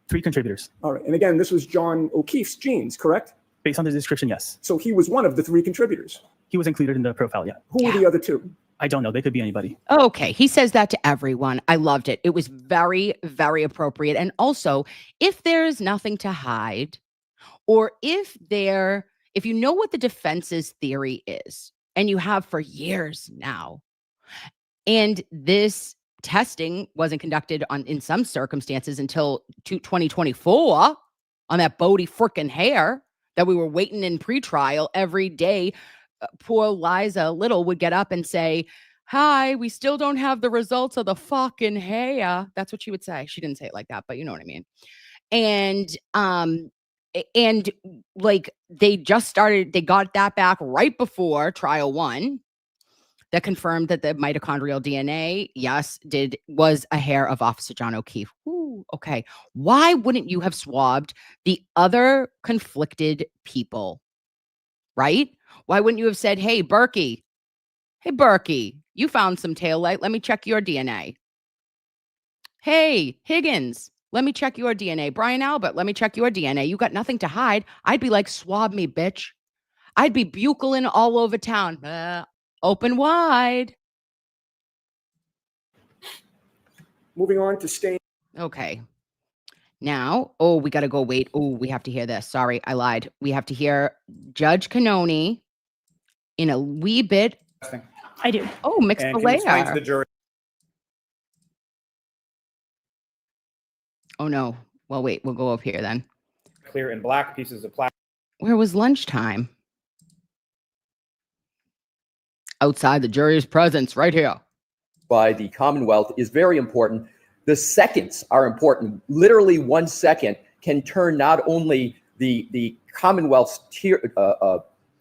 3 contributors. All right. And again, this was John O'Keefe's jeans, correct? Based on the description, yes. So he was one of the 3 contributors. He was included in the profile, yeah. Who were the other 2? I don't know. They could be anybody. Okay. He says that to everyone. I loved it. It was very, very appropriate. And also, if there's nothing to hide, or if you know what the defense's theory is, and you have for years now, and this testing wasn't conducted in some circumstances until 2024 on that Bodie frickin' hair that we were waiting in pretrial every day. Poor Liza Little would get up and say, hi, we still don't have the results of the fucking hair. That's what she would say. She didn't say it like that, but you know what I mean. And like they got that back right before trial 1 that confirmed that the mitochondrial DNA, yes, was a hair of Officer John O'Keefe. Ooh, okay. Why wouldn't you have swabbed the other conflicted people? Right? Why wouldn't you have said, hey, Berkey, you found some taillight. Let me check your DNA. Hey, Higgins, let me check your DNA. Brian Albert, let me check your DNA. You got nothing to hide. I'd be like, swab me, bitch. I'd be bucling all over town. Open wide. Moving on to stain. Okay. Now, we got to go wait. We have to hear this. Sorry, I lied. We have to hear Judge Cannoni in a wee bit. I do. Oh, mixed And can you explain to layer. the jury? Oh, no. Well, wait. We'll go up here then. Clear and black pieces of plastic. Where was lunchtime? Outside the jury's presence, right here. By the Commonwealth is very important. The seconds are important. Literally 1 second can turn not only the Commonwealth's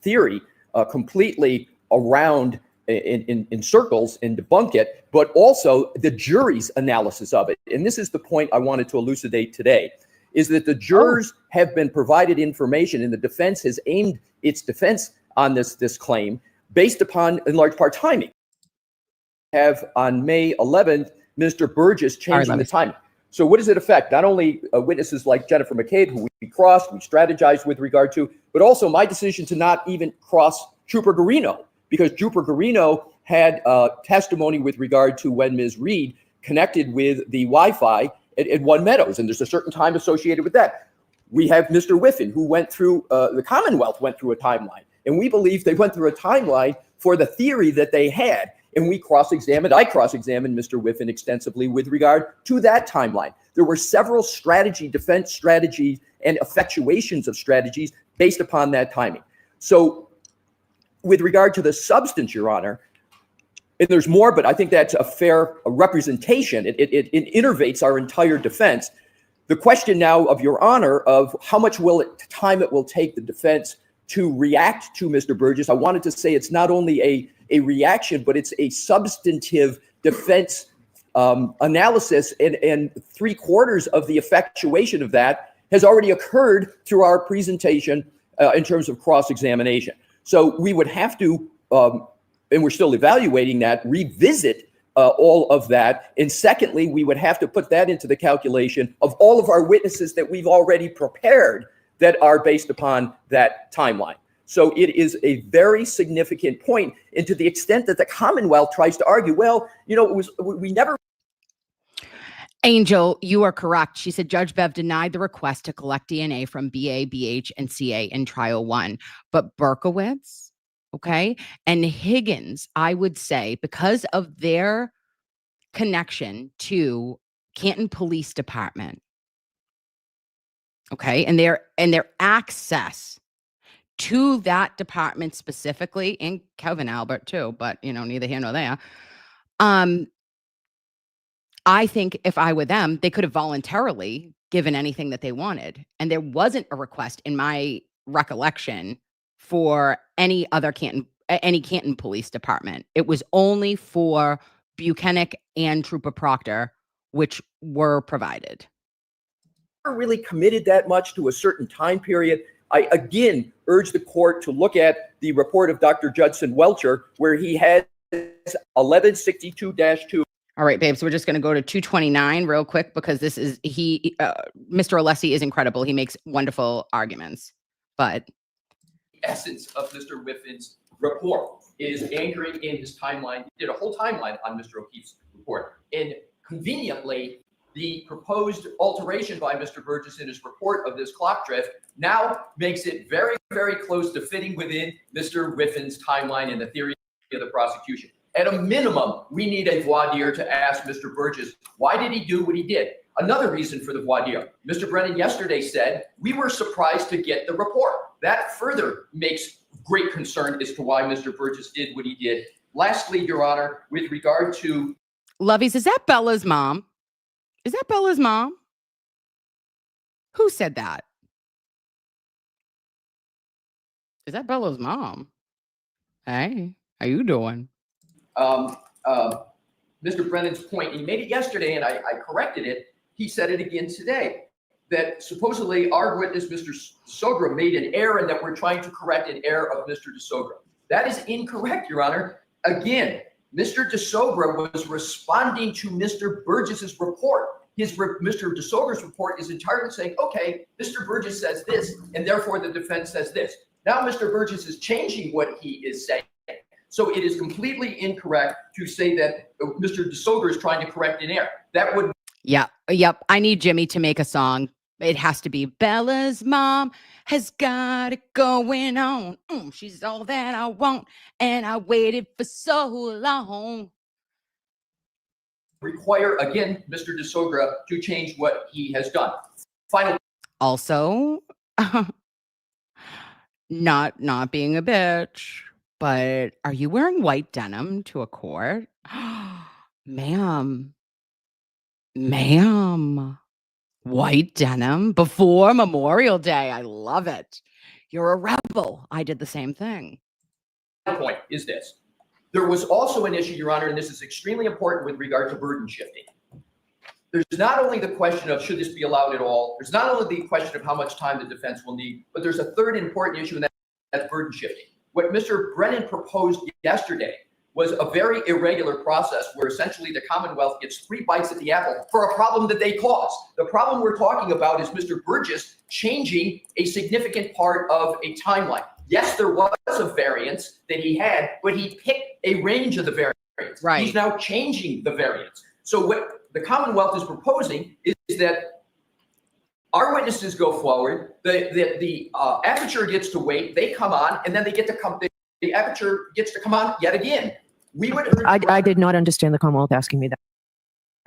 theory completely around in circles and debunk it, but also the jury's analysis of it. And this is the point I wanted to elucidate today. is that the jurors have been provided information, and the defense has aimed its defense on this claim based upon, in large part, timing. Have on May 11th, Mr. Burgess changing the timing. So what does it affect? Not only witnesses like Jennifer McCabe, who we crossed, we strategized with regard to, but also my decision to not even cross Trooper Garino, because Trooper Garino had testimony with regard to when Ms. Read connected with the Wi-Fi at One Meadows, and there's a certain time associated with that. We have Mr. Whiffen, who went through, the Commonwealth went through a timeline, and we believe they went through a timeline for the theory that they had. And I cross-examined Mr. Whiffen extensively with regard to that timeline. There were several defense strategies and effectuations of strategies based upon that timing. So with regard to the substance, Your Honor, and there's more, but I think that's a fair representation. It innervates our entire defense. The question now of Your Honor of how much time it will take the defense to react to Mr. Burgess, I wanted to say it's not only a reaction, but it's a substantive defense analysis, and 3/4 of the effectuation of that has already occurred through our presentation in terms of cross-examination. So we would have to, and we're still evaluating that, revisit all of that. And secondly, we would have to put that into the calculation of all of our witnesses that we've already prepared that are based upon that timeline. So it is a very significant point, and to the extent that the Commonwealth tries to argue, well, you know, we never. Angel, you are correct. She said Judge Bev denied the request to collect DNA from BA, BH, and CA in trial 1. But Berkowitz, okay, and Higgins, I would say, because of their connection to Canton Police Department, okay, and their access to that department specifically, and Kelvin Albert too, but you know, neither here nor there. I think if I were them, they could have voluntarily given anything that they wanted, and there wasn't a request in my recollection for any Canton Police Department. It was only for Buchanan and Trooper Proctor, which were provided. Really committed that much to a certain time period. I again urge the court to look at the report of Dr. Judson Welcher, where he has 1162-2. All right, babes, we're just going to go to 229 real quick, because this is Mr. Alessi is incredible. He makes wonderful arguments, but The essence of Mr. Whiffen's report is anchoring in his timeline. He did a whole timeline on Mr. O'Keefe's report, and conveniently, the proposed alteration by Mr. Burgess in his report of this clock drift now makes it very, very close to fitting within Mr. Whiffen's timeline and the theory of the prosecution. At a minimum, we need a voir dire to ask Mr. Burgess, why did he do what he did? Another reason for the voir dire. Mr. Brennan yesterday said, we were surprised to get the report. That further makes great concern as to why Mr. Burgess did what he did. Lastly, Your Honor, with regard to... Loveys, is that Bella's mom? Is that Bella's mom? Who said that? Is that Bella's mom? Hey, how you doing? Mr. Brennan's point, he made it yesterday, and I corrected it. He said it again today, that supposedly our witness, Mr. DeSogra, made an error and that we're trying to correct an error of Mr. DeSogra. That is incorrect, Your Honor. Again, Mr. DeSogra was responding to Mr. Burgess's report. Mr. DeSogra's report is entirely saying, okay, Mr. Burgess says this, and therefore the defense says this. Now Mr. Burgess is changing what he is saying. So it is completely incorrect to say that Mr. DeSogra is trying to correct an error. That would... Yep. I need Jimmy to make a song. It has to be Bella's mom has got it going on. She's all that I want, and I waited for so long. Require, again, Mr. DeSogra to change what he has done. Final. Also, not being a bitch, but are you wearing white denim to a court? Ma'am, white denim before Memorial Day. I love it. You're a rebel. I did the same thing. The point is this. There was also an issue, Your Honor, and this is extremely important with regard to burden shifting. there's not only the question of should this be allowed at all, there's not only the question of how much time the defense will need, but there's a third important issue, and that's burden shifting. What Mr. Brennan proposed yesterday was a very irregular process where essentially the Commonwealth gets 3 bites at the apple for a problem that they caused. The problem we're talking about is Mr. Burgess changing a significant part of a timeline. Yes, there was a variance that he had, but he picked a range of the variance. Right. He's now changing the variance. So what the Commonwealth is proposing is that our witnesses go forward, the aperture gets to wait, they come on, and then they get to come, the aperture gets to come on yet again. We would. I did not understand the Commonwealth asking me that.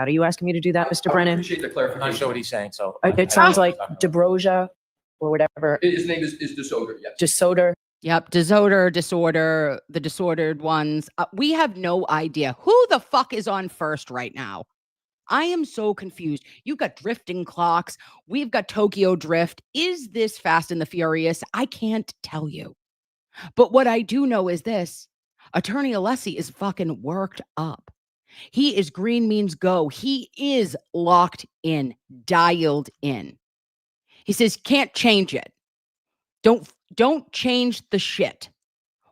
Are you asking me to do that, Mr. I Brennan? appreciate the clarification. I'm not sure what he's saying, so. It sounds like DeBroja or whatever. His name is DeSoder, yes. DeSoder. Yep, disorder, the disordered ones. We have no idea who the fuck is on first right now. I am so confused. You've got drifting clocks. We've got Tokyo Drift. Is this Fast and the Furious? I can't tell you. But what I do know is this. Attorney Alessi is fucking worked up. He is green means go. He is locked in, dialed in. He says, can't change it. Don't change the shit.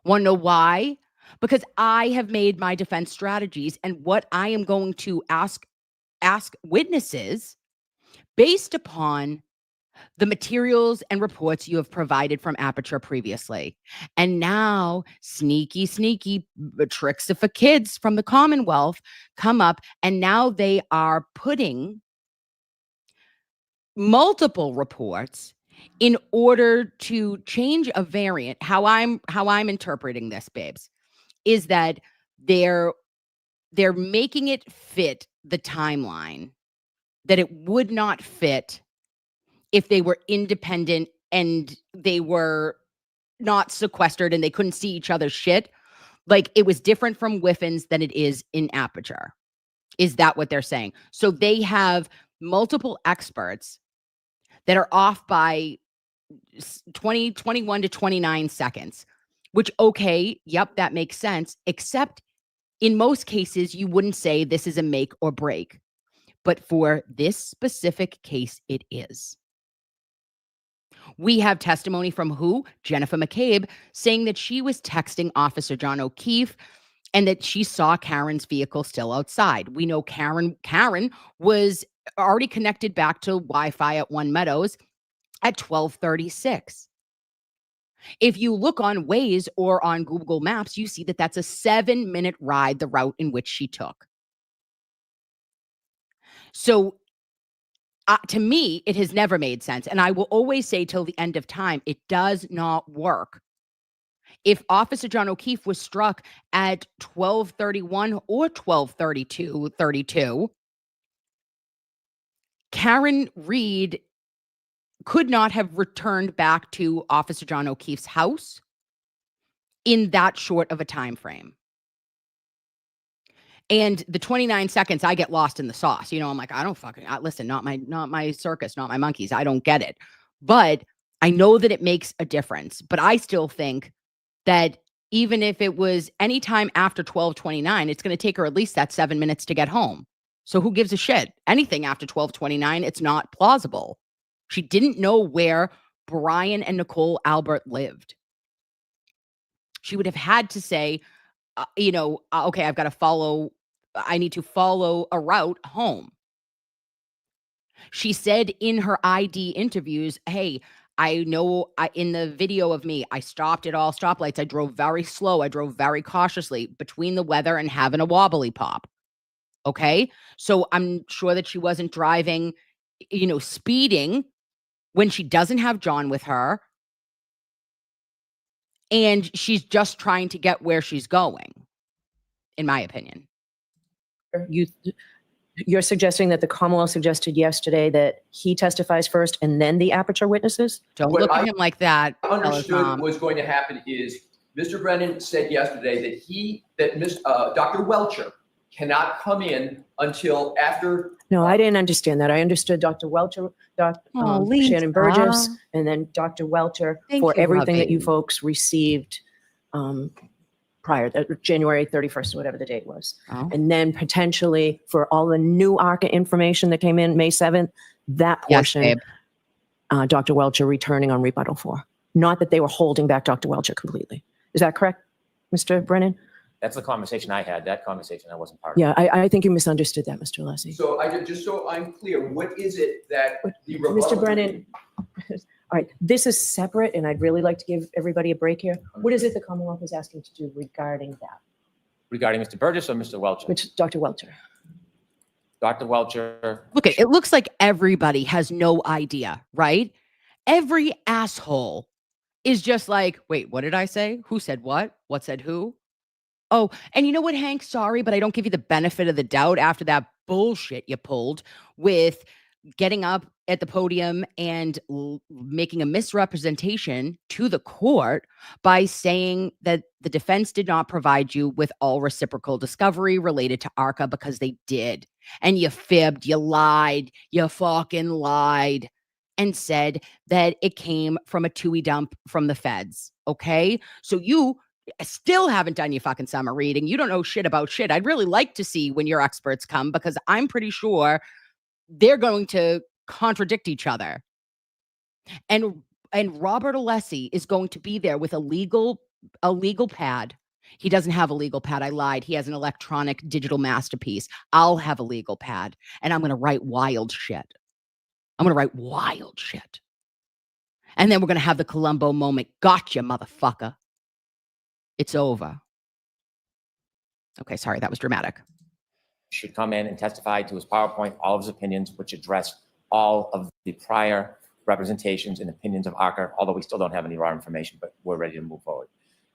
Want to know why? Because I have made my defense strategies, and what I am going to ask witnesses based upon the materials and reports you have provided from Aperture previously. And now sneaky tricks for kids from the Commonwealth come up, and now they are putting multiple reports in order to change a variant. How I'm interpreting this, babes, is that they're making it fit the timeline that it would not fit if they were independent and they were not sequestered and they couldn't see each other's shit. Like, it was different from Whiffins than it is in Aperture. Is that what they're saying? So they have multiple experts that are off by 21 to 29 seconds, which, okay, yep, that makes sense. Except in most cases, you wouldn't say this is a make or break. But for this specific case, it is. We have testimony from who? Jennifer McCabe, saying that she was texting Officer John O'Keefe and that she saw Karen's vehicle still outside. We know Karen was already connected back to Wi-Fi at One Meadows at 12:36. If you look on Waze or on Google Maps, you see that that's a 7-minute ride, the route in which she took. So to me, it has never made sense. And I will always say till the end of time, it does not work. If Officer John O'Keefe was struck at 12:31 or 12:32, Karen Read could not have returned back to Officer John O'Keefe's house in that short of a time frame. And the 29 seconds, I get lost in the sauce. You know, I'm like, I don't fucking listen, not my circus, not my monkeys. I don't get it. But I know that it makes a difference. But I still think that even if it was any time after 12:29, it's going to take her at least that 7 minutes to get home. So who gives a shit? Anything after 12:29, it's not plausible. She didn't know where Brian and Nicole Albert lived. She would have had to say, okay, I need to follow a route home. She said in her ID interviews, hey, I know in the video of me, I stopped at all stoplights. I drove very slow. I drove very cautiously between the weather and having a wobbly pop. Okay. So I'm sure that she wasn't driving, speeding when she doesn't have John with her. And she's just trying to get where she's going, in my opinion. You're suggesting that the Commonwealth suggested yesterday that he testifies first and then the Aperture witnesses? Don't look at him like that. I understood what's going to happen is Mr. Brennan said yesterday that Dr. Welcher cannot come in until after. No, I didn't understand that. I understood Dr. Welcher, Shannon Burgess, and then Dr. Welcher for everything that you folks received prior, January 31st, or whatever the date was. Oh. And then potentially for all the new ARCA information that came in May 7th, that portion, Yes, babe. Dr. Welcher returning on rebuttal for. Not that they were holding back Dr. Welcher completely. Is that correct, Mr. Brennan? That's the conversation I had. That conversation I wasn't part of. Yeah, I think you misunderstood that, Mr. Alessi. So just so I'm clear, what is it that the Mr. Brennan, all right, this is separate, and I'd really like to give everybody a break here. What is it the Commonwealth is asking to do regarding that? Regarding Mr. Burgess or Mr. Welcher? Which Dr. Welcher. Dr. Welcher. Look, it looks like everybody has no idea, right? Every asshole is just like, wait, what did I say? Who said what? What said who? Oh, and you know what, Hank? Sorry, but I don't give you the benefit of the doubt after that bullshit you pulled with getting up at the podium and making a misrepresentation to the court by saying that the defense did not provide you with all reciprocal discovery related to ARCA because they did. And you fibbed, you lied, you fucking lied, and said that it came from a TUI dump from the feds. Okay? So you still haven't done your fucking summer reading. You don't know shit about shit. I'd really like to see when your experts come because I'm pretty sure they're going to contradict each other. And Robert Alessi is going to be there with a legal pad. He doesn't have a legal pad. I lied. He has an electronic digital masterpiece. I'll have a legal pad and I'm going to write wild shit. I'm going to write wild shit. And then we're going to have the Columbo moment. Gotcha, motherfucker. It's over. Okay, sorry, that was dramatic. Should come in and testify to his PowerPoint, all of his opinions, which address all of the prior representations and opinions of ARCA, although we still don't have any raw information, but we're ready to move forward.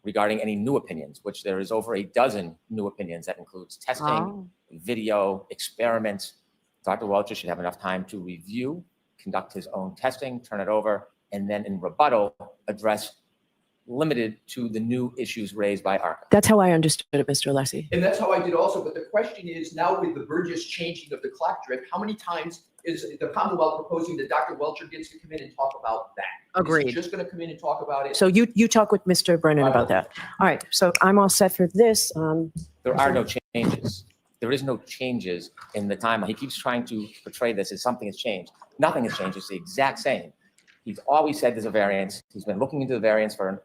Regarding any new opinions, which there is over a dozen new opinions that includes testing, video, experiments. Dr. Welcher should have enough time to review, conduct his own testing, turn it over, and then in rebuttal, address limited to the new issues raised by ARCA. That's how I understood it, Mr. Alessi. And that's how I did also. But the question is now with the Burgess changing of the clock drift, how many times is the Commonwealth proposing that Dr. Welcher gets to come in and talk about that? Agreed. Is he just going to come in and talk about it? So you talk with Mr. Brennan about that. All right, so I'm all set for this. There are no changes. There is no changes in the timeline. He keeps trying to portray this as something has changed. Nothing has changed. It's the exact same. He's always said there's a variance. He's been looking into the variance for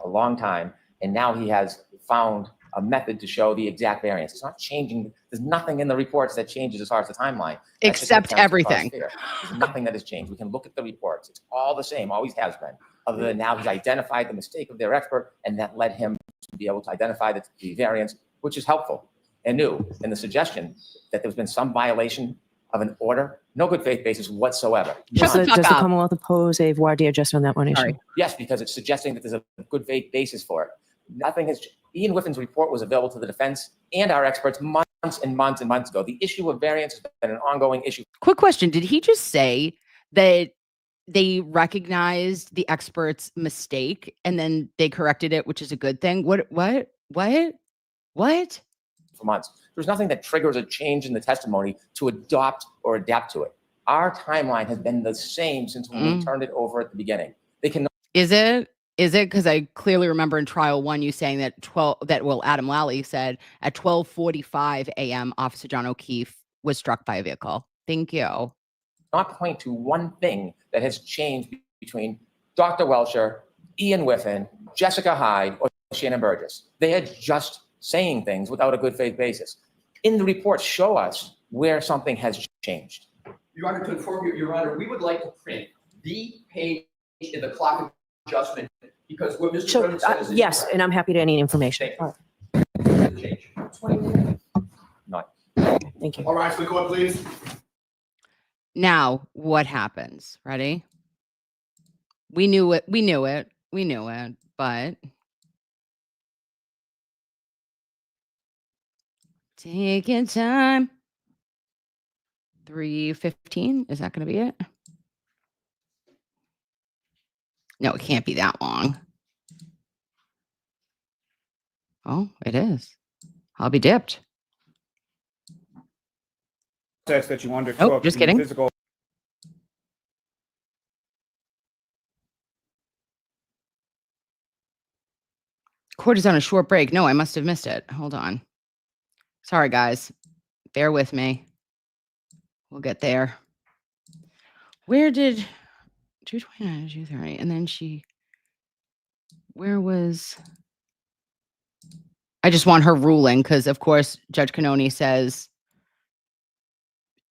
a long time, and now he has found a method to show the exact variance. It's not changing. There's nothing in the reports that changes as far as the timeline. That's just Except what counts everything. as far as fair. There's nothing that has changed. We can look at the reports. It's all the same, always has been, other than now he's identified the mistake of their expert, and that led him to be able to identify the variance, which is helpful and new. And the suggestion that there's been some violation of an order, no good faith basis whatsoever. Does the Commonwealth oppose a voir dire just on that one issue? Yes, because it's suggesting that there's a good faith basis for it. Nothing has. Ian Whiffin's report was available to the defense and our experts months and months and months ago. The issue of variance has been an ongoing issue. Quick question. Did he just say that they recognized the expert's mistake and then they corrected it, which is a good thing? What? For months. There's nothing that triggers a change in the testimony to adopt or adapt to it. Our timeline has been the same since when we turned it over at the beginning. They can. Is it? Because I clearly remember in trial 1 you saying that Adam Lally said at 12:45 a.m. Officer John O'Keefe was struck by a vehicle. Thank you. Not point to one thing that has changed between Dr. Welcher, Ian Whiffin, Jessica Hyde, or Shannon Burgess. They are just saying things without a good faith basis. In the reports, show us where something has changed. Your Honor, to inform you, Your Honor, we would like to print the page in the clock adjustment because what Mr. Brennan says is yes, correct. and I'm happy to any information. All right. Not. Thank you. All right, so the court, please. Now, what happens? Ready? We knew it, but take your time. 3:15, is that going to be it? No, it can't be that long. Oh, it is. I'll be dipped. That you undertook. Oh, just kidding. Physical. Court is on a short break. No, I must have missed it. Hold on. Sorry, guys. Bear with me. We'll get there. Where did 229 to 230? And then where was... I just want her ruling because, of course, Judge Canoni says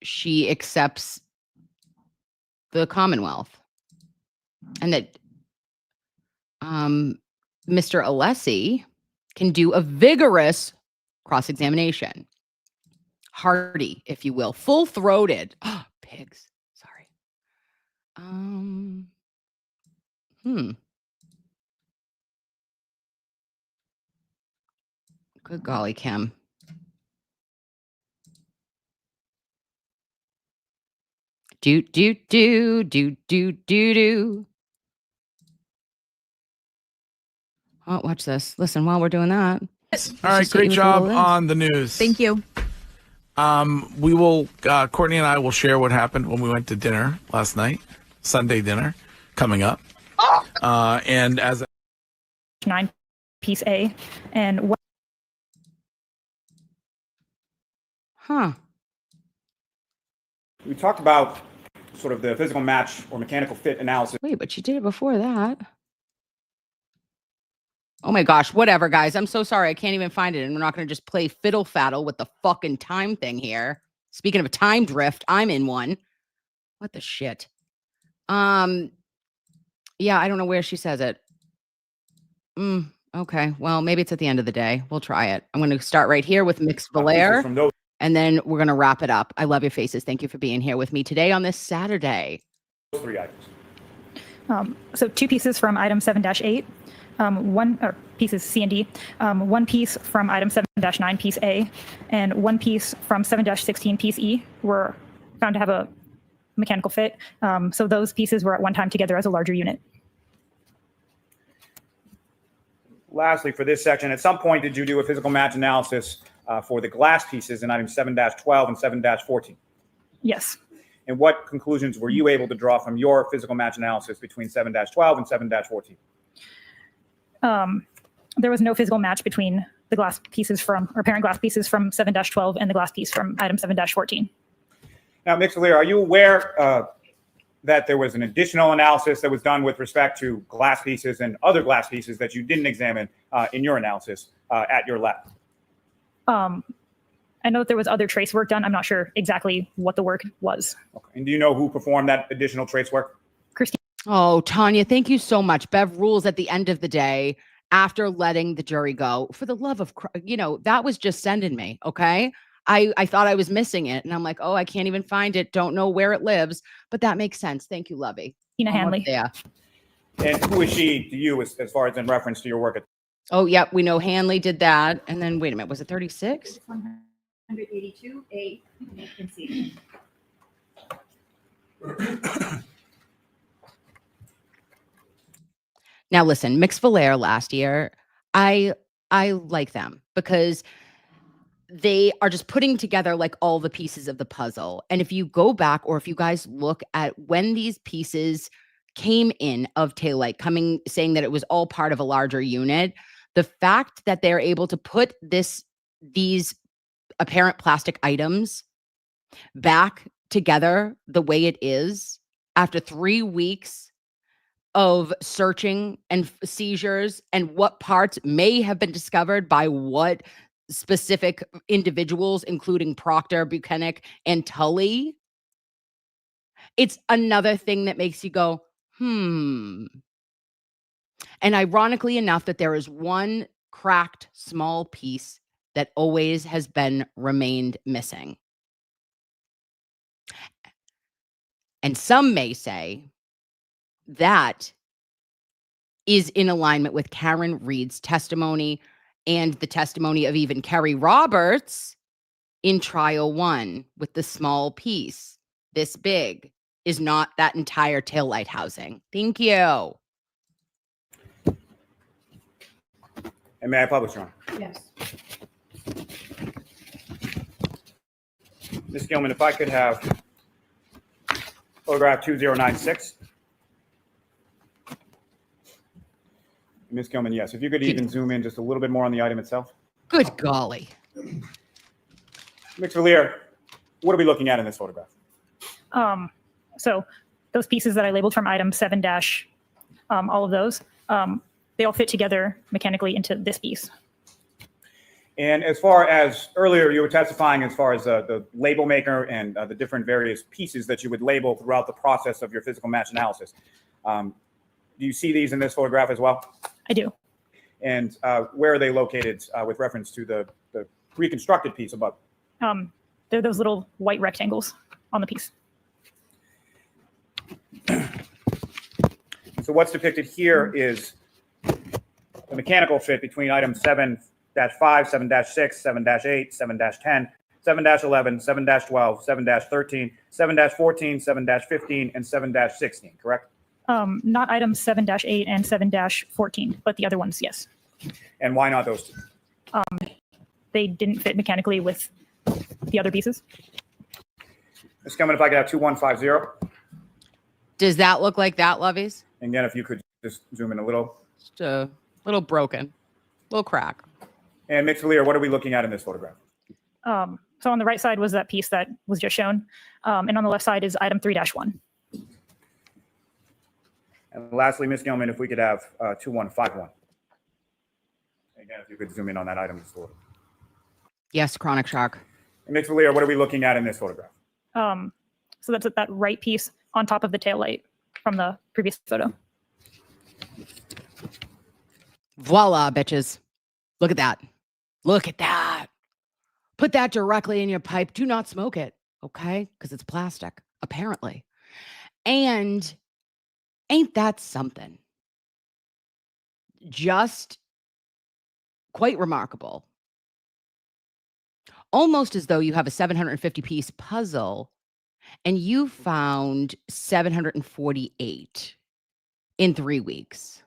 she accepts the Commonwealth and that Mr. Alessi can do a vigorous cross-examination. Hearty, if you will. Full-throated. Oh, pigs. Sorry. Good golly, Kim. Do. Oh, watch this. Listen, while we're doing that. All right, great job on the news. Thank you. We will, Courtney and I will share what happened when we went to dinner last night, Sunday dinner coming up. And as 9 piece A and what? Huh. We talked about sort of the physical match or mechanical fit analysis. Wait, but you did it before that. Oh my gosh, whatever, guys. I'm so sorry. I can't even find it. And we're not going to just play fiddle faddle with the fucking time thing here. Speaking of a time drift, I'm in one. What the shit? Yeah, I don't know where she says it. Okay, well, maybe it's at the end of the day. We'll try it. I'm going to start right here with Mix Valaire, and then we're going to wrap it up. I love your faces. Thank you for being here with me today on this Saturday. 3 items. So 2 pieces from item 7-8, pieces C and D, 1 piece from item 7-9 piece A, and 1 piece from 7-16 piece E were found to have a mechanical fit. So those pieces were at one time together as a larger unit. Lastly, for this section, at some point, did you do a physical match analysis for the glass pieces in item 7-12 and 7-14? Yes. And what conclusions were you able to draw from your physical match analysis between 7-12 and 7-14? There was no physical match between the glass pieces or parent glass pieces from 7-12 and the glass piece from item 7-14. Now, Mix Valaire, are you aware that there was an additional analysis that was done with respect to glass pieces and other glass pieces that you didn't examine in your analysis at your lab? I know that there was other trace work done. I'm not sure exactly what the work was. Okay. And do you know who performed that additional trace work? Christine. Oh, Tanya, thank you so much. Bev rules at the end of the day after letting the jury go. For the love of Christ, that was just sending me, okay? I thought I was missing it, and I'm like, oh, I can't even find it. Don't know where it lives, but that makes sense. Thank you, Lovey. Tina Hanley. Yeah. And who is she to you as far as in reference to your work at? Oh, yep. We know Hanley did that. And then, wait a minute, was it 36? 182 A and C. Now, listen, Mix Valaire last year, I like them because they are just putting together like all the pieces of the puzzle. And if you go back, or if you guys look at when these pieces came in of taillight, saying that it was all part of a larger unit, the fact that they're able to put these apparent plastic items back together the way it is after 3 weeks of searching and seizures, and what parts may have been discovered by what specific individuals, including Proctor, Buchanan, and Tully. It's another thing that makes you go, And ironically enough, that there is one cracked small piece that always has remained missing. And some may say that is in alignment with Karen Read's testimony and the testimony of even Kerry Roberts in trial 1 with the small piece this big is not that entire taillight housing. Thank you. And may I publish, Your Honor? Yes. Ms. Gilman, if I could have photograph 2096. Ms. Gilman, yes. If you could even zoom in just a little bit more on the item itself. Good golly. Ms. Valier, what are we looking at in this photograph? So those pieces that I labeled from item 7 dash, all of those, they all fit together mechanically into this piece. And as far as earlier, you were testifying as far as the label maker and the different various pieces that you would label throughout the process of your physical match analysis. Do you see these in this photograph as well? I do. And where are they located with reference to the reconstructed piece above? They're those little white rectangles on the piece. So what's depicted here is the mechanical fit between item 7-5, 7-6, 7-8, 7-10, 7-11, 7-12, 7-13, 7-14, 7-15, and 7-16, correct? Not items 7-8 and 7-14, but the other ones, yes. And why not those two? They didn't fit mechanically with the other pieces. Ms. Gilman, if I could have 2150. Does that look like that, Loveys? And again, if you could just zoom in a little. Just a little broken, little crack. And Ms. Valier, what are we looking at in this photograph? So on the right side was that piece that was just shown. And on the left side is item 3-1. And lastly, Ms. Gilman, if we could have 2151. Again, if you could zoom in on that item in store. Yes, chronic shock. And Ms. Valier, what are we looking at in this photograph? So that's that right piece on top of the taillight from the previous photo. Voila, bitches. Look at that. Look at that. Put that directly in your pipe. Do not smoke it, okay? Because it's plastic, apparently. And ain't that something? Just quite remarkable. Almost as though you have a 750-piece puzzle and you found 748 in 3 weeks.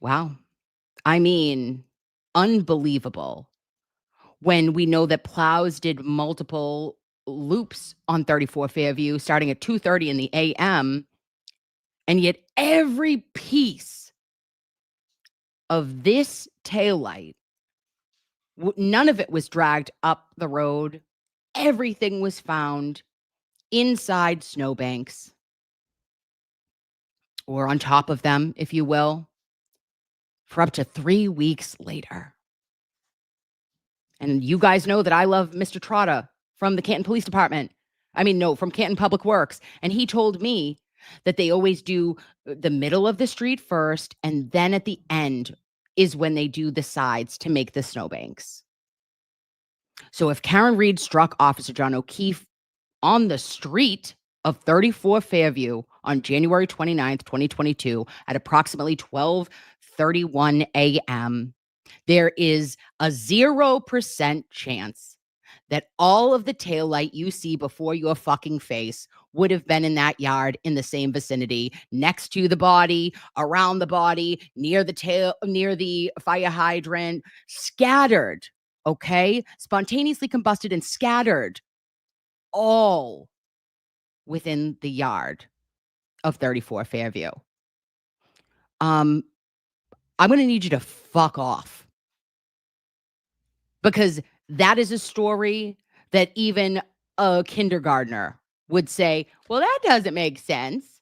Wow. I mean, unbelievable. When we know that plows did multiple loops on 34 Fairview starting at 2:30 in the a.m., and yet every piece of this taillight, none of it was dragged up the road. Everything was found inside snowbanks or on top of them, if you will, for up to 3 weeks later. And you guys know that I love Mr. Trotta from the Canton Police Department. From Canton Public Works. And he told me that they always do the middle of the street first, and then at the end is when they do the sides to make the snowbanks. So if Karen Read struck Officer John O'Keefe on the street of 34 Fairview on January 29th, 2022 at approximately 12:31 a.m., there is a 0% chance that all of the taillight you see before your fucking face would have been in that yard in the same vicinity, next to the body, around the body, near the fire hydrant, scattered, okay? Spontaneously combusted and scattered all within the yard of 34 Fairview. I'm going to need you to fuck off. Because that is a story that even a kindergartner would say, well, that doesn't make sense.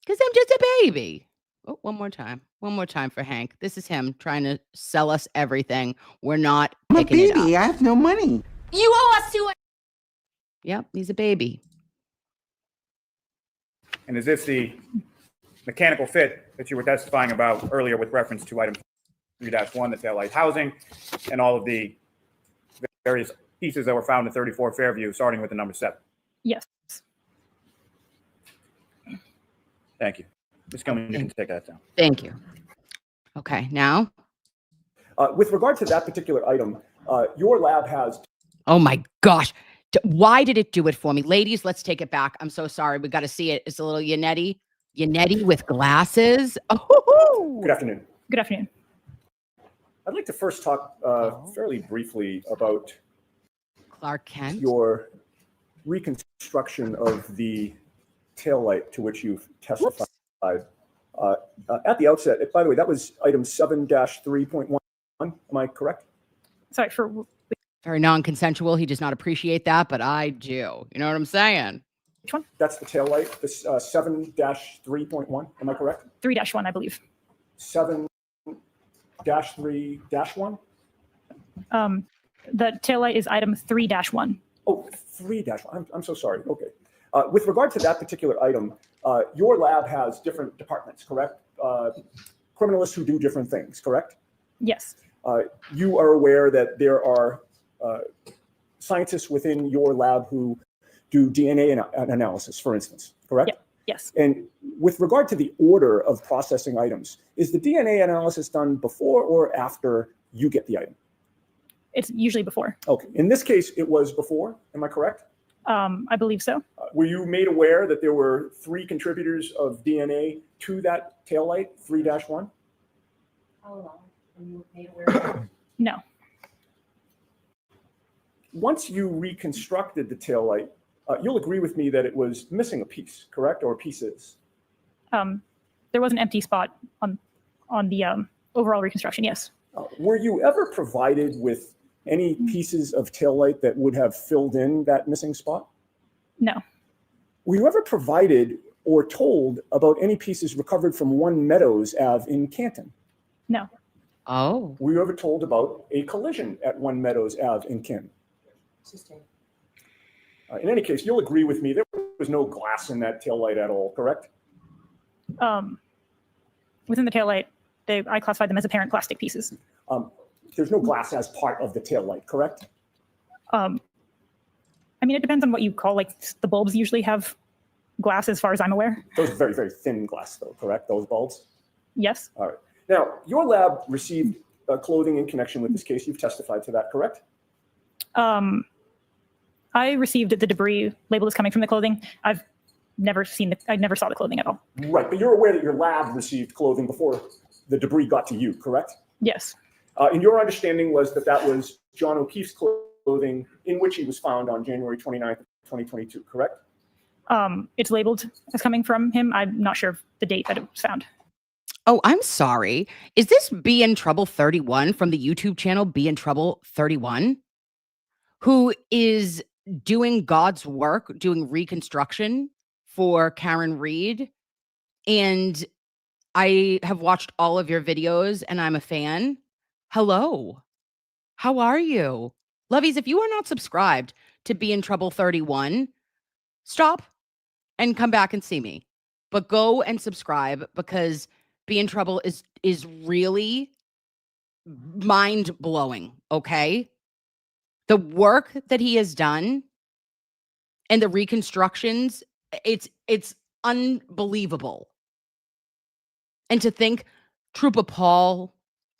Because I'm just a baby. Oh, one more time. One more time for Hank. This is him trying to sell us everything. We're not I'm a picking it baby. up. I have no money. You owe us $200. Yep, he's a baby. And is this the mechanical fit that you were testifying about earlier with reference to item 3-1, the taillight housing, and all of the various pieces that were found in 34 Fairview, starting with the number 7? Yes. Thank you. Ms. Gilman, you can take that down. Thank you. Okay, now. With regard to that particular item, your lab has. Oh my gosh. Why did it do it for me? Ladies, let's take it back. I'm so sorry. We got to see it. It's a little Yannetti with glasses. Oh, Good afternoon. Good afternoon. I'd like to first talk fairly briefly about Clark Kent. Your reconstruction of the taillight to which you've testified At the outset, by the way, that was item 7-3.1. Am I correct? Sorry, Very non-consensual. He does not appreciate that, but I do. You know what I'm saying? which one? That's the tail light, this 7-3.1. Am I correct? 3-1, I believe. 7-3-1? The tail light is item 3-1. Oh, 3-1. I'm so sorry. Okay. With regard to that particular item, your lab has different departments, correct? Criminalists who do different things, correct? Yes. You are aware that there are scientists within your lab who do DNA analysis, for instance, correct? Yeah. Yes. And with regard to the order of processing items, is the DNA analysis done before or after you get the item? It's usually before. Okay. In this case, it was before. Am I correct? I believe so. Were you made aware that there were 3 contributors of DNA to that tail light, 3-1? How long were you made aware? No. Once you reconstructed the tail light, you'll agree with me that it was missing a piece, correct? Or pieces? There was an empty spot on the overall reconstruction, yes. Were you ever provided with any pieces of tail light that would have filled in that missing spot? No. Were you ever provided or told about any pieces recovered from 1 Meadows Ave in Canton? No. Oh. Were you ever told about a collision at 1 Meadows Ave in Canton? In any case, you'll agree with me, there was no glass in that tail light at all, correct? Within the tail light, I classified them as apparent plastic pieces. There's no glass as part of the tail light, correct? I mean, it depends on what you call, like, the bulbs usually have glass as far as I'm aware. Those are very, very thin glass though, correct? Those bulbs? Yes. All right. Now, your lab received clothing in connection with this case. You've testified to that, correct? I received the debris labeled as coming from the clothing. I never saw the clothing at all. Right, but you're aware that your lab received clothing before the debris got to you, correct? Yes. And your understanding was that that was John O'Keefe's clothing in which he was found on January 29th, 2022, correct? It's labeled as coming from him. I'm not sure of the date that it was found. Oh, I'm sorry. Is this Be in Trouble 31 from the YouTube channel Be in Trouble 31? Who is doing God's work, doing reconstruction for Karen Read? And I have watched all of your videos and I'm a fan. Hello. How are you? Loveys, if you are not subscribed to Be in Trouble 31, stop and come back and see me. But go and subscribe because Be in Trouble is really mind-blowing, okay? The work that he has done and the reconstructions, it's unbelievable. And to think Trooper Paul,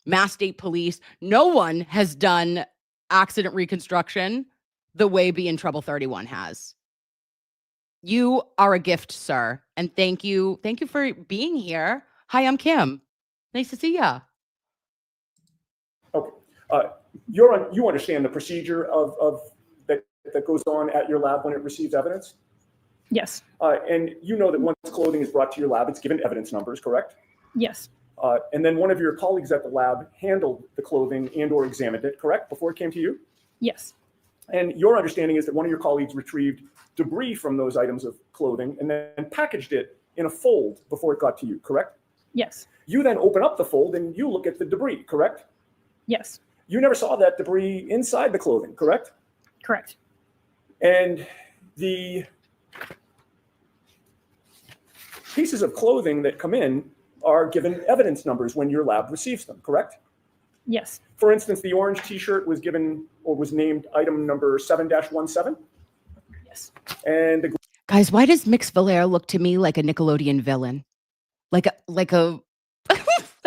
Mass State Police, no one has done accident reconstruction the way Be in Trouble 31 has. You are a gift, sir. And thank you. Thank you for being here. Hi, I'm Kim. Nice to see ya. Okay. You understand the procedure of that goes on at your lab when it receives evidence? Yes. And you know that once clothing is brought to your lab, it's given evidence numbers, correct? Yes. And then one of your colleagues at the lab handled the clothing and or examined it, correct, before it came to you? Yes. And your understanding is that one of your colleagues retrieved debris from those items of clothing and then packaged it in a fold before it got to you, correct? Yes. You then open up the fold and you look at the debris, correct? Yes. You never saw that debris inside the clothing, correct? Correct. And the pieces of clothing that come in are given evidence numbers when your lab receives them, correct? Yes. For instance, the orange t-shirt was given or was named item number 7-17. Yes. And the Guys, why does Mix Valaire look to me like a Nickelodeon villain? Like a like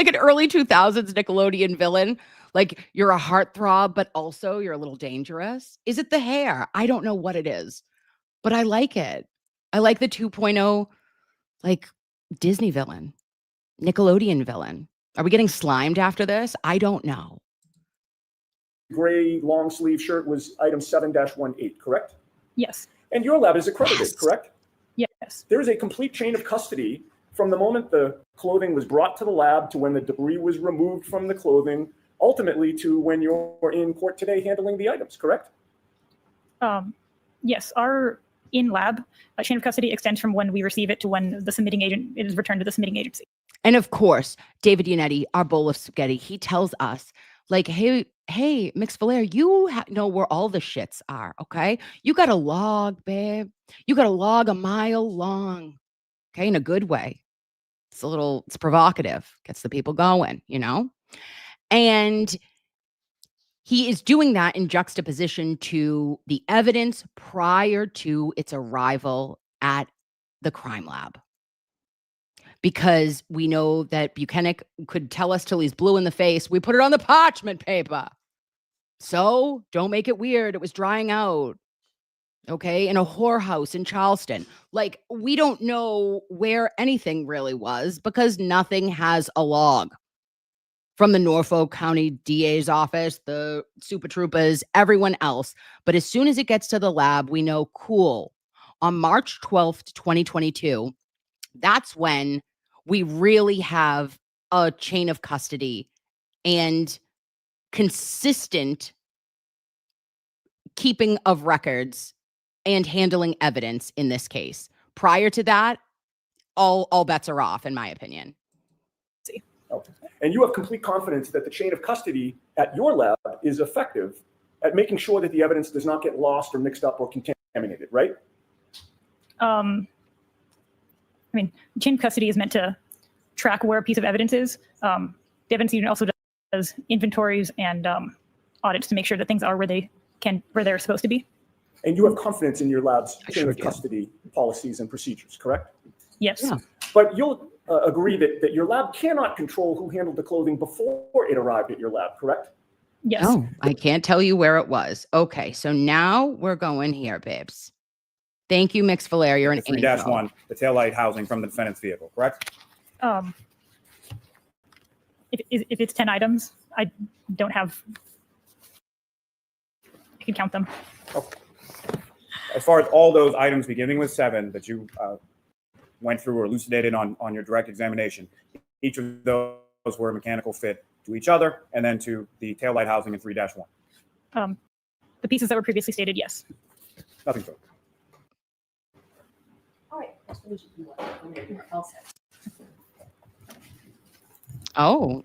an early 2000s Nickelodeon villain? Like you're a heartthrob, but also you're a little dangerous? Is it the hair? I don't know what it is, but I like it. I like the 2.0 like Disney villain, Nickelodeon villain. Are we getting slimed after this? I don't know. gray long sleeve shirt was item 7-18, correct? Yes. And your lab is accredited, correct? Yes. There is a complete chain of custody from the moment the clothing was brought to the lab to when the debris was removed from the clothing, ultimately to when you're in court today handling the items, correct? Yes, our in-lab chain of custody extends from when we receive it to when the submitting agent it is returned to the submitting agency. And of course, David Yannetti, our bowl of spaghetti, he tells us, like, hey, McFlair, you know where all the shits are, okay? You got a log, babe. You got a log a mile long, okay, in a good way. It's provocative, gets the people going, you know? And he is doing that in juxtaposition to the evidence prior to its arrival at the crime lab. Because we know that Buchanan could tell us till he's blue in the face, we put it on the parchment paper. So don't make it weird. It was drying out. Okay. In a whorehouse in Charleston. Like, we don't know where anything really was because nothing has a log from the Norfolk County DA's office, the Super Troopers, everyone else. But as soon as it gets to the lab, we know, cool. On March 12th, 2022, that's when we really have a chain of custody and consistent keeping of records and handling evidence in this case. Prior to that, all bets are off, in my opinion. Okay. And you have complete confidence that the chain of custody at your lab is effective at making sure that the evidence does not get lost or mixed up or contaminated, right? I mean, chain of custody is meant to track where a piece of evidence is. The evidence unit also does inventories and audits to make sure that things are where they're supposed to be. And you have confidence in your lab's chain of custody policies and procedures, correct? Yes. Yeah. But you'll agree that your lab cannot control who handled the clothing before it arrived at your lab, correct? Yes. No, I can't tell you where it was. Okay, so now we're going here, babes. Thank you, McFlair. You're an angel. 3-1, the taillight housing from the defendant's vehicle, correct? If it's 10 items, I don't have. I can count them. Okay. As far as all those items beginning with 7 that you went through or elucidated on your direct examination, each of those were a mechanical fit to each other and then to the taillight housing in 3-1. The pieces that were previously stated, yes. Nothing further. All right. Oh,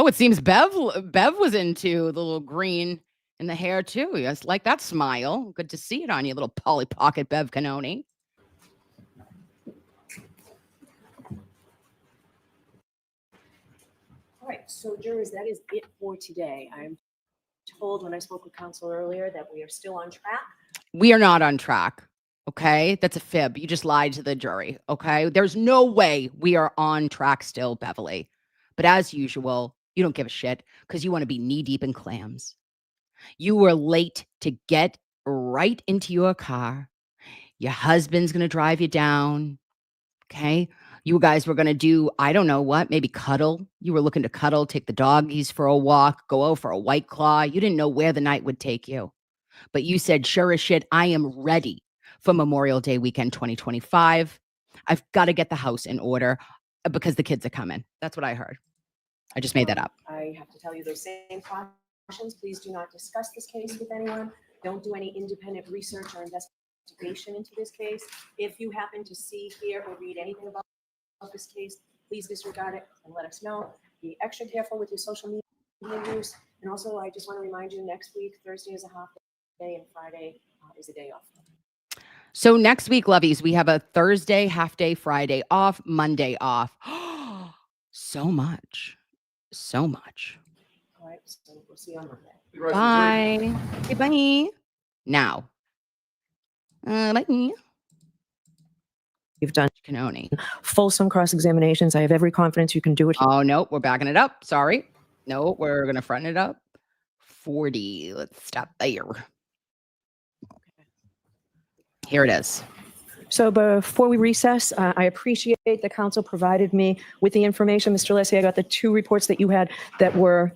it seems Bev was into the little green in the hair too. Yes, like that smile. Good to see it on you, little Polly Pocket Bev Canoni. All right, so jurors, that is it for today. I'm told when I spoke with counsel earlier that we are still on track. We are not on track. Okay, that's a fib. You just lied to the jury. Okay, there's no way we are on track still, Beverly. But as usual, you don't give a shit because you want to be knee deep in clams. You were late to get right into your car. Your husband's going to drive you down. Okay. You guys were going to do, I don't know what, maybe cuddle. You were looking to cuddle, take the doggies for a walk, go out for a White Claw. You didn't know where the night would take you. But you said, sure as shit, I am ready for Memorial Day weekend 2025. I've got to get the house in order because the kids are coming. That's what I heard. I just made that up. I have to tell you those same cautions. Please do not discuss this case with anyone. Don't do any independent research or investigation into this case. If you happen to see, hear, or read anything about this case, please disregard it and let us know. Be extra careful with your social media use. And also, I just want to remind you, next week, Thursday is a half day and Friday is a day off. So next week, loveys, we have a Thursday, half day, Friday off, Monday off. So much. So much. All right, so we'll see you on Monday. Bye. Okay, bye. Now. Bye. You've done Canoni. fulsome cross-examinations. I have every confidence you can do it. Oh, no, we're backing it up. Sorry. No, we're going to front it up. 40. Let's stop there. Here it is. So before we recess, I appreciate the council provided me with the information. Mr. Lessie, I got the 2 reports that you had that were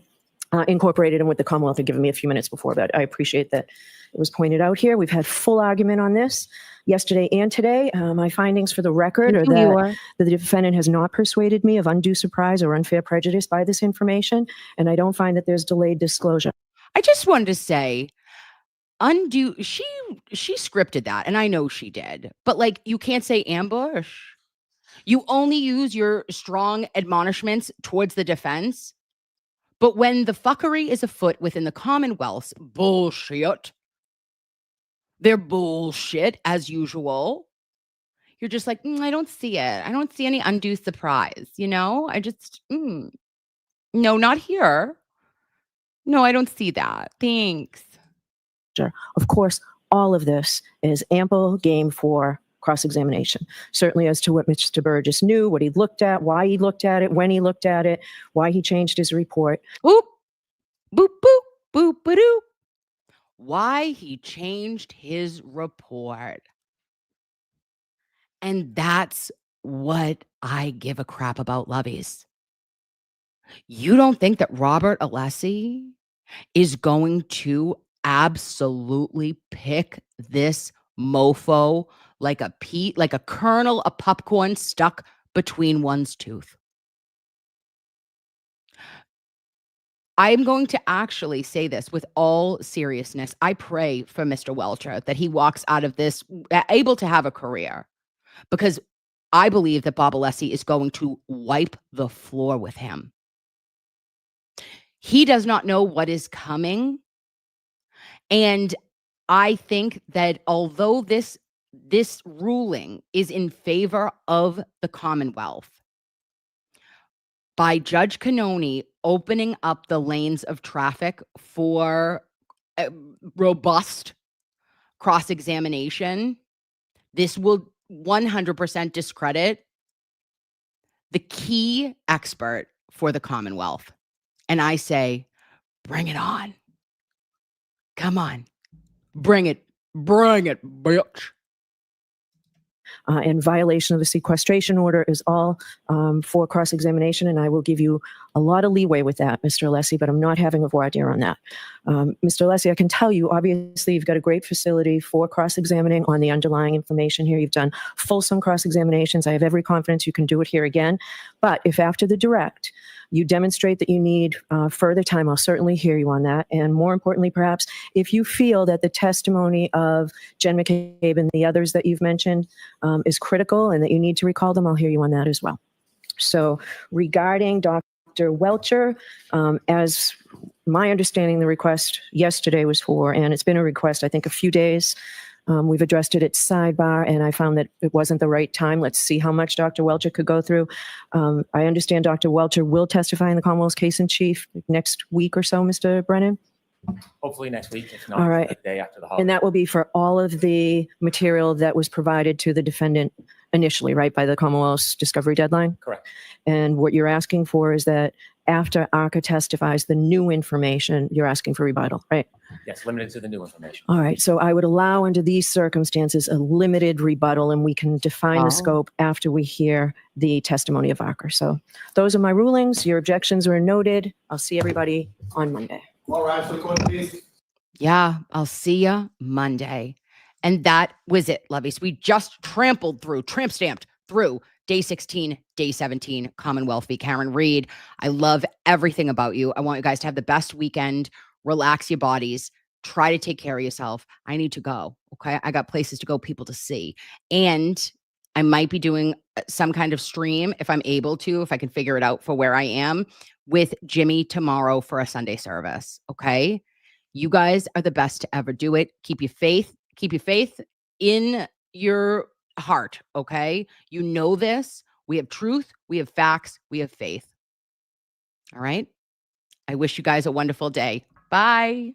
incorporated and what the Commonwealth had given me a few minutes before, but I appreciate that it was pointed out here. We've had full argument on this yesterday and today. My findings for the record are that the defendant has not persuaded me of undue surprise or unfair prejudice by this information, and I don't find that there's delayed disclosure. I just wanted to say, she scripted that, and I know she did, but like, you can't say ambush. You only use your strong admonishments towards the defense. But when the fuckery is afoot within the Commonwealth's bullshit, they're bullshit as usual. You're just like, I don't see it. I don't see any undue surprise. You know, I just, no, not here. No, I don't see that. Thanks. Of course, all of this is ample game for cross-examination, certainly as to what Mr. Burgess knew, what he looked at, why he looked at it, when he looked at it, why he changed his report. Boop, boop, boop, boop, ba-doop. Why he changed his report. And that's what I give a crap about, loveys. You don't think that Robert Alessi is going to absolutely pick this mofo like a kernel of popcorn stuck between one's tooth? I'm going to actually say this with all seriousness. I pray for Mr. Welcher that he walks out of this able to have a career, because I believe that Bob Alessi is going to wipe the floor with him. He does not know what is coming. And I think that although this ruling is in favor of the Commonwealth, by Judge Cannoni opening up the lanes of traffic for robust cross-examination, this will 100% discredit the key expert for the Commonwealth. And I say, bring it on. Come on. Bring it. Bring it, bitch. And violation of the sequestration order is all for cross-examination, and I will give you a lot of leeway with that, Mr. Alessi, but I'm not having a voir dire on that. Mr. Alessi, I can tell you, obviously, you've got a great facility for cross-examining on the underlying information here. You've done fulsome cross-examinations. I have every confidence you can do it here again. But if after the direct, you demonstrate that you need further time, I'll certainly hear you on that. And more importantly, perhaps, if you feel that the testimony of Jen McCabe and the others that you've mentioned is critical and that you need to recall them, I'll hear you on that as well. So regarding Dr. Welcher, as my understanding, the request yesterday was for, and it's been a request, I think, a few days. We've addressed it at sidebar, and I found that it wasn't the right time. Let's see how much Dr. Welcher could go through. I understand Dr. Welcher will testify in the Commonwealth's case in chief next week or so, Mr. Brennan? Hopefully next week, if not All right. the day after the holiday. And that will be for all of the material that was provided to the defendant initially, right, by the Commonwealth's discovery deadline? Correct. And what you're asking for is that after ARCA testifies the new information, you're asking for rebuttal, right? Yes, limited to the new information. All right. So I would allow under these circumstances a limited rebuttal, and we can define the scope after we hear the testimony of ARCA. So those are my rulings. Your objections were noted. I'll see everybody on Monday. All right, for the court, please. Yeah, I'll see ya Monday. And that was it, loveys. We just tramp stamped through day 16, day 17, Commonwealth V Karen Read. I love everything about you. I want you guys to have the best weekend. Relax your bodies. Try to take care of yourself. I need to go. Okay. I got places to go, people to see. And I might be doing some kind of stream if I'm able to, if I can figure it out for where I am, with Jimmy tomorrow for a Sunday service. Okay. You guys are the best to ever do it. Keep your faith. Keep your faith in your heart. Okay. You know this. We have truth. We have facts. We have faith. All right. I wish you guys a wonderful day. Bye.